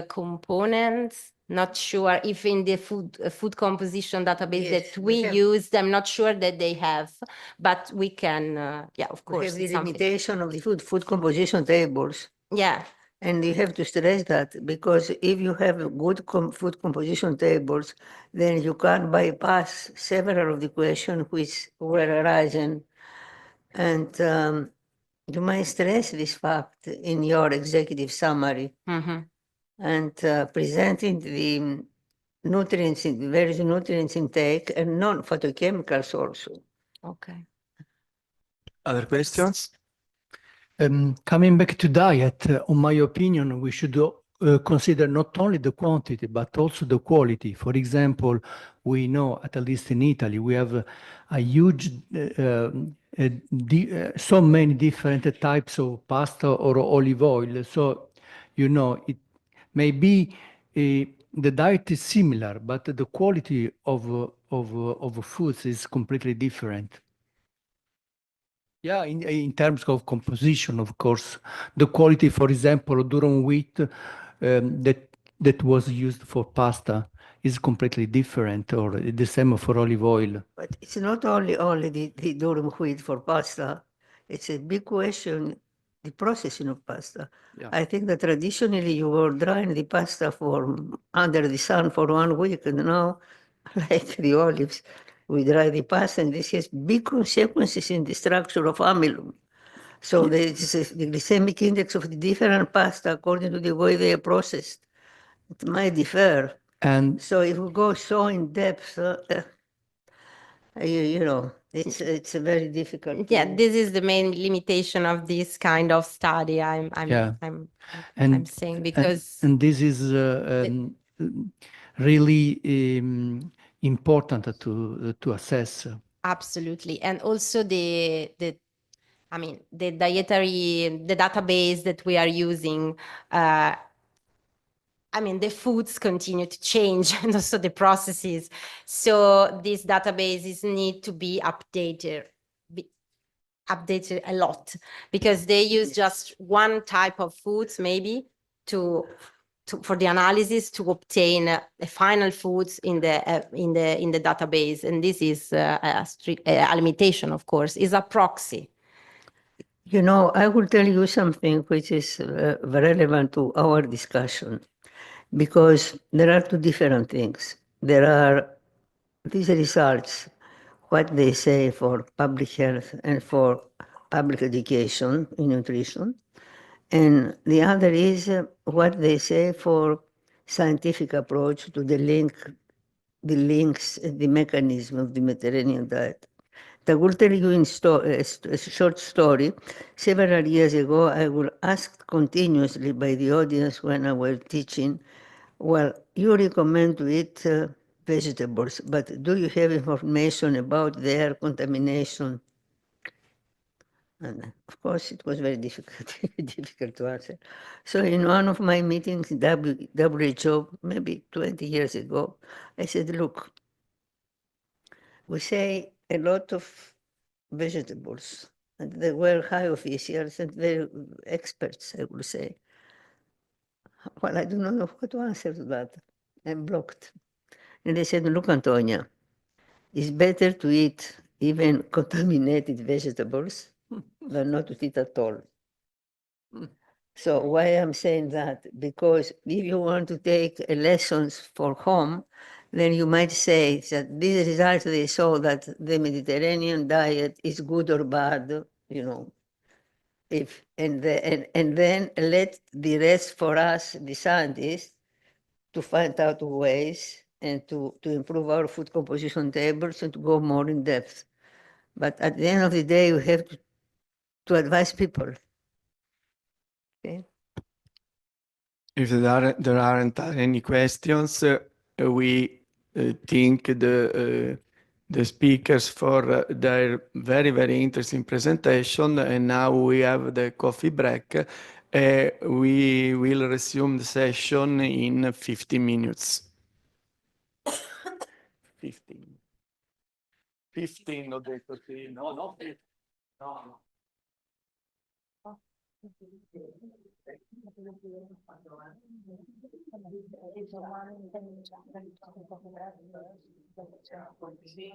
components, not sure if in the food composition database that we used, I'm not sure that they have, but we can, of course. We have the limitation of the food composition tables. Yeah. And you have to stress that, because if you have good food composition tables, then you can bypass several of the questions which were arising. And you might stress this fact in your executive summary. And presenting the nutrients, various nutrients intake and non-phytochemicals also. Okay. Other questions? Coming back to diet, in my opinion, we should consider not only the quantity, but also the quality. For example, we know, at least in Italy, we have a huge, so many different types of pasta or olive oil. So, it may be the diet is similar, but the quality of foods is completely different. Yeah, in terms of composition, of course, the quality, for example, durum wheat that was used for pasta is completely different, or the same for olive oil. But it's not only the durum wheat for pasta. It's a big question, the processing of pasta. Yeah. I think that traditionally you were drying the pasta under the sun for 1 week, and now, like the olives, we dry the pasta, and this has big consequences in the structure of amylum. So the glycemic index of the different pasta, according to the way they are processed, it might differ. And so if we go so in depth, it's a very difficult. Yeah, this is the main limitation of this kind of study. I'm saying, because and this is really important to assess. Absolutely, and also the database that we are using. The foods continue to change, and also the processes. So these databases need to be updated a lot, because they use just one type of foods maybe for the analysis to obtain the final foods in the database, and this is a limitation, of course, is a proxy. I will tell you something which is relevant to our discussion, because there are two different things. There are these results, what they say for public health and for public education in nutrition, and the other is what they say for scientific approach to the links, the mechanism of the Mediterranean diet. I will tell you a short story. Several years ago, I was asked continuously by the audience when I was teaching, well, you recommend to eat vegetables, but do you have information about their contamination? And of course, it was very difficult to answer. So in one of my meetings, WHO, maybe 20 years ago, I said, look, we say a lot of vegetables, and they were high officials and very experts, I would say. Well, I do not know what to answer to that. I'm blocked. And they said, look, Antonia, it's better to eat even contaminated vegetables than not to eat at all. So why I'm saying that? Because if you want to take lessons for home, then you might say that these results they saw that the Mediterranean diet is good or bad, you know. And then let the rest for us, the scientists, to find out ways and to improve our food composition tables and to go more in depth. But at the end of the day, we have to advise people. Okay. If there aren't any questions, we thank the speakers for their very, very interesting presentation. And now we have the coffee break. We will resume the session in 15 minutes. 15. 15, ho detto sì. No, no, no.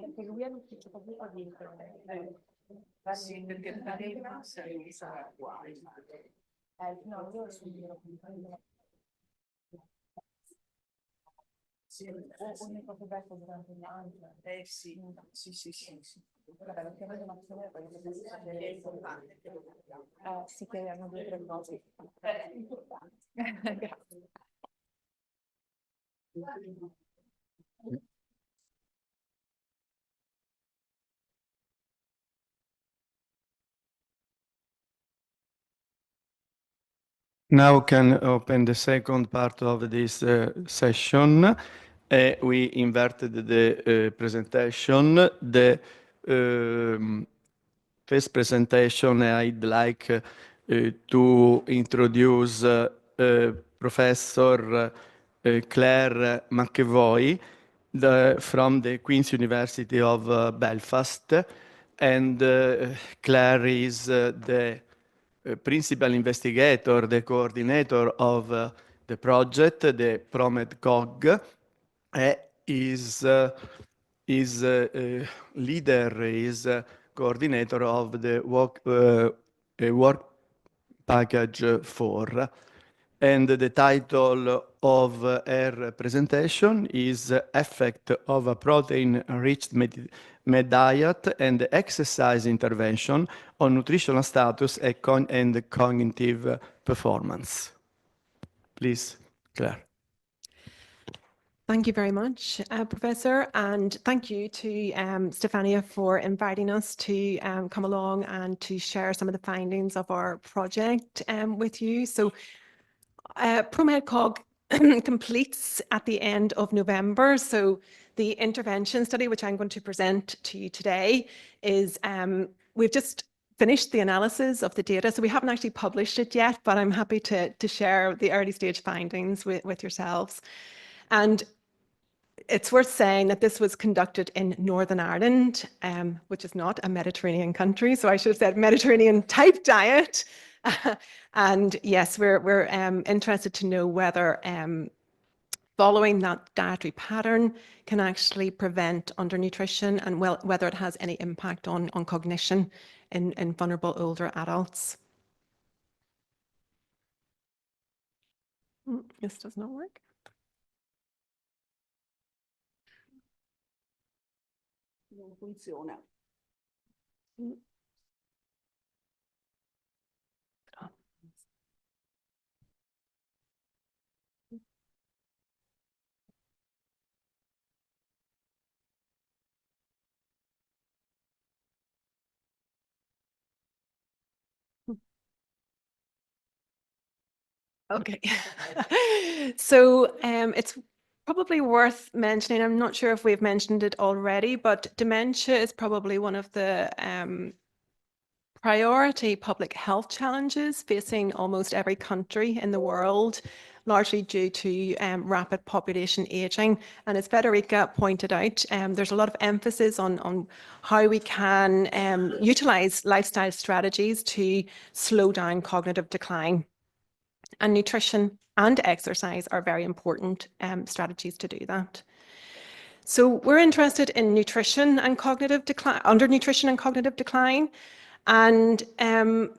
Perché lui è l'ufficio pubblico di internet. Sì, perché sarà qua. No, io sono sì, ogni cosa becco durante l'anno. Sì, sì. Vabbè, la chiave di donazione è importante. Sì, che erano 2 o 3 cose. Importante. Grazie. Now can open the second part of this session. We inverted the presentation. The first presentation, I'd like to introduce Professor Claire McEvoy from the Queen's University of Belfast. And Claire is the principal investigator, the coordinator of the project, the PROMED-COG, is leader, is coordinator of the work package 4. And the title of her presentation is Effect of a Protein-Rich Med Diet and Exercise Intervention on Nutritional Status and Cognitive Performance. Please, Claire. Thank you very much, Professor, and thank you to Stefania for inviting us to come along and to share some of the findings of our project with you. So PROMED-COG completes at the end of November. So the intervention study, which I'm going to present to you today, is we've just finished the analysis of the data. So we haven't actually published it yet, but I'm happy to share the early stage findings with yourselves. And it's worth saying that this was conducted in Northern Ireland, which is not a Mediterranean country. So I should have said Mediterranean type diet. And yes, we're interested to know whether following that dietary pattern can actually prevent undernutrition and whether it has any impact on cognition in vulnerable older adults. This does not work. Non funziona. Okay. So it's probably worth mentioning, I'm not sure if we've mentioned it already, but dementia is probably one of the priority public health challenges facing almost every country in the world, largely due to rapid population aging. And as Federica pointed out, there's a lot of emphasis on how we can utilize lifestyle strategies to slow down cognitive decline. And nutrition and exercise are very important strategies to do that. So we're interested in nutrition and cognitive decline, undernutrition and cognitive decline. And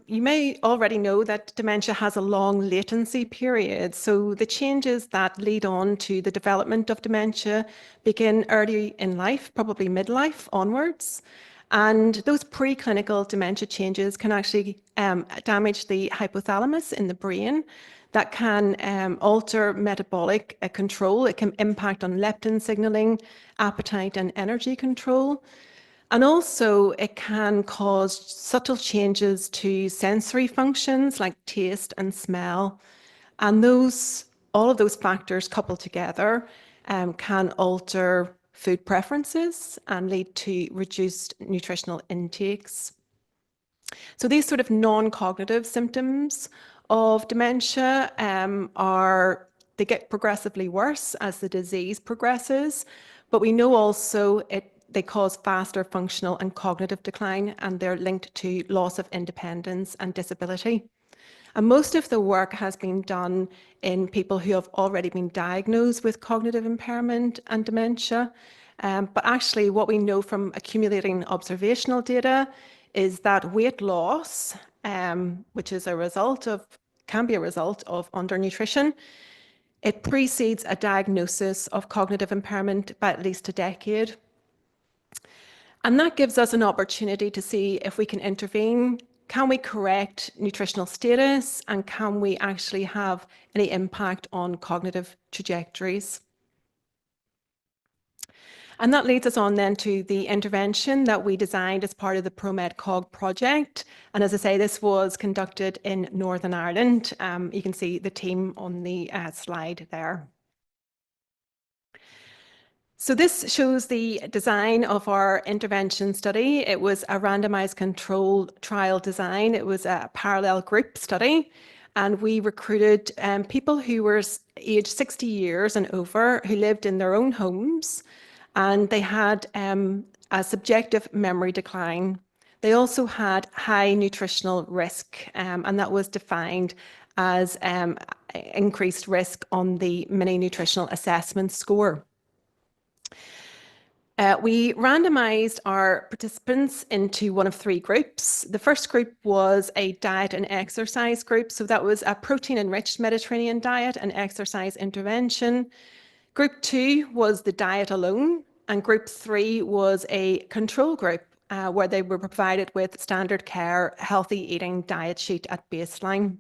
you may already know that dementia has a long latency period. So the changes that lead on to the development of dementia begin early in life, probably midlife onwards. And those preclinical dementia changes can actually damage the hypothalamus in the brain. That can alter metabolic control. It can impact on leptin signaling, appetite and energy control. And also it can cause subtle changes to sensory functions like taste and smell. And all of those factors coupled together can alter food preferences and lead to reduced nutritional intakes. So these sort of non-cognitive symptoms of dementia they get progressively worse as the disease progresses, but we know also they cause faster functional and cognitive decline, and they're linked to loss of independence and disability. And most of the work has been done in people who have already been diagnosed with cognitive impairment and dementia. But actually what we know from accumulating observational data is that weight loss, which is can be a result of undernutrition, it precedes a diagnosis of cognitive impairment by at least a decade. And that gives us an opportunity to see if we can intervene. Can we correct nutritional status, and can we actually have any impact on cognitive trajectories? And that leads us on then to the intervention that we designed as part of the ProMedCog project. And as I say, this was conducted in Northern Ireland. You can see the team on the slide there. So this shows the design of our intervention study. It was a randomized controlled trial design. It was a parallel group study. And we recruited people who were aged 60 years and over, who lived in their own homes, and they had a subjective memory decline. They also had high nutritional risk, and that was defined as increased risk on the mini nutritional assessment score. We randomized our participants into one of three groups. The first group was a diet and exercise group. So that was a protein-enriched Mediterranean diet and exercise intervention. Group 2 was the diet alone, and Group 3 was a control group where they were provided with standard care healthy eating diet sheet at baseline.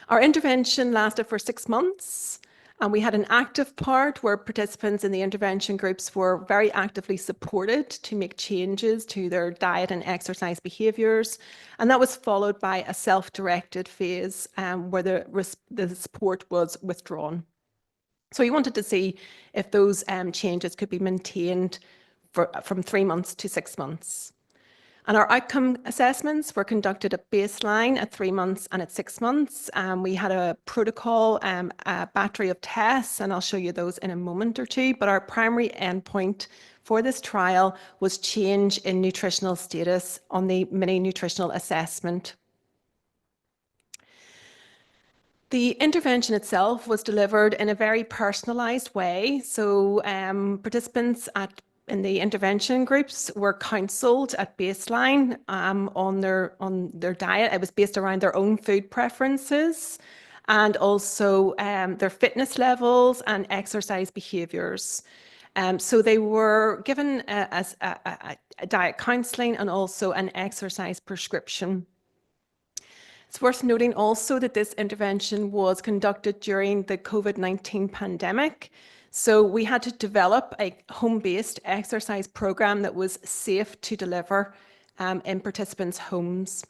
Our intervention lasted for 6 months, and we had an active part where participants in the intervention groups were very actively supported to make changes to their diet and exercise behaviours, and that was followed by a self-directed phase where the support was withdrawn. So we wanted to see if those changes could be maintained from 3 months to 6 months. And our outcome assessments were conducted at baseline, at 3 months and at 6 months. We had a protocol, a battery of tests, and I'll show you those in a moment or two. But our primary endpoint for this trial was change in nutritional status on the mini nutritional assessment. The intervention itself was delivered in a very personalized way. So participants in the intervention groups were counseled at baseline on their diet. It was based around their own food preferences and also their fitness levels and exercise behaviors. So they were given a diet counseling and also an exercise prescription. It's worth noting also that this intervention was conducted during the COVID-19 pandemic. So we had to develop a home-based exercise program that was safe to deliver in participants' homes.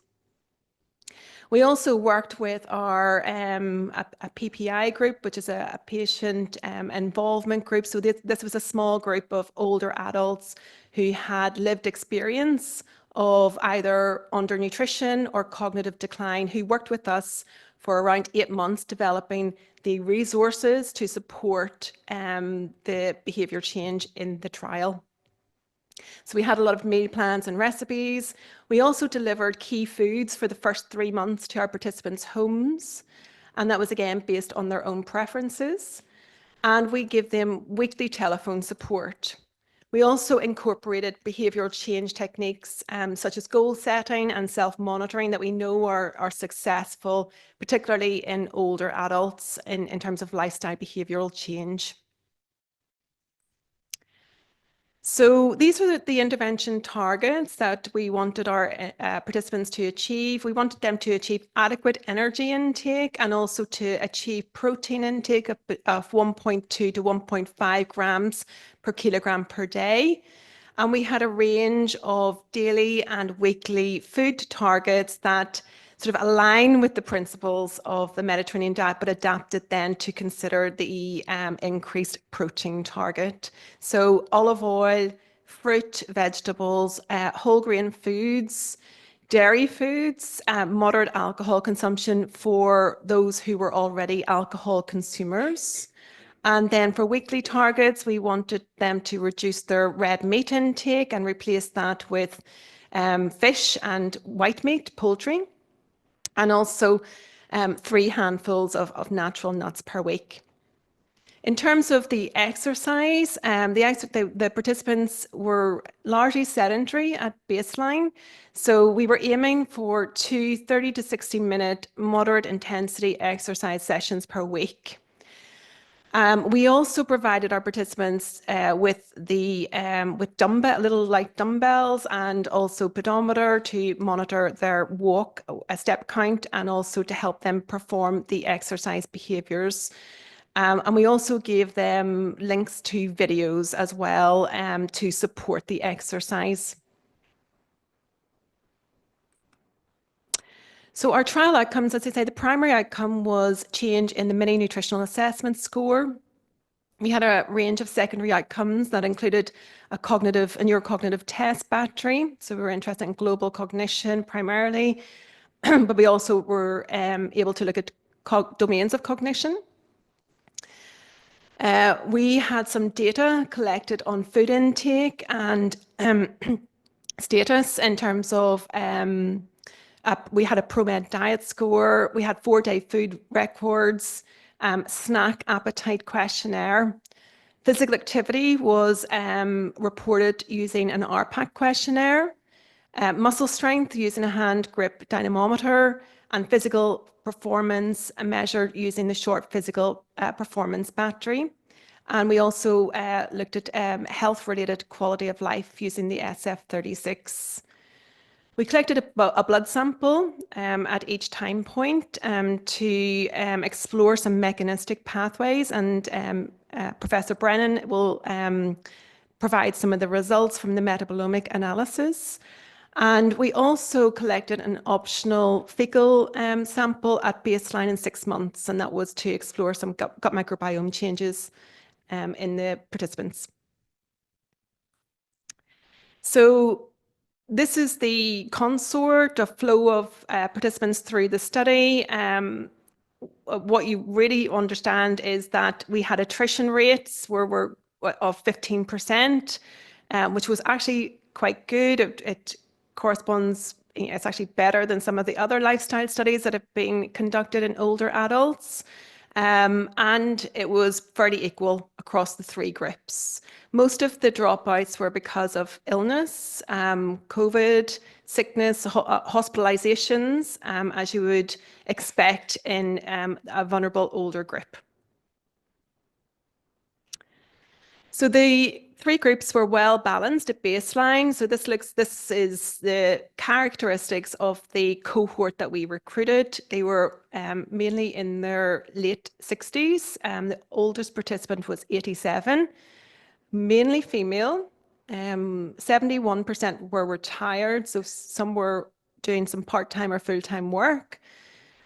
We also worked with our a PPI group, which is a patient involvement group. So this was a small group of older adults who had lived experience of either undernutrition or cognitive decline, who worked with us for around 8 months developing the resources to support the behaviour change in the trial. So we had a lot of meal plans and recipes. We also delivered key foods for the first 3 months to our participants' homes. And that was again based on their own preferences. And we give them weekly telephone support. We also incorporated behavioural change techniques such as goal setting and self-monitoring that we know are successful, particularly in older adults in terms of lifestyle behavioural change. So these were the intervention targets that we wanted our participants to achieve. We wanted them to achieve adequate energy intake and also to achieve protein intake of 1.2 to 1.5 grams per kilogram per day. And we had a range of daily and weekly food targets that sort of align with the principles of the Mediterranean diet, but adapted then to consider the increased protein target. So olive oil, fruit, vegetables, whole grain foods, dairy foods, moderate alcohol consumption for those who were already alcohol consumers. And then for weekly targets, we wanted them to reduce their red meat intake and replace that with fish and white meat, poultry, and also 3 handfuls of natural nuts per week. In terms of the exercise, the participants were largely sedentary at baseline. So we were aiming for 2 30 to 60-minute moderate intensity exercise sessions per week. We also provided our participants with little light dumbbells and also pedometer to monitor their walk, a step count, and also to help them perform the exercise behaviours. And we also gave them links to videos as well to support the exercise. So our trial outcomes, as I say, the primary outcome was change in the mini nutritional assessment score. We had a range of secondary outcomes that included a neurocognitive test battery. So we were interested in global cognition primarily, but we also were able to look at domains of cognition. We had some data collected on food intake and status in terms of we had a ProMed diet score, we had 4-day food records, snack appetite questionnaire. Physical activity was reported using an RPAC questionnaire, muscle strength using a hand grip dynamometer, and physical performance measured using the short physical performance battery. And we also looked at health-related quality of life using the SF-36. We collected a blood sample at each time point to explore some mechanistic pathways, and Professor Brennan will provide some of the results from the metabolomic analysis. And we also collected an optional fecal sample at baseline in 6 months, and that was to explore some gut microbiome changes in the participants. So this is the consort of flow of participants through the study. What you really understand is that we had attrition rates of 15%, which was actually quite good. It corresponds, it's actually better than some of the other lifestyle studies that have been conducted in older adults. And it was fairly equal across the 3 groups. Most of the dropouts were because of illness, COVID, sickness, hospitalizations, as you would expect in a vulnerable older group. So the 3 groups were well balanced at baseline. So this is the characteristics of the cohort that we recruited. They were mainly in their late 60s. The oldest participant was 87, mainly female. 71% were retired, so some were doing some part-time or full-time work.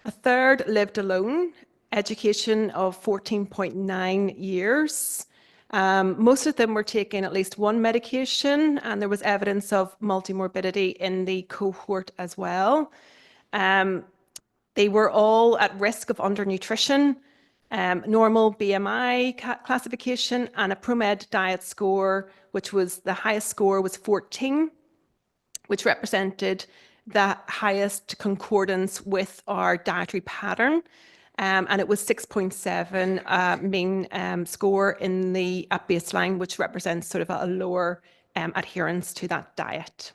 A third lived alone, education of 14.9 years. Most of them were taking at least one medication, and there was evidence of multimorbidity in the cohort as well. They were all at risk of undernutrition, normal BMI classification, and a ProMed diet score, which was the highest score was 14, which represented the highest concordance with our dietary pattern. And it was 6.7 mean score at baseline, which represents sort of a lower adherence to that diet.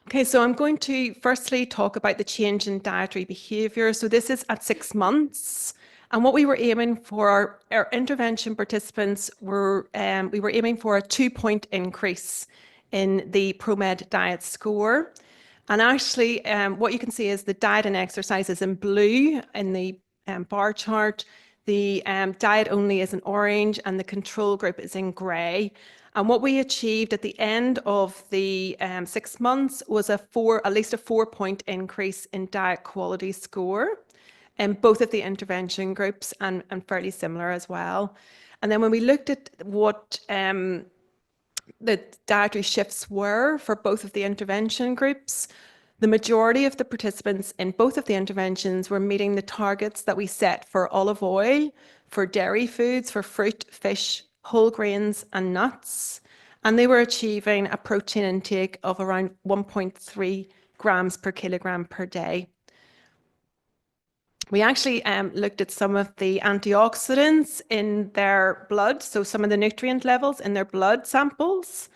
Okay, so I'm going to firstly talk about the change in dietary behavior. So this is at 6 months. And what we were aiming for, our intervention participants were, we were aiming for a 2-point increase in the ProMed diet score. And actually, what you can see is the diet and exercise is in blue in the bar chart. The diet only is in orange, and the control group is in gray. And what we achieved at the end of the 6 months was at least a 4-point increase in diet quality score in both of the intervention groups, and fairly similar as well. And then when we looked at what the dietary shifts were for both of the intervention groups, the majority of the participants in both of the interventions were meeting the targets that we set for olive oil, for dairy foods, for fruit, fish, whole grains, and nuts. And they were achieving a protein intake of around 1.3 grams per kilogram per day. We actually looked at some of the antioxidants in their blood, so some of the nutrient levels in their blood samples.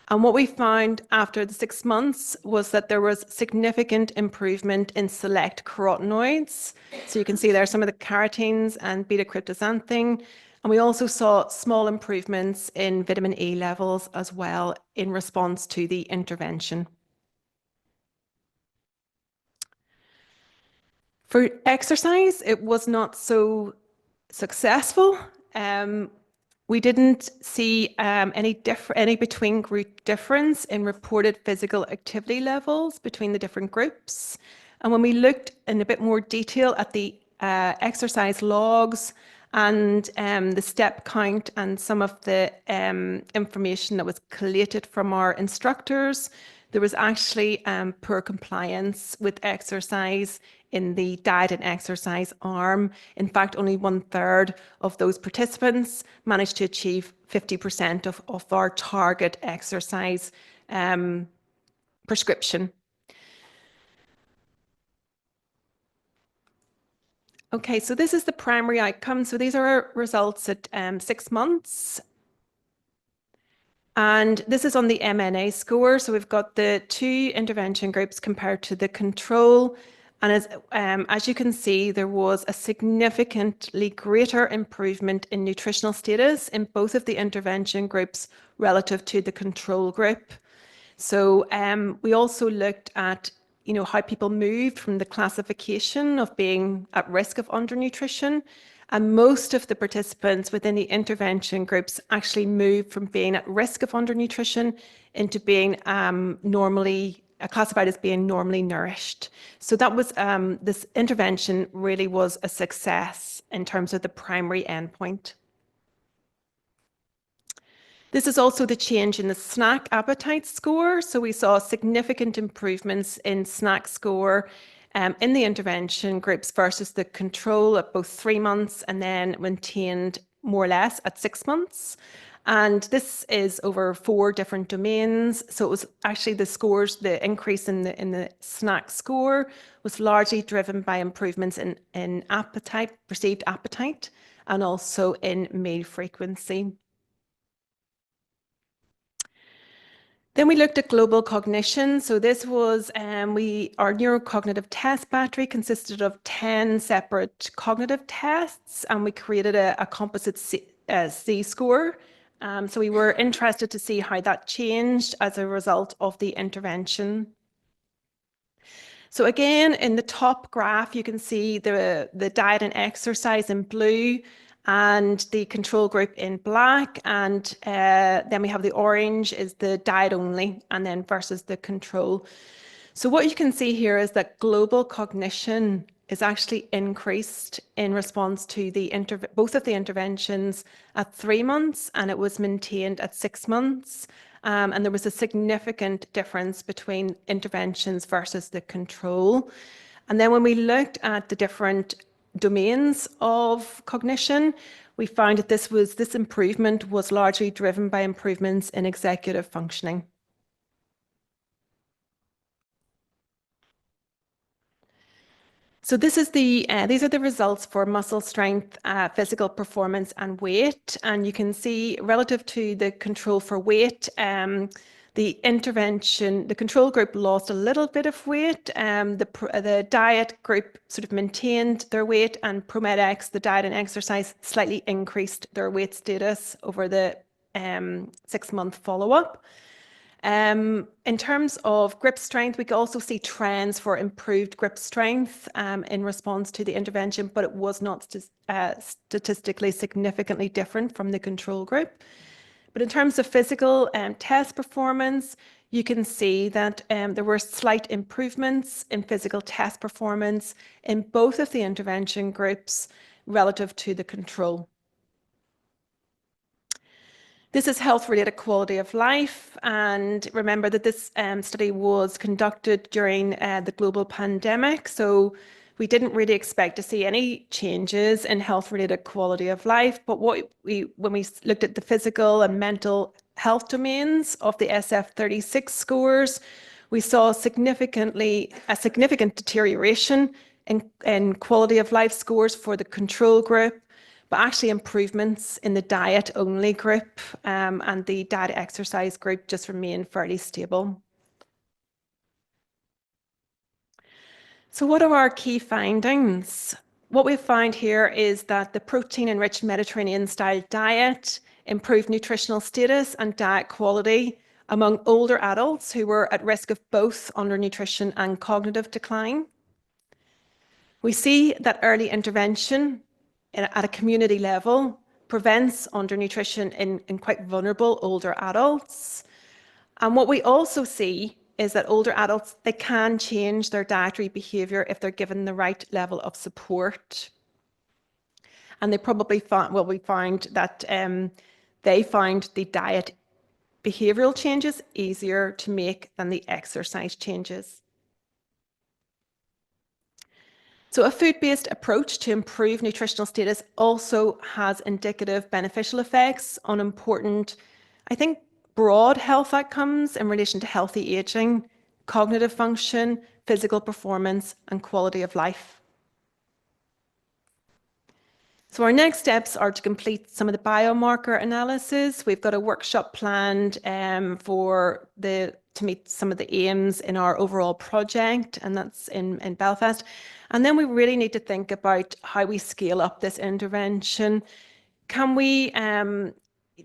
And what we found after the 6 months was that there was significant improvement in select carotenoids. So you can see there some of the carotenes and beta-cryptoxanthin. And we also saw small improvements in vitamin E levels as well in response to the intervention. For exercise, it was not so successful. We didn't see any between group difference in reported physical activity levels between the different groups. And when we looked in a bit more detail at the exercise logs and the step count and some of the information that was collated from our instructors, there was actually poor compliance with exercise in the diet and exercise arm. In fact, only 1/3 of those participants managed to achieve 50% of our target exercise prescription. Okay, so this is the primary outcome. So these are our results at 6 months. And this is on the MNA score. So we've got the 2 intervention groups compared to the control. And as you can see, there was a significantly greater improvement in nutritional status in both of the intervention groups relative to the control group. So we also looked at how people moved from the classification of being at risk of undernutrition. And most of the participants within the intervention groups actually moved from being at risk of undernutrition into being classified as being normally nourished. So that was, this intervention really was a success in terms of the primary endpoint. This is also the change in the snack appetite score. So we saw significant improvements in snack score in the intervention groups versus the control at both 3 months and then maintained more or less at 6 months. And this is over 4 different domains. So it was actually the increase in the snack score was largely driven by improvements in appetite, perceived appetite, and also in meal frequency. Then we looked at global cognition. So this was, our neurocognitive test battery consisted of 10 separate cognitive tests, and we created a composite C score. So we were interested to see how that changed as a result of the intervention. So again, in the top graph, you can see the diet and exercise in blue, and the control group in black, and then we have the orange is the diet only, and then versus the control. So what you can see here is that global cognition is actually increased in response to the both of the interventions at 3 months, and it was maintained at 6 months. And there was a significant difference between interventions versus the control. And then when we looked at the different domains of cognition, we found that this improvement was largely driven by improvements in executive functioning. So this is these are the results for muscle strength, physical performance, and weight. And you can see relative to the control for weight, the control group lost a little bit of weight. The diet group sort of maintained their weight, and ProMedX, the diet and exercise, slightly increased their weight status over the 6-month follow-up. In terms of grip strength, we could also see trends for improved grip strength in response to the intervention, but it was not statistically significantly different from the control group. But in terms of physical test performance, you can see that there were slight improvements in physical test performance in both of the intervention groups relative to the control. This is health-related quality of life, and remember that this study was conducted during the global pandemic, so we didn't really expect to see any changes in health-related quality of life. But when we looked at the physical and mental health domains of the SF-36 scores, we saw a significant deterioration in quality of life scores for the control group, but actually improvements in the diet-only group and the diet exercise group just remained fairly stable. So what are our key findings? What we find here is that the protein-enriched Mediterranean-style diet improved nutritional status and diet quality among older adults who were at risk of both undernutrition and cognitive decline. We see that early intervention at a community level prevents undernutrition in quite vulnerable older adults. And what we also see is that older adults, they can change their dietary behavior if they're given the right level of support. And they probably found, well, we found that they found the diet behavioral changes easier to make than the exercise changes. So a food-based approach to improve nutritional status also has indicative beneficial effects on important, I think, broad health outcomes in relation to healthy aging, cognitive function, physical performance, and quality of life. So our next steps are to complete some of the biomarker analysis. We've got a workshop planned to meet some of the aims in our overall project, and that's in Belfast. And then we really need to think about how we scale up this intervention. Can we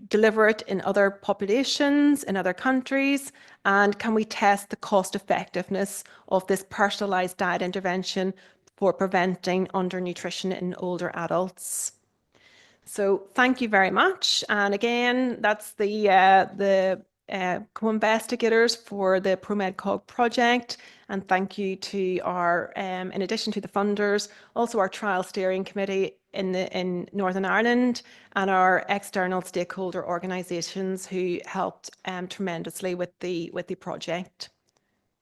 deliver it in other populations, in other countries? And can we test the cost effectiveness of this personalized diet intervention for preventing undernutrition in older adults? So thank you very much. And again, that's the co-investigators for the ProMedCog project. And thank you to our, in addition to the funders, also our trial steering committee in Northern Ireland and our external stakeholder organisations who helped tremendously with the project.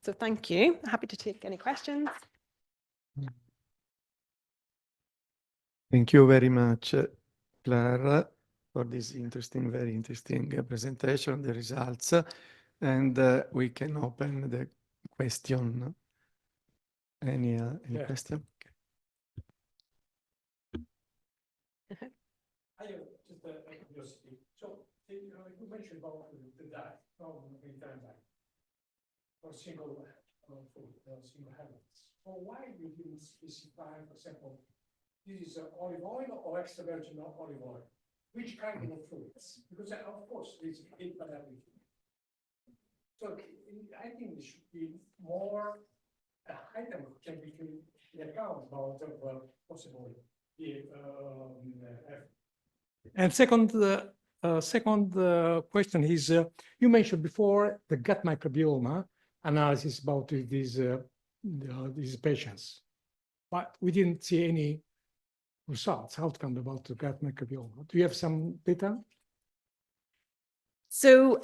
So thank you. Happy to take any questions. Thank you very much, Claire, for this very interesting presentation, the results. And we can open the question. Any question? I have just a curiosity. So you mentioned about the diet, many times for single food, single habits. So why you didn't specify, for example, this is olive oil or extra virgin olive oil? Which kind of foods? Because of course there's big for everything. So I think there should be more item can be the account about possible And second question is, you mentioned before the gut microbiome analysis about these patients, but we didn't see any results, outcome about the gut microbiome. Do you have some data? So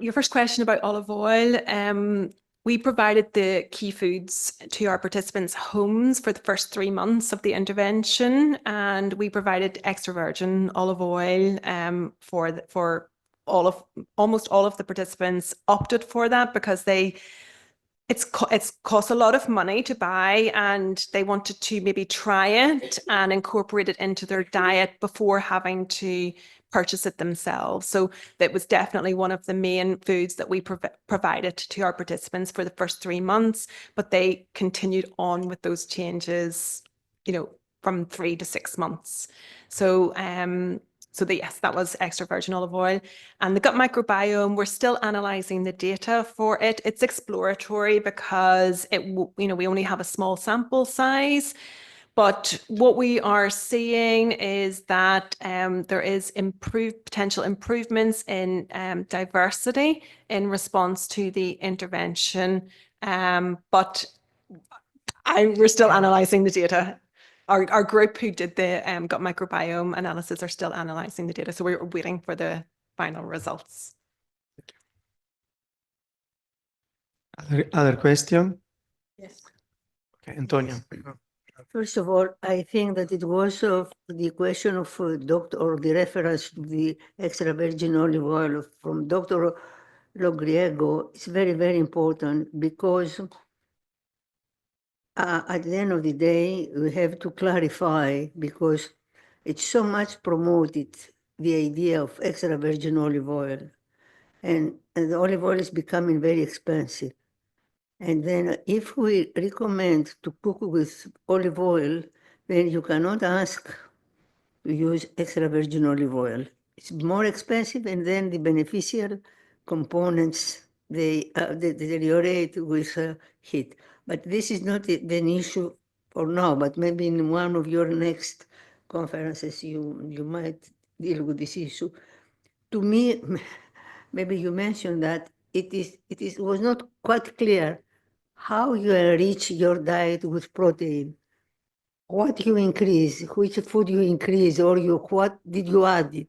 your first question about olive oil, we provided the key foods to our participants' homes for the first 3 months of the intervention, and we provided extra virgin olive oil for almost all of the participants opted for that because it's cost a lot of money to buy, and they wanted to maybe try it and incorporate it into their diet before having to purchase it themselves. So that was definitely one of the main foods that we provided to our participants for the first 3 months, but they continued on with those changes, from 3 to 6 months. So yes, that was extra virgin olive oil. And the gut microbiome, we're still analyzing the data for it. It's exploratory because we only have a small sample size. But what we are seeing is that there is potential improvements in diversity in response to the intervention. But we're still analyzing the data. Our group who did the gut microbiome analysis are still analyzing the data. So we're waiting for the final results. Other question? Yes. Okay, Antonia. First of all, I think that it was the question of doctor, or the reference to the extra virgin olive oil from Dr. Logriego is very, very important because at the end of the day, we have to clarify, because it's so much promoted, the idea of extra virgin olive oil. And the olive oil is becoming very expensive. And then if we recommend to cook with olive oil, then you cannot ask to use extra virgin olive oil. It's more expensive, and then the beneficial components, they deteriorate with heat. But this is not an issue for now, but maybe in one of your next conferences, you might deal with this issue. To me, maybe you mentioned that it was not quite clear how you enrich your diet with protein. What you increase, which food you increase, or what did you add it?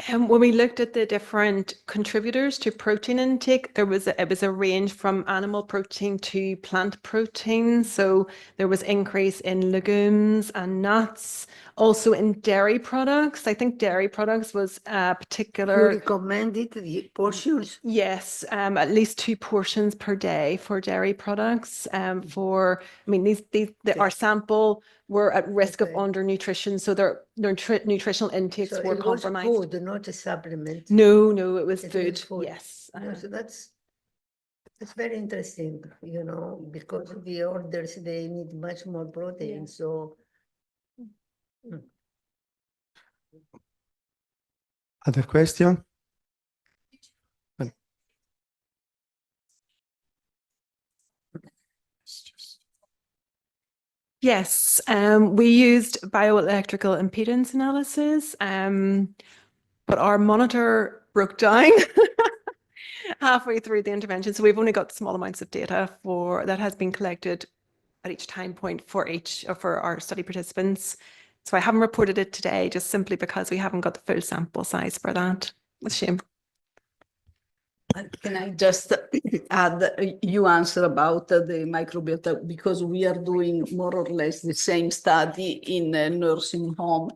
When we looked at the different contributors to protein intake, it was a range from animal protein to plant protein. So there was increase in legumes and nuts, also in dairy products. I think dairy products was a particular. You recommended the portions? Yes, at least 2 portions per day for dairy products. Our sample were at risk of undernutrition, so their nutritional intakes So were it was compromised. food, not a supplement. No, it was It food. was food. Yes. So that's very interesting, because the orders, they need much more protein. So Other question? Yes, we used bioelectrical impedance analysis, but our monitor broke down halfway through the intervention. So we've only got small amounts of data that has been collected at each time point for our study participants. So I haven't reported it today, just simply because we haven't got the full sample size for that. It's a shame. Can I just add, you answer about the microbiota, because we are doing more or less the same study in a nursing home.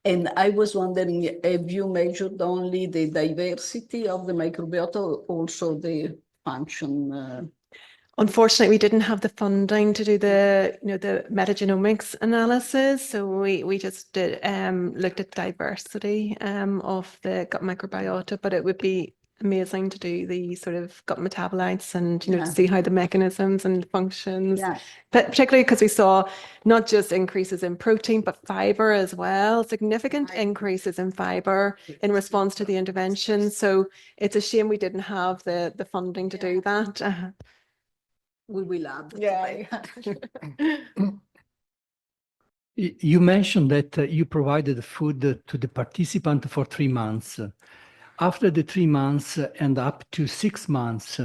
And I was wondering, have you measured only the diversity of the microbiota, or also the function? Unfortunately, we didn't have the funding to do the metagenomics analysis, so we just looked at diversity of the gut microbiota. But it would be amazing to do the sort of gut metabolites and to see how the mechanisms and functions. But particularly because we saw not just increases in protein but fiber as well, significant increases in fiber in response to the intervention. So it's a shame we didn't have the funding to do that. We will add. Yeah. You mentioned that you provided food to the participant for 3 months. After the 3 months and up to 6 months,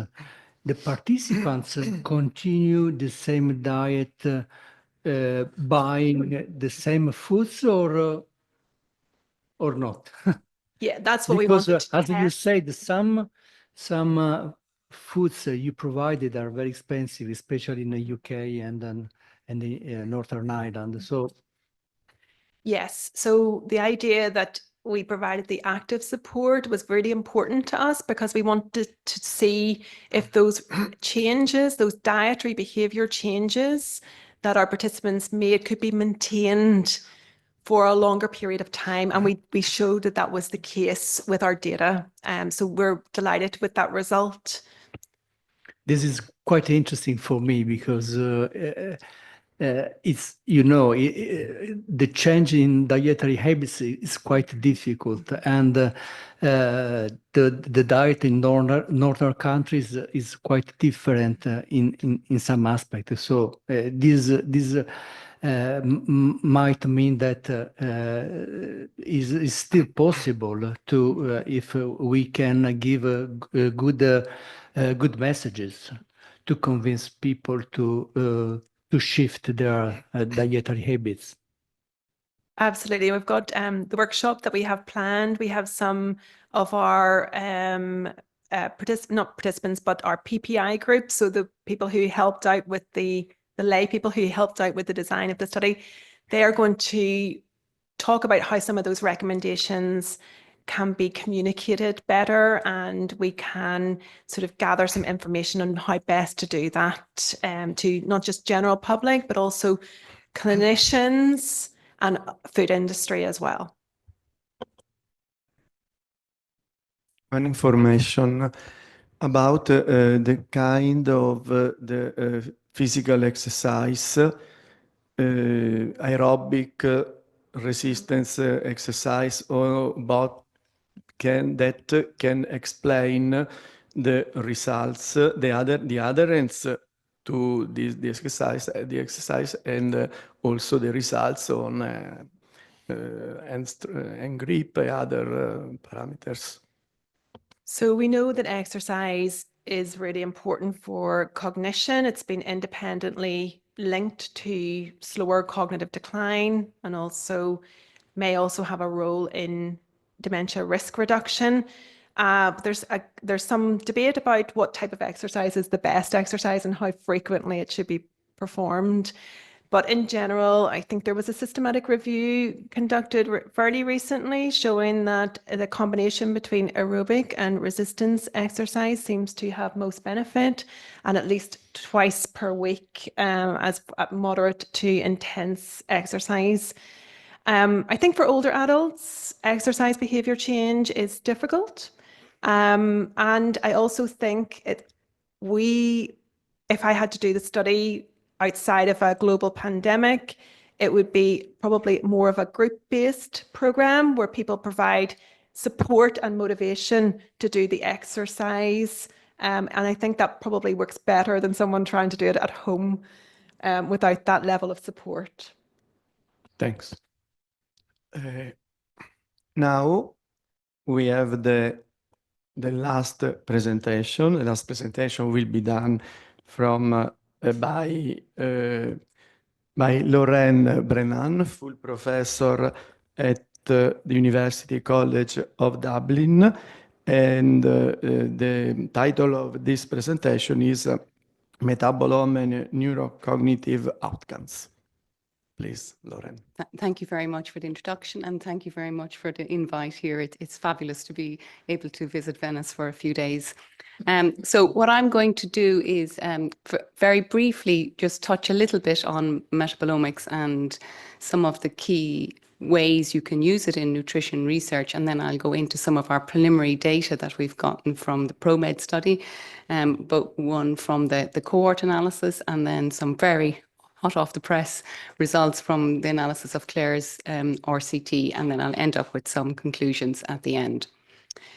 the participants continue the same diet, buying the same foods or not? Yeah, that's what we Because wanted to as you test. said, some foods you provided are very expensive, especially in the UK and the Northern Ireland. So Yes, so the idea that we provided the active support was really important to us because we wanted to see if those changes, those dietary behavior changes that our participants made could be maintained for a longer period of time. And we showed that that was the case with our data. So we're delighted with that result. this is quite interesting for me because it's, you know, the change in dietary habits is quite difficult, and the diet in northern countries is quite different in some aspects. So this might mean that is still possible to if we can give good messages to convince people to shift their dietary habits. Absolutely. We've got the workshop that we have planned. We have some of our not participants, but our PPI group. So the people who helped out with the lay people who helped out with the design of the study, they are going to talk about how some of those recommendations can be communicated better, and we can sort of gather some information on how best to do that to not just general public, but also clinicians and food industry as well. One information about the kind of the physical exercise, aerobic resistance exercise, or about that can explain the results, the adherence to the exercise, and also the results on and grip and other parameters. So we know that exercise is really important for cognition. It's been independently linked to slower cognitive decline, and also may also have a role in dementia risk reduction. There's some debate about what type of exercise is the best exercise and how frequently it should be performed. But in general, I think there was a systematic review conducted fairly recently showing that the combination between aerobic and resistance exercise seems to have most benefit, and at least twice per week as moderate to intense exercise. I think for older adults, exercise behavior change is difficult. And I also think if I had to do the study outside of a global pandemic, it would be probably more of a group-based program where people provide support and motivation to do the exercise. And I think that probably works better than someone trying to do it at home without that level of support. Thanks. Now we have the last presentation. The last presentation will be done from by Lorraine Brennan, full professor at the University College of Dublin, and the title of this presentation is Metabolome and Neurocognitive Outcomes. Please, Lorraine. Thank you very much for the introduction, and thank you very much for the invite here. It's fabulous to be able to visit Venice for a few days. So what I'm going to do is very briefly just touch a little bit on metabolomics and some of the key ways you can use it in nutrition research, and then I'll go into some of our preliminary data that we've gotten from the ProMed study, but one from the cohort analysis, and then some very hot off the press results from the analysis of Claire's RCT, and then I'll end up with some conclusions at the end.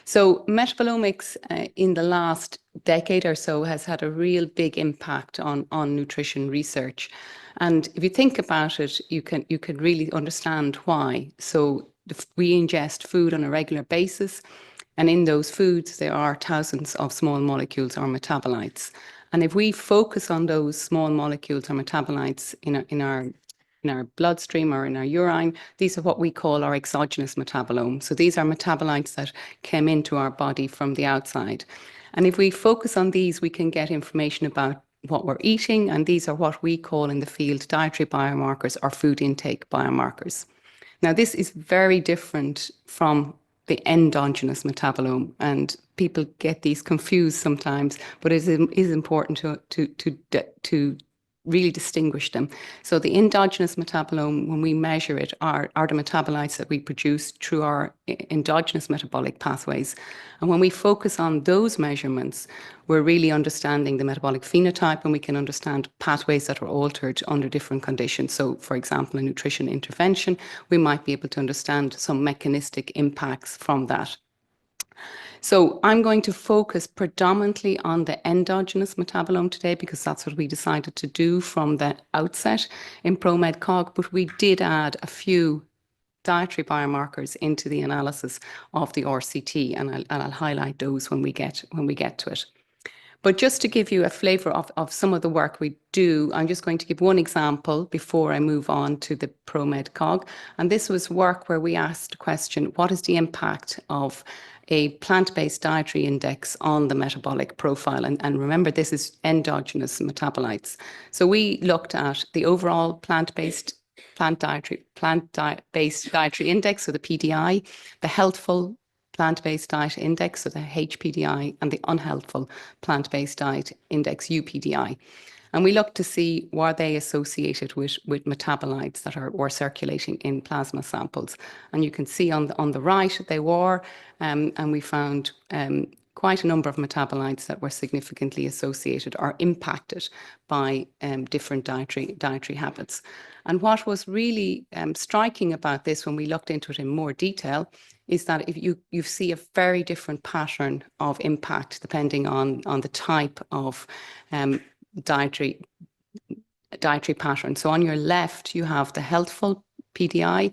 So metabolomics in the last decade or so has had a real big impact on nutrition research. And if you think about it, you can really understand why. So we ingest food on a regular basis, and in those foods, there are thousands of small molecules or metabolites. And if we focus on those small molecules or metabolites in our bloodstream or in our urine, these are what we call our exogenous metabolome. So these are metabolites that came into our body from the outside. And if we focus on these, we can get information about what we're eating, and these are what we call in the field dietary biomarkers or food intake biomarkers. Now, this is very different from the endogenous metabolome, and people get these confused sometimes, but it is important to really distinguish them. So the endogenous metabolome, when we measure it, are the metabolites that we produce through our endogenous metabolic pathways. And when we focus on those measurements, we're really understanding the metabolic phenotype, and we can understand pathways that are altered under different conditions. So, for example, a nutrition intervention, we might be able to understand some mechanistic impacts from that. So I'm going to focus predominantly on the endogenous metabolome today, because that's what we decided to do from the outset in ProMedCog, but we did add a few dietary biomarkers into the analysis of the RCT, and I'll highlight those when we get to it. But just to give you a flavour of some of the work we do, I'm just going to give one example before I move on to the ProMedCog. And this was work where we asked the question, what is the impact of a plant-based dietary index on the metabolic profile? And remember, this is endogenous metabolites. So we looked at the overall plant-based dietary index, so the PDI, the healthful plant-based diet index, so the HPDI, and the unhealthful plant-based diet index, UPDI. And we looked to see, were they associated with metabolites that were circulating in plasma samples. And you can see on the right, they were, and we found quite a number of metabolites that were significantly associated or impacted by different dietary habits. And what was really striking about this when we looked into it in more detail is that if you see a very different pattern of impact depending on the type of dietary pattern. So on your left, you have the healthful PDI,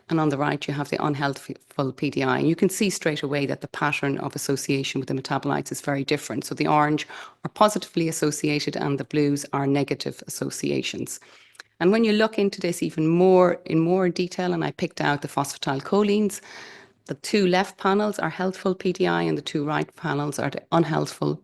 and on the right, you have the unhealthful PDI. And you can see straight away that the pattern of association with the metabolites is very different. So the orange are positively associated and the blues are negative associations. And when you look into this even more in more detail, and I picked out the phosphatidylcholines, the two left panels are healthful PDI and the two right panels are the unhealthful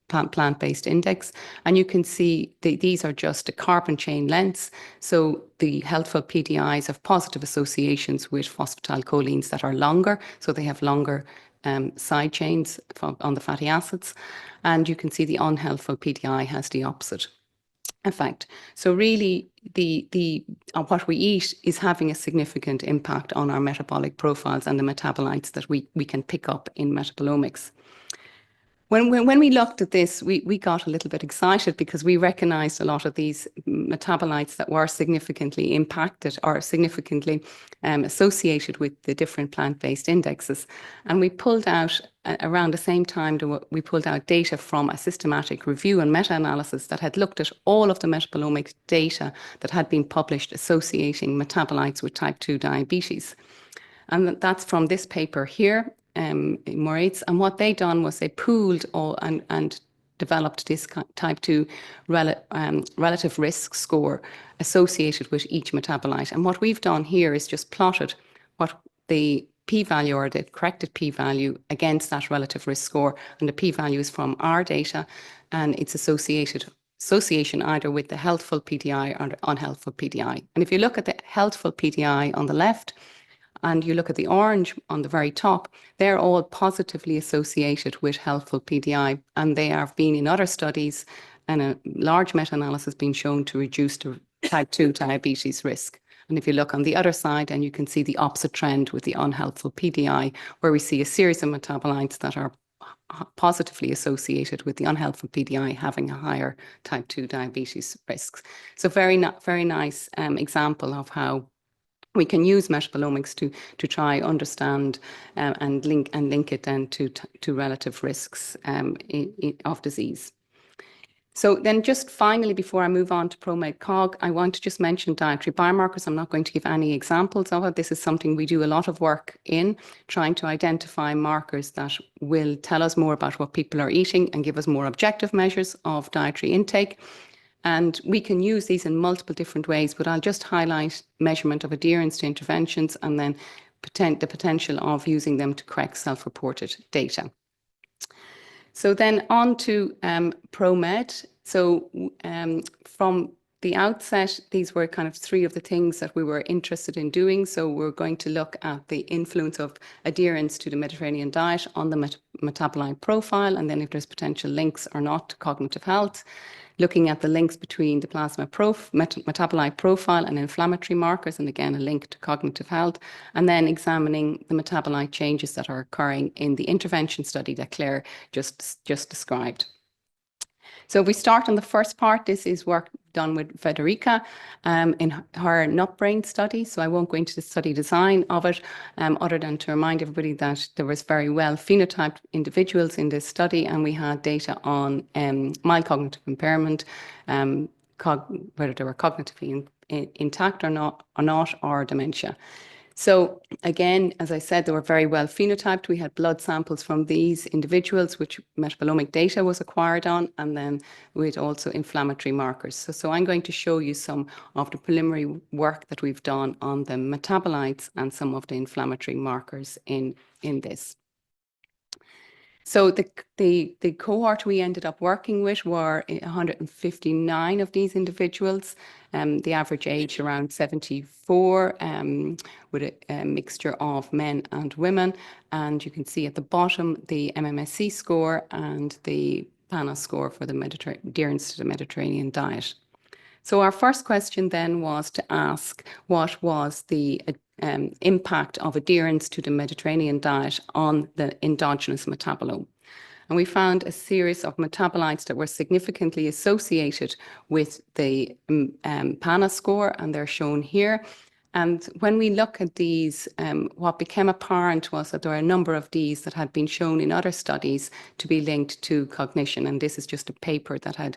plant-based index. And you can see these are just the carbon chain lengths. So the healthful PDIs have positive associations with phosphatidylcholines that are longer. So they have longer side chains on the fatty acids. And you can see the unhealthful PDI has the opposite effect. So really, what we eat is having a significant impact on our metabolic profiles and the metabolites that we can pick up in metabolomics. When we looked at this, we got a little bit excited because we recognized a lot of these metabolites that were significantly impacted or significantly associated with the different plant-based indexes. And we pulled out, around the same time, we pulled out data from a systematic review and meta-analysis that had looked at all of the metabolomic data that had been published associating metabolites with type 2 diabetes. And that's from this paper here, Moritz. And what they done was they pooled all and developed this type 2 relative risk score associated with each metabolite. And what we've done here is just plotted what the p-value or the corrected p-value against that relative risk score. And the p-value is from our data, and it's association either with the healthful PDI or the unhealthful PDI. And if you look at the healthful PDI on the left, and you look at the orange on the very top, they're all positively associated with healthful PDI, and they have been in other studies and a large meta-analysis being shown to reduce the type 2 diabetes risk. And if you look on the other side, and you can see the opposite trend with the unhealthful PDI, where we see a series of metabolites that are positively associated with the unhealthful PDI having a higher type 2 diabetes risks. So very nice example of how we can use metabolomics to try understand and link it then to relative risks of disease. So then just finally, before I move on to ProMed-Cog, I want to just mention dietary biomarkers. I'm not going to give any examples of it. This is something we do a lot of work in, trying to identify markers that will tell us more about what people are eating and give us more objective measures of dietary intake. And we can use these in multiple different ways, but I'll just highlight measurement of adherence to interventions and then the potential of using them to correct self-reported data. So then on to ProMed. So from the outset, these were kind of three of the things that we were interested in doing. So we're going to look at the influence of adherence to the Mediterranean diet on the metabolite profile, and then if there's potential links or not to cognitive health. Looking at the links between the plasma metabolite profile and inflammatory markers, and again, a link to cognitive health, and then examining the metabolite changes that are occurring in the intervention study that Claire just described. So if we start on the first part, this is work done with Federica in her nut brain study. So I won't go into the study design of it, other than to remind everybody that there was very well phenotyped individuals in this study, and we had data on mild cognitive impairment, whether they were cognitively intact or not, or dementia. So again, as I said, they were very well phenotyped. We had blood samples from these individuals, which metabolomic data was acquired on, and then with also inflammatory markers. So I'm going to show you some of the preliminary work that we've done on the metabolites and some of the inflammatory markers in this. So the cohort we ended up working with were 159 of these individuals, the average age around 74, with a mixture of men and women. And you can see at the bottom the MMSE score and the PANA score for the adherence to the Mediterranean diet. So our first question then was to ask what was the impact of adherence to the Mediterranean diet on the endogenous metabolome. And we found a series of metabolites that were significantly associated with the PANA score, and they're shown here. And when we look at these, what became apparent was that there are a number of these that had been shown in other studies to be linked to cognition. And this is just a paper that had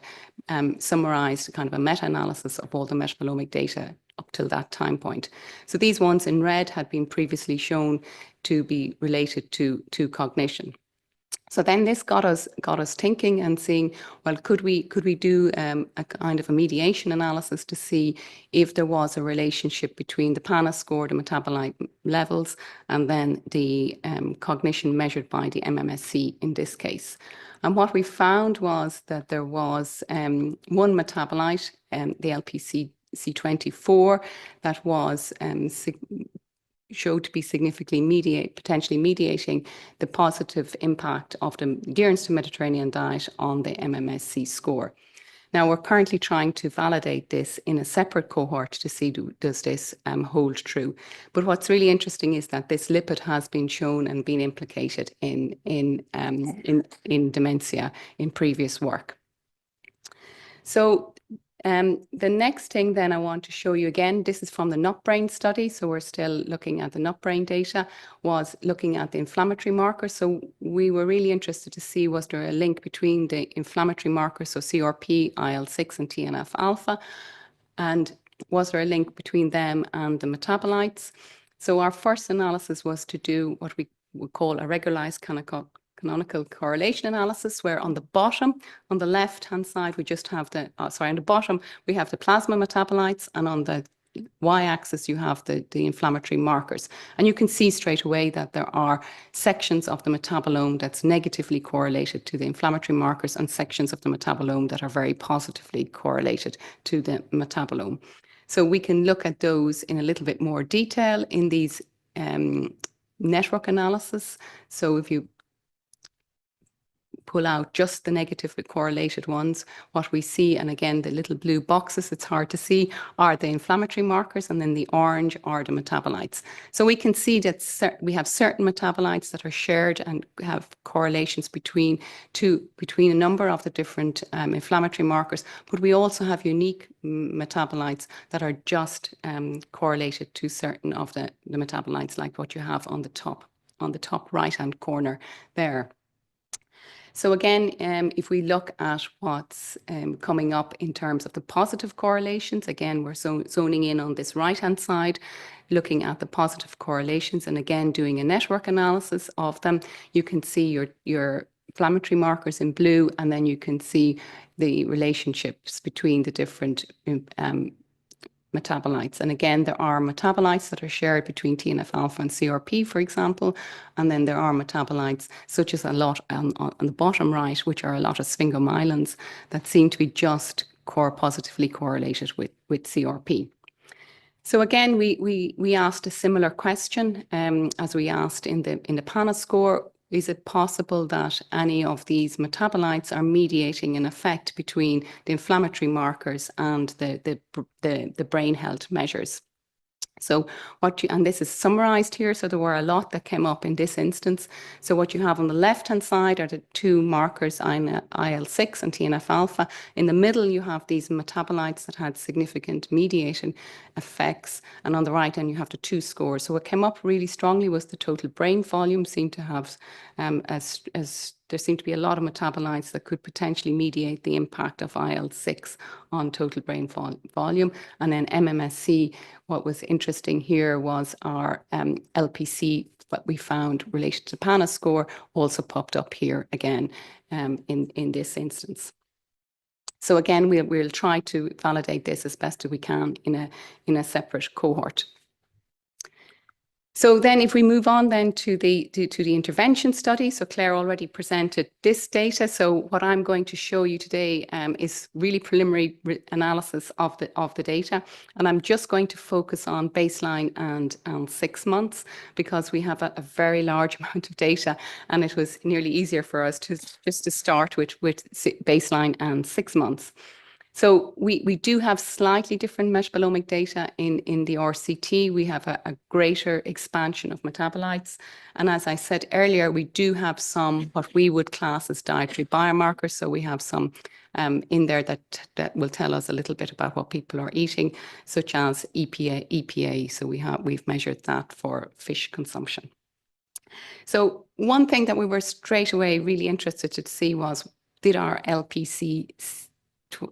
summarized kind of a meta-analysis of all the metabolomic data up till that time point. So these ones in red had been previously shown to be related to cognition. So then this got us thinking and seeing, well, could we do a kind of a mediation analysis to see if there was a relationship between the PANA score, the metabolite levels, and then the cognition measured by the MMSE in this case. And what we found was that there was one metabolite, the LPC24, that was showed to be significantly potentially mediating the positive impact of the adherence to Mediterranean diet on the MMSE score. Now, we're currently trying to validate this in a separate cohort to see does this hold true. But what's really interesting is that this lipid has been shown and been implicated in dementia in previous work. So the next thing then I want to show you again, this is from the nut brain study. So we're still looking at the nut brain data, was looking at the inflammatory markers. So we were really interested to see, was there a link between the inflammatory markers, so CRP, IL-6 and TNF alpha, and was there a link between them and the metabolites? So our first analysis was to do what we would call a regularized canonical correlation analysis, where on the bottom, on the left-hand side, we just have on the bottom, we have the plasma metabolites, and on the y-axis, you have the inflammatory markers. And you can see straight away that there are sections of the metabolome that's negatively correlated to the inflammatory markers and sections of the metabolome that are very positively correlated to the metabolome. So we can look at those in a little bit more detail in these network analysis. So if you pull out just the negatively correlated ones, what we see, and again, the little blue boxes, it's hard to see, are the inflammatory markers, and then the orange are the metabolites. So we can see that we have certain metabolites that are shared and have correlations between a number of the different inflammatory markers, but we also have unique metabolites that are just correlated to certain of the metabolites, like what you have on the top right-hand corner there. So again, if we look at what's coming up in terms of the positive correlations, again, we're zoning in on this right-hand side, looking at the positive correlations, and again, doing a network analysis of them. You can see your inflammatory markers in blue, and then you can see the relationships between the different metabolites. And again, there are metabolites that are shared between TNF-alpha and CRP, for example, and then there are metabolites such as a lot on the bottom right, which are a lot of sphingomyelins that seem to be just positively correlated with CRP. So again, we asked a similar question as we asked in the PANA score. Is it possible that any of these metabolites are mediating an effect between the inflammatory markers and the brain health measures? So and this is summarized here, so there were a lot that came up in this instance. So what you have on the left-hand side are the two markers, IL-6 and TNF-alpha. In the middle, you have these metabolites that had significant mediating effects. And on the right hand, you have the two scores. So what came up really strongly was the total brain volume seemed to have, there seemed to be a lot of metabolites that could potentially mediate the impact of IL-6 on total brain volume. And then MMSC, what was interesting here was our LPC, what we found related to PANA score, also popped up here again in this instance. So again, we'll try to validate this as best as we can in a separate cohort. So then if we move on then to the intervention study, so Claire already presented this data. So what I'm going to show you today is really preliminary analysis of the data. And I'm just going to focus on baseline and 6 months because we have a very large amount of data, and it was nearly easier for us to start with baseline and 6 months. So we do have slightly different metabolomic data in the RCT. We have a greater expansion of metabolites. And as I said earlier, we do have some what we would class as dietary biomarkers. So we have some in there that will tell us a little bit about what people are eating, such as EPA. So we've measured that for fish consumption. So one thing that we were straight away really interested to see was, did our LPC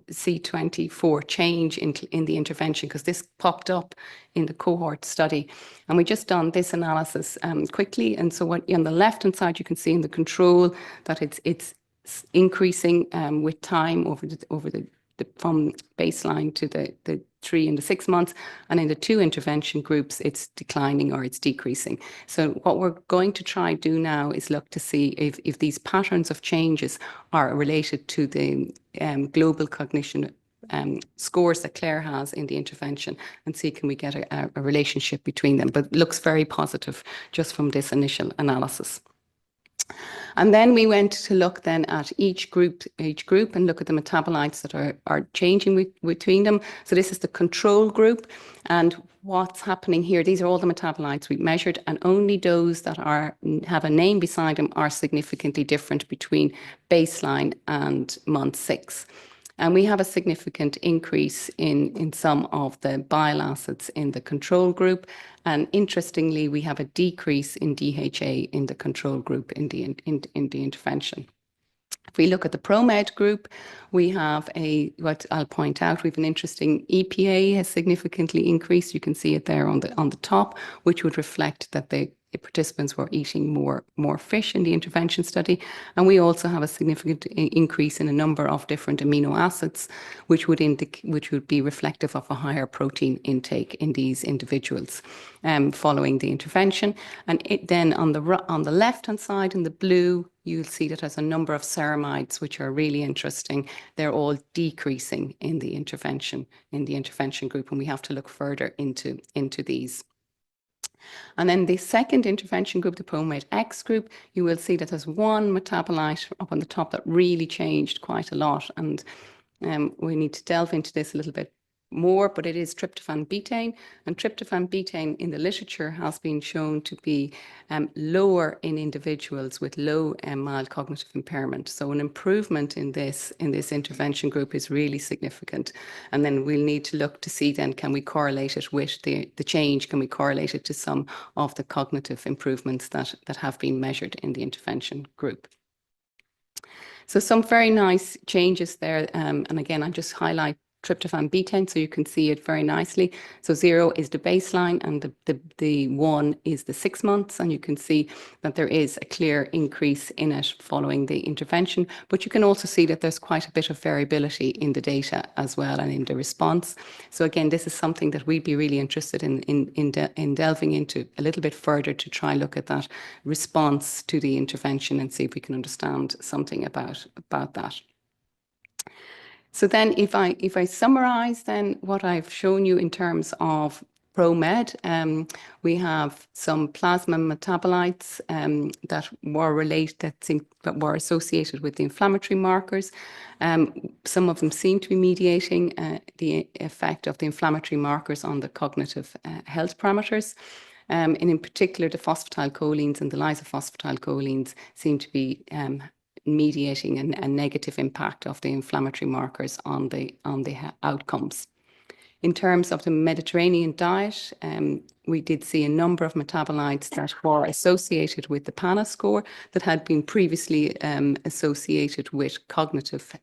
C24 change in the intervention, because this popped up in the cohort study. And we just done this analysis quickly. And so what on the left-hand side, you can see in the control that it's increasing with time over the from baseline to the 3 and the 6 months. And in the 2 intervention groups, it's declining or it's decreasing. So what we're going to try do now is look to see if these patterns of changes are related to the global cognition scores that Claire has in the intervention, and see can we get a relationship between them. But it looks very positive just from this initial analysis. And then we went to look then at each group and look at the metabolites that are changing between them. So this is the control group, and what's happening here, these are all the metabolites we measured, and only those that have a name beside them are significantly different between baseline and month 6. And we have a significant increase in some of the bile acids in the control group. And interestingly, we have a decrease in DHA in the control group in the intervention. If we look at the ProMed group, we have what I'll point out, we have an interesting EPA has significantly increased. You can see it there on the top, which would reflect that the participants were eating more fish in the intervention study. And we also have a significant increase in a number of different amino acids, which would be reflective of a higher protein intake in these individuals following the intervention. And then on the left-hand side in the blue, you'll see that there's a number of ceramides, which are really interesting. They're all decreasing in the intervention group, and we have to look further into these. And then the second intervention group, the ProMed X group, you will see that there's one metabolite up on the top that really changed quite a lot. And we need to delve into this a little bit more, but it is tryptophan betaine. And tryptophan betaine in the literature has been shown to be lower in individuals with low and mild cognitive impairment. So an improvement in this intervention group is really significant. And then we'll need to look to see then, can we correlate it with the change? Can we correlate it to some of the cognitive improvements that have been measured in the intervention group? So some very nice changes there. And again, I'll just highlight tryptophan betaine so you can see it very nicely. So 0 is the baseline and the 1 is the 6 months. And you can see that there is a clear increase in it following the intervention. But you can also see that there's quite a bit of variability in the data as well and in the response. So again, this is something that we'd be really interested in delving into a little bit further to try look at that response to the intervention and see if we can understand something about that. So then if I summarize then what I've shown you in terms of ProMed, we have some plasma metabolites that were associated with the inflammatory markers. Some of them seem to be mediating the effect of the inflammatory markers on the cognitive health parameters. And in particular, the phosphatidylcholines and the lysophosphatidylcholines seem to be mediating a negative impact of the inflammatory markers on the outcomes. In terms of the Mediterranean diet, we did see a number of metabolites that were associated with the PANA score that had been previously associated with cognitive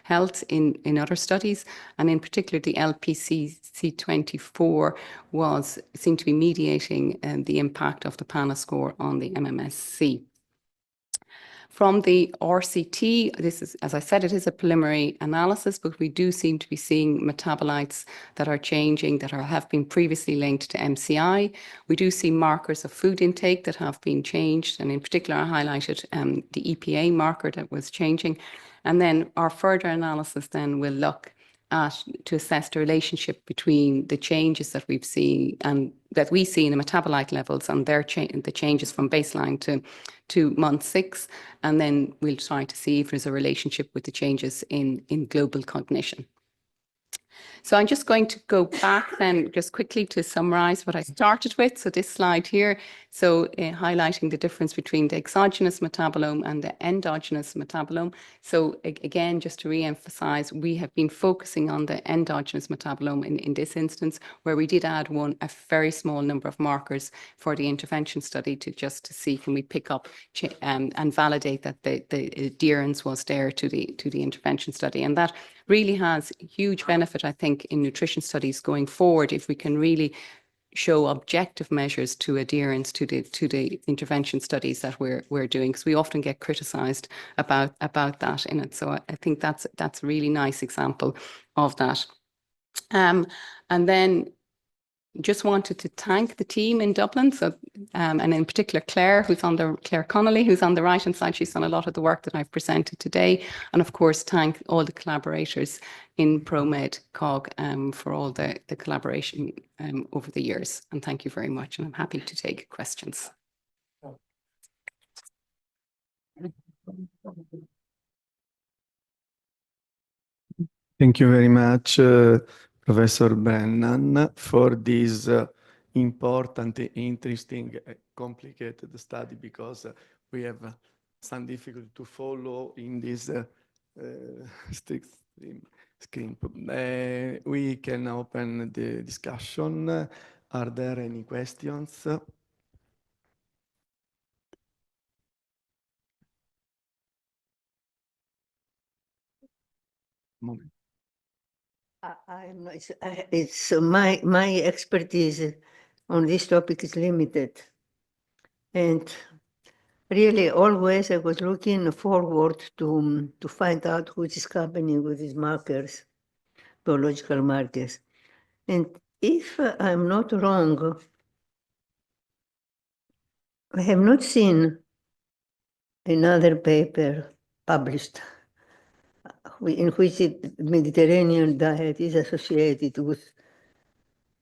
health in other studies. And in particular, the LPCC24 seemed to be mediating the impact of the PANA score on the MMSC. From the RCT, this is, as I said, it is a preliminary analysis, but we do seem to be seeing metabolites that are changing that have been previously linked to MCI. We do see markers of food intake that have been changed, and in particular, I highlighted the EPA marker that was changing. And then our further analysis then will look to assess the relationship between the changes that we've seen and that we see in the metabolite levels and the changes from baseline to month 6. And then we'll try to see if there's a relationship with the changes in global cognition. So I'm just going to go back then just quickly to summarize what I started with. So this slide here, so highlighting the difference between the exogenous metabolome and the endogenous metabolome. So again, just to re-emphasize, we have been focusing on the endogenous metabolome in this instance, where we did add a very small number of markers for the intervention study to see can we pick up and validate that the adherence was there to the intervention study. And that really has huge benefit, I think, in nutrition studies going forward if we can really show objective measures to adherence to the intervention studies that we're doing, because we often get criticized about that in it. So I think that's a really nice example of that. And then just wanted to thank the team in Dublin, so and in particular Claire Connolly, who's on the right hand side. She's done a lot of the work that I've presented today, and of course thank all the collaborators in ProMed Cog for all the collaboration over the years. And thank you very much, and I'm happy to take questions. Thank you very much, Professor Brennan, for this important, interesting, complicated study, because we have some difficulty to follow in this strict screen. We can open the discussion. Are there any questions? Moment. It's my expertise on this topic is limited, and really always I was looking forward to find out what is happening with these markers, biological markers. And if I'm not wrong, I have not seen another paper published in which the Mediterranean diet is associated with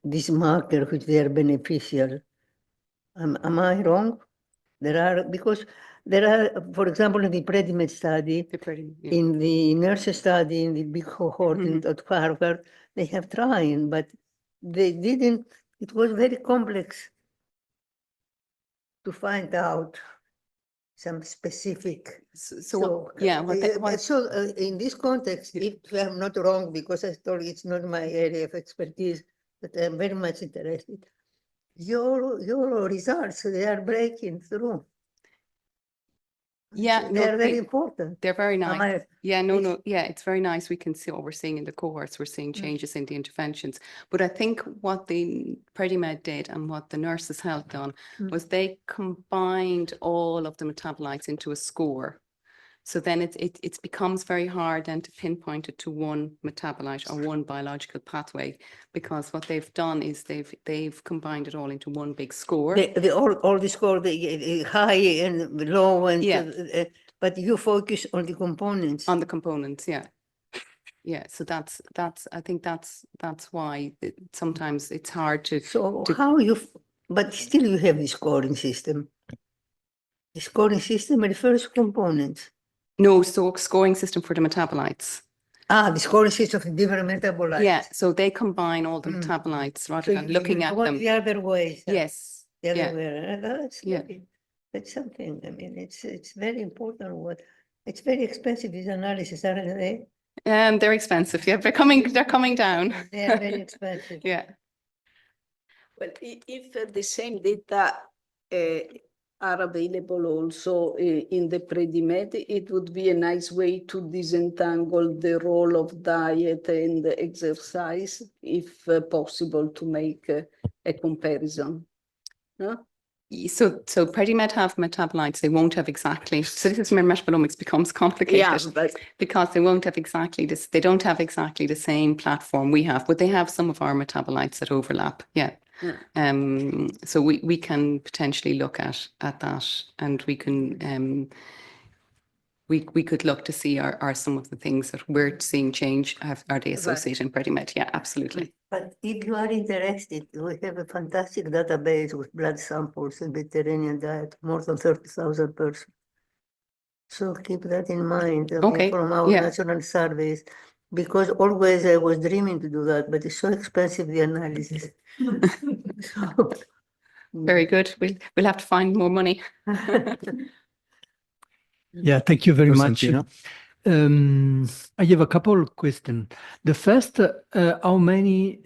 this marker, which they are beneficial Am I wrong? Because there are, for example, in the Predimed study, in the nurse study, in the big cohort at Harvard, they have tried, but they didn't, it was very complex to find out some specific. So in this context, if I'm not wrong, because I thought it's not my area of expertise, but I'm very much interested. Your results, they are breaking through. Yeah, they are very important. They're very nice. It's very nice. We can see what we're seeing in the cohorts. We're seeing changes in the interventions. But I think what the Predimed did and what the nurses helped done was they combined all of the metabolites into a score. So then it becomes very hard then to pinpoint it to one metabolite or one biological pathway, because what they've done is they've combined it all into one big score. All the score, the high and low, and but you focus on the components. On the components, yeah. Yeah, so that's I think that's why sometimes it's hard to. So how you? But still, you have the scoring system. The scoring system refers to components. No, so scoring system for the metabolites. The scoring system of different metabolites. Yeah, so they combine all the metabolites rather than looking at them. The other way. Yes. The other way. That's something. I mean, it's very important. It's very expensive, these analyses, aren't they? They're expensive. Yeah, they're coming down. They are very expensive. Yeah. Well, if the same data are available also in the Predimed, it would be a nice way to disentangle the role of diet and exercise, if possible, to make a comparison. No? So Predimed have metabolites. They won't have exactly. So this is where metabolomics becomes complicated, because they won't have exactly this. They don't have exactly the same platform we have, but they have some of our metabolites that overlap. Yeah. So we can potentially look at that, and we can we could look to see are some of the things that we're seeing change, are they associated in Predimed? Yeah, absolutely. But if you are interested, we have a fantastic database with blood samples in Mediterranean diet, more than 30,000 persons. So keep that in mind from our national surveys, because always I was dreaming to do that, but it's so expensive, the analysis. Very good. We'll have to find more money. Yeah, thank you very much. I have a couple of questions. The first, how many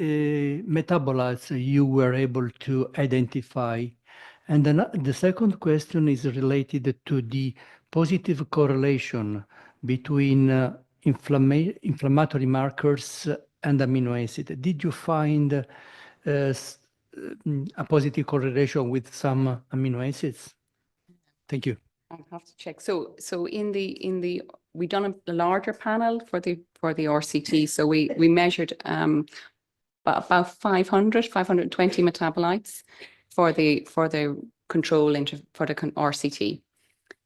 metabolites you were able to identify? And then the second question is related to the positive correlation between inflammatory markers and amino acid. Did you find a positive correlation with some amino acids? Thank you. I'll have to check. So in the we done a larger panel for the RCT. So we measured about 520 metabolites for the control for the RCT.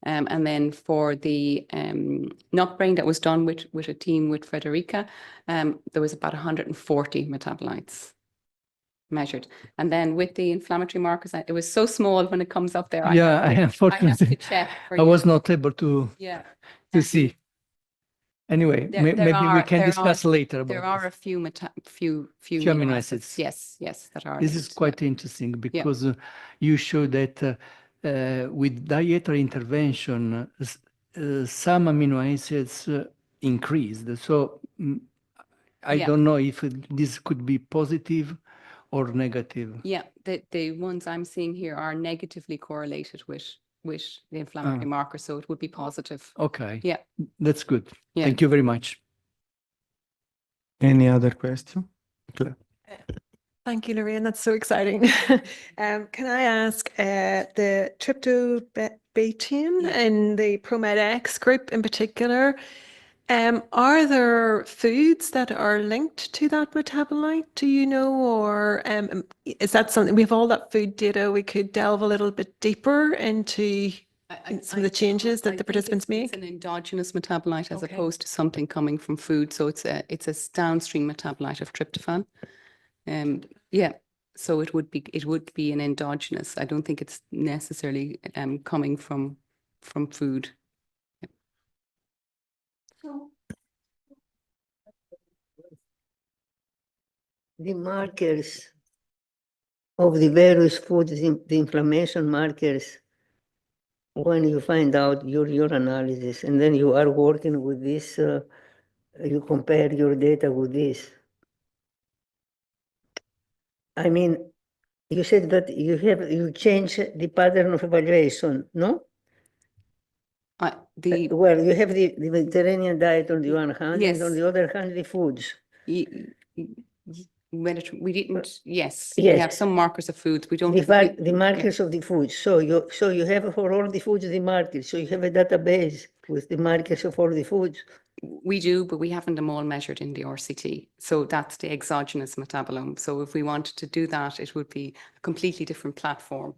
And then for the nut brain that was done with a team with Frederica, there was about 140 metabolites measured. And then with the inflammatory markers, it was so small when it comes up there. Unfortunately, I was not able to see. Anyway, maybe we can discuss later about there are a few amino acids. Yes, that are. This is quite interesting, because you show that with dietary intervention, some amino acids increased. So I don't know if this could be positive or negative. Yeah, the ones I'm seeing here are negatively correlated with the inflammatory marker, so it would be positive. Okay. Yeah. That's good. Yeah. Thank you very much. Any other question? Thank you, Lorraine. That's so exciting. Can I ask the tryptobetaine in the ProMedX group in particular, are there foods that are linked to that metabolite, do you know, or is that something, we have all that food data, we could delve a little bit deeper into some of the changes that the participants make? It's an endogenous metabolite as opposed to something coming from food. So it's a downstream metabolite of tryptophan. Yeah. So it would be an endogenous. I don't think it's necessarily coming from food. The markers of the various foods, the inflammation markers, when you find out your analysis, and then you are working with this, you compare your data with this. I mean, you said that you change the pattern of evaluation, no? Well, you have the Mediterranean diet on the one hand, Yes. and on the other hand, the foods. We didn't. Yes, Yes. we have some markers of foods. We don't. The markers of the foods. So you have for all the foods the markers. So you have a database with the markers of all the foods. We do, but we haven't them all measured in the RCT. So that's the exogenous metabolome. So if we wanted to do that, it would be a completely different platform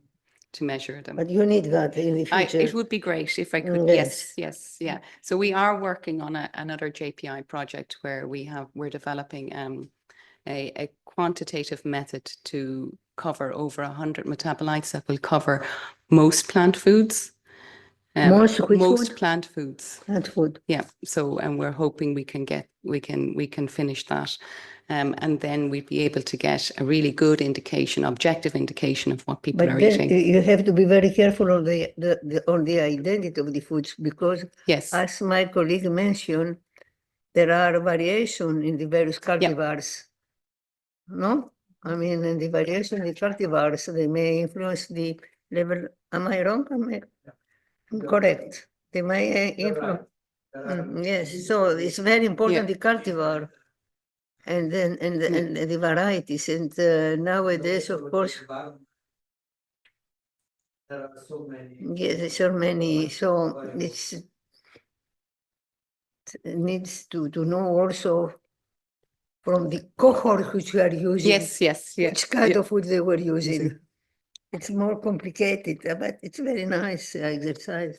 to measure them. But you need that in the future. It would be great if I could. Yes. Yes, yeah. So we are working on another JPI project where we're developing a quantitative method to cover over 100 metabolites that will cover most plant foods. Most plant foods. Plant food. Yeah. So, and we're hoping we can finish that. And then we'd be able to get a really good indication, objective indication of what people are then eating. you have to be very careful on the identity of the foods, because as my colleague mentioned, there are variations in the various cultivars. No? I mean, in the variation in the cultivars, they may influence the level. Am I wrong? Correct. They may influence. Yes, so it's very important, the cultivar, and then and the varieties. And nowadays, of course, there are so many. Yes, there's so many. So it needs to know also from the cohort which we are using. Yes. Which kind of food they were using. It's more complicated, but it's very nice exercise.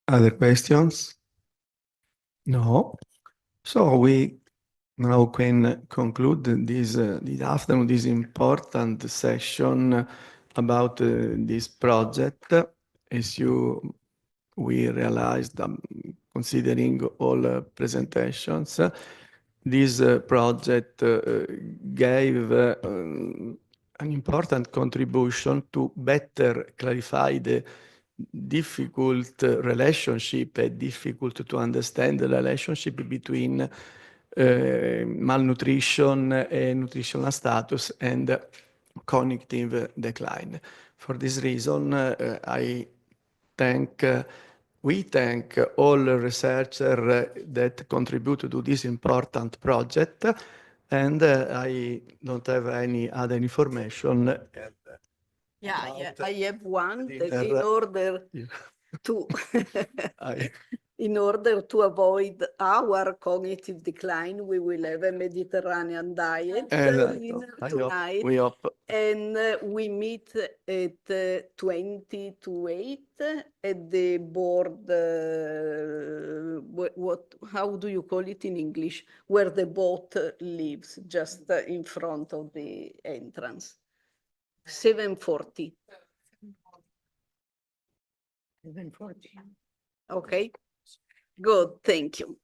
Other questions? No. So we now can conclude this afternoon, this important session about this project. As we realized, considering all presentations, this project gave an important contribution to better clarify the difficult relationship, difficult to understand the relationship between malnutrition and nutritional status and cognitive decline. For this reason, we thank all researchers that contribute to this important project, and I don't have any other information. Yeah, I have one that in order to in order to avoid our cognitive decline, we will have a Mediterranean diet tonight. We hope. And we meet at 20 to 8 at the board, how do you call it in English? Where the boat lives, just in front of the entrance. 7:40. 7:40. Okay, good, thank you.